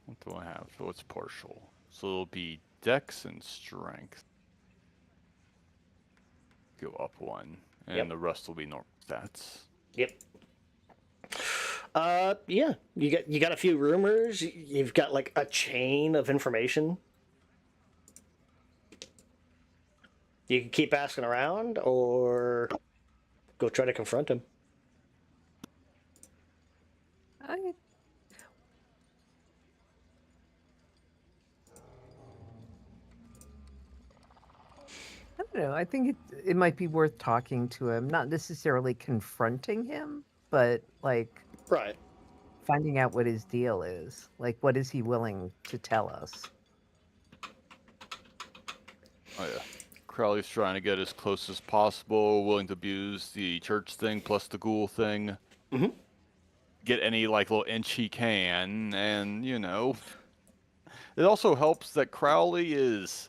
What do I have? So it's partial. So it'll be Dex and Strength. Go up 1, and Yep. the rest will be normal stats. Yep. Yeah. You got a few rumors. You've got like a chain of information. You can keep asking around, or go try to confront him. I don't know. I think it might be worth talking to him, not necessarily confronting him, but like Right. finding out what his deal is. Like, what is he willing to tell us? Oh yeah. Crowley's trying to get as close as possible, willing to abuse the church thing plus the ghoul thing. Mhm. Get any like little inch he can, and you know, it also helps that Crowley is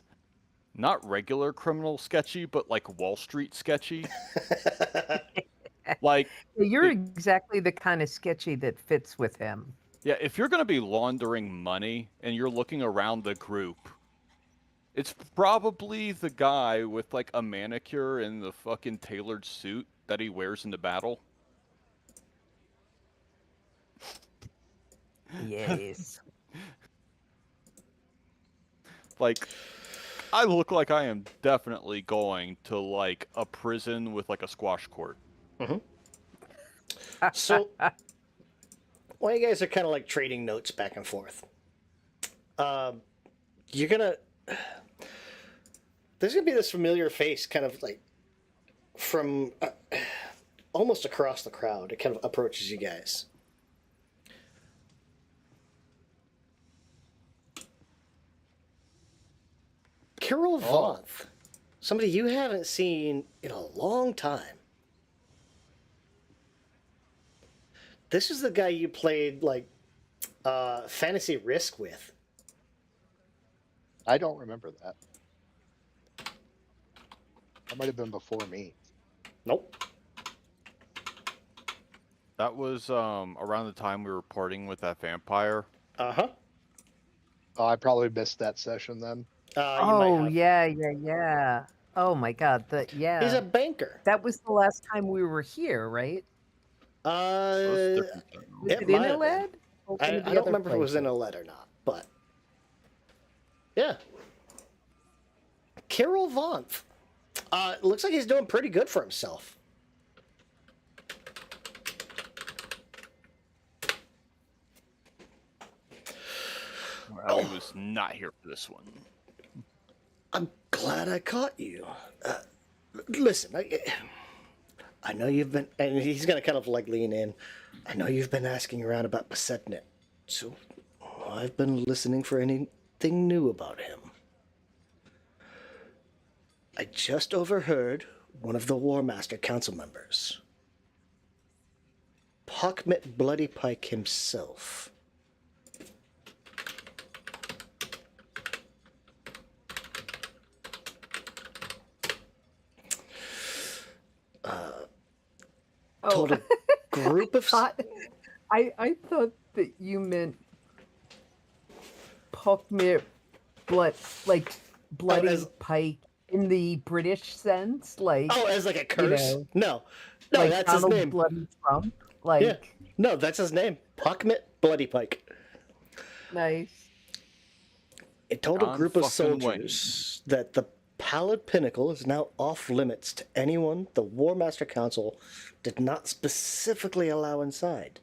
not regular criminal sketchy, but like Wall Street sketchy. Like, You're exactly the kind of sketchy that fits with him. yeah, if you're gonna be laundering money and you're looking around the group, it's probably the guy with like a manicure and the fucking tailored suit that he wears in the battle. Yes. Like, I look like I am definitely going to like a prison with like a squash court. So, while you guys are kind of like trading notes back and forth, you're gonna. There's gonna be this familiar face, kind of like from almost across the crowd. It kind of approaches you guys. Carol Voth, somebody you haven't seen in a long time. This is the guy you played like Fantasy Risk with. I don't remember that. That might have been before me. Nope. That was around the time we were partying with that vampire. Uh-huh. Oh, I probably missed that session then. Oh, yeah. Oh my god, yeah. He's a banker. That was the last time we were here, right? So it's different than- Was It it in might have been. Yled? Or one I of the don't other remember if it was in places? Yled or not, but yeah. Carol Vonth. Looks like he's doing pretty good for himself. Well, he was not here for this one. I'm glad I caught you. Listen, I know you've been, and he's gonna kind of like lean in. I know you've been asking around about Pasetnik, so I've been listening for anything new about him. I just overheard one of the War Master Council members, Pockmit Bloody Pike himself, told a group of... I thought that you meant Pockmere blood, like bloody as- pike in the British sense, like Oh, as like a curse? No, like that's his Donald name. Bloody Trump, like Yeah, no, that's his name, Pockmit Bloody Pike. Nice. It told a John group of fucking Wayne. soldiers that the Pallid Pinnacle is now off limits to anyone the War Master Council did not specifically allow inside.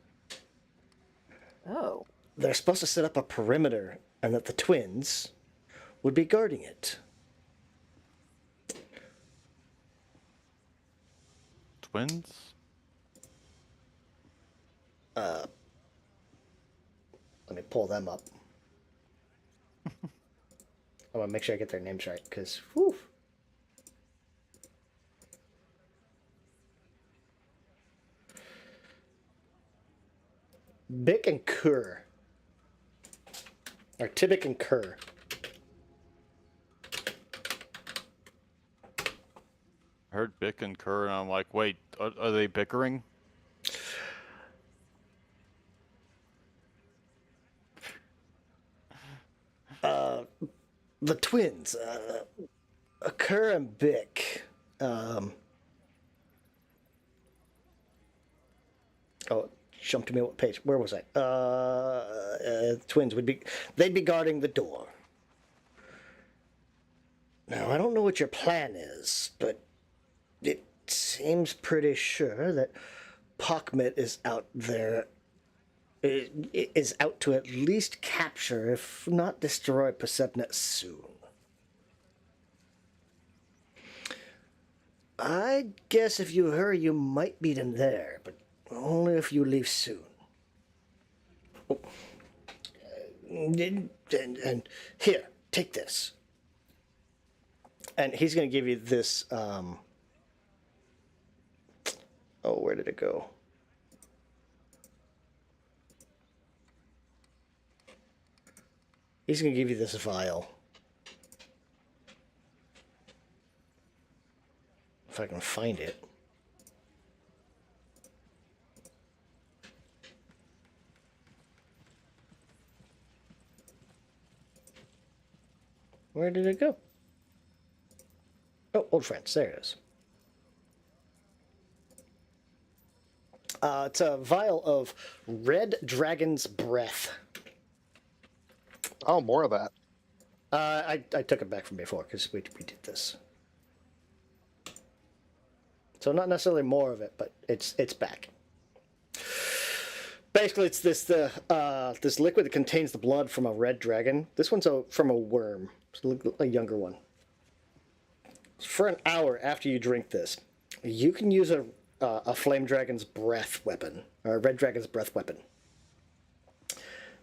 Oh. They're supposed to set up a perimeter and that the twins would be guarding it. Twins? Let me pull them up. I want to make sure I get their names right, because, whew. Bick and Kerr. Or Tibic and Kerr. I heard Bick and Kerr, and I'm like, wait, are they bickering? The twins, Kerr and Bick. Oh, jumped to me what page? Where was I? Twins they'd be guarding the door. Now I don't know what your plan is, but it seems pretty sure that Pockmit is out there. Is out to at least capture, if not destroy, Persephone soon. I guess if you hurry, you might beat him there, but only if you leave soon. Oh. And here, take this. And he's going to give you this. Oh, where did it go? He's going to give you this vial. If I can find it. Where did it go? Oh, old friends. There it is. It's a vial of red dragon's breath. Oh, more of that. I took it back from before because we did this. So not necessarily more of it, but it's back. Basically, it's this liquid that contains the blood from a red dragon. This one's from a worm, so a younger one. For an hour after you drink this, you can use a flame dragon's breath weapon, or a red dragon's breath weapon,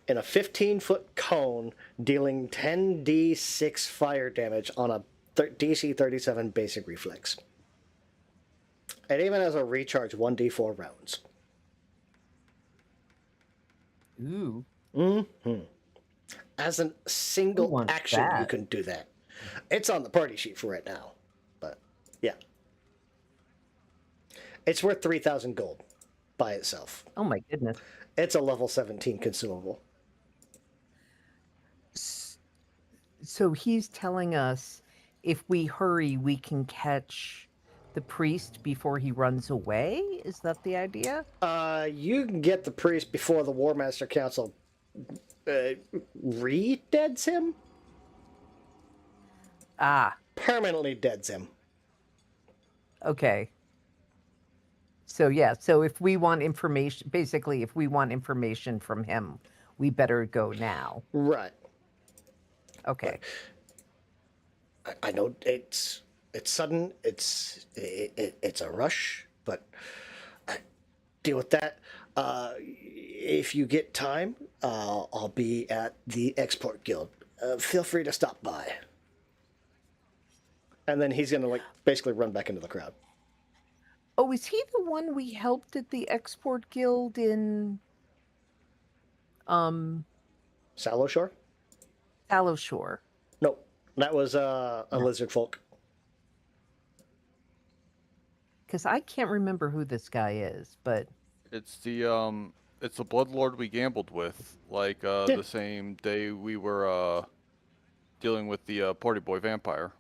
in a 15-foot cone, dealing 10d6 fire damage on a DC 37 basic reflex. It even has a recharge 1d4 rounds. Ooh. Mm-hmm. As a single wants action, you that? can do that. It's on the party sheet for right now, but yeah. It's worth 3,000 gold by itself. Oh my goodness. It's a level 17 consumable. So he's telling us if we hurry, we can catch the priest before he runs away? Is that the idea? You can get the priest before the War Master Council re-deads him? Ah, Permanently deads him. okay. So yeah, so if we want information, basically if we want information from him, we better go now. Right. Okay. I know it's sudden, it's a rush, but deal with that. If you get time, I'll be at the Export Guild. Feel free to stop by. And then he's gonna basically run back into the crowd. Oh, is he the one we helped at the Export Guild in Sallow Shore? Sallow Shore? No, that was a lizard folk. Because I can't remember who this guy is, but It's the blood lord we gambled with, the same day we were dealing with the party boy vampire.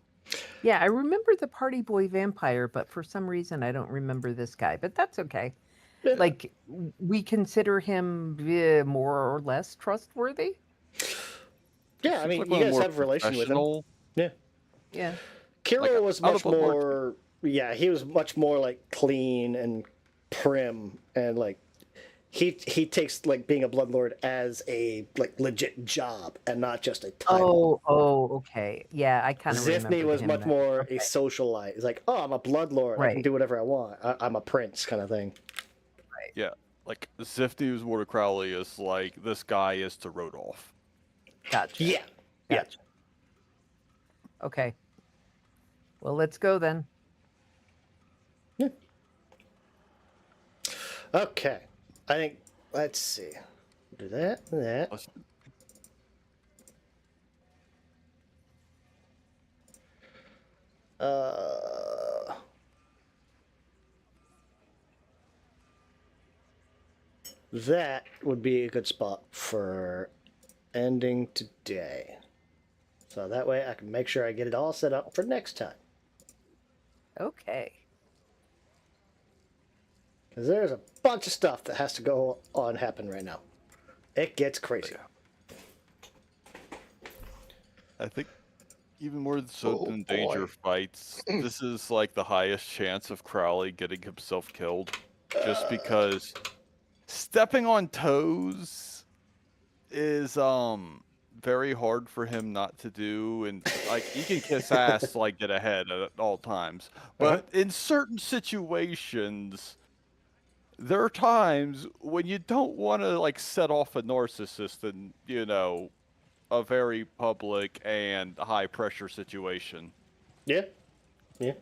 yeah, I remember the party boy vampire, but for some reason I don't remember this guy. But that's okay. Yeah. Like we consider him more or less trustworthy. Yeah, I Seems mean, like you one of the guys more have a relation with him. professional- Yeah. Yeah. Kiro Like, was out much of Bloodlord- more. Yeah, he was much more like clean and prim, and like he takes like being a bloodlord as a like legit job and not just a title. Okay. Yeah, I kind of remember Zifney was him much then. more Okay. a socialite. He's like, oh, I'm a bloodlord. I can Right. do whatever I want. I'm a prince, kind of thing. Yeah, like Zifty was more to Crowley as like this guy is to Rodolph. Gotcha. Yeah. Yeah. Gotcha. Okay. Well, let's go then. Okay. I think. Let's see. Do that. That. Let's- Uh. That would be a good spot for ending today. So that way I can make sure I get it all set up for next time. Okay. Because there's a bunch of stuff that has to go on happen right now. It gets crazy. I think even more so Oh, than danger boy. fights, this is like the highest chance of Crowley getting himself killed. Just because stepping on toes is very hard for him not to do, and like he can kiss ass to like get ahead at all times. But in certain situations, there are times when you don't want to like set off a narcissist in, a very public and high pressure situation. Yeah. Yeah.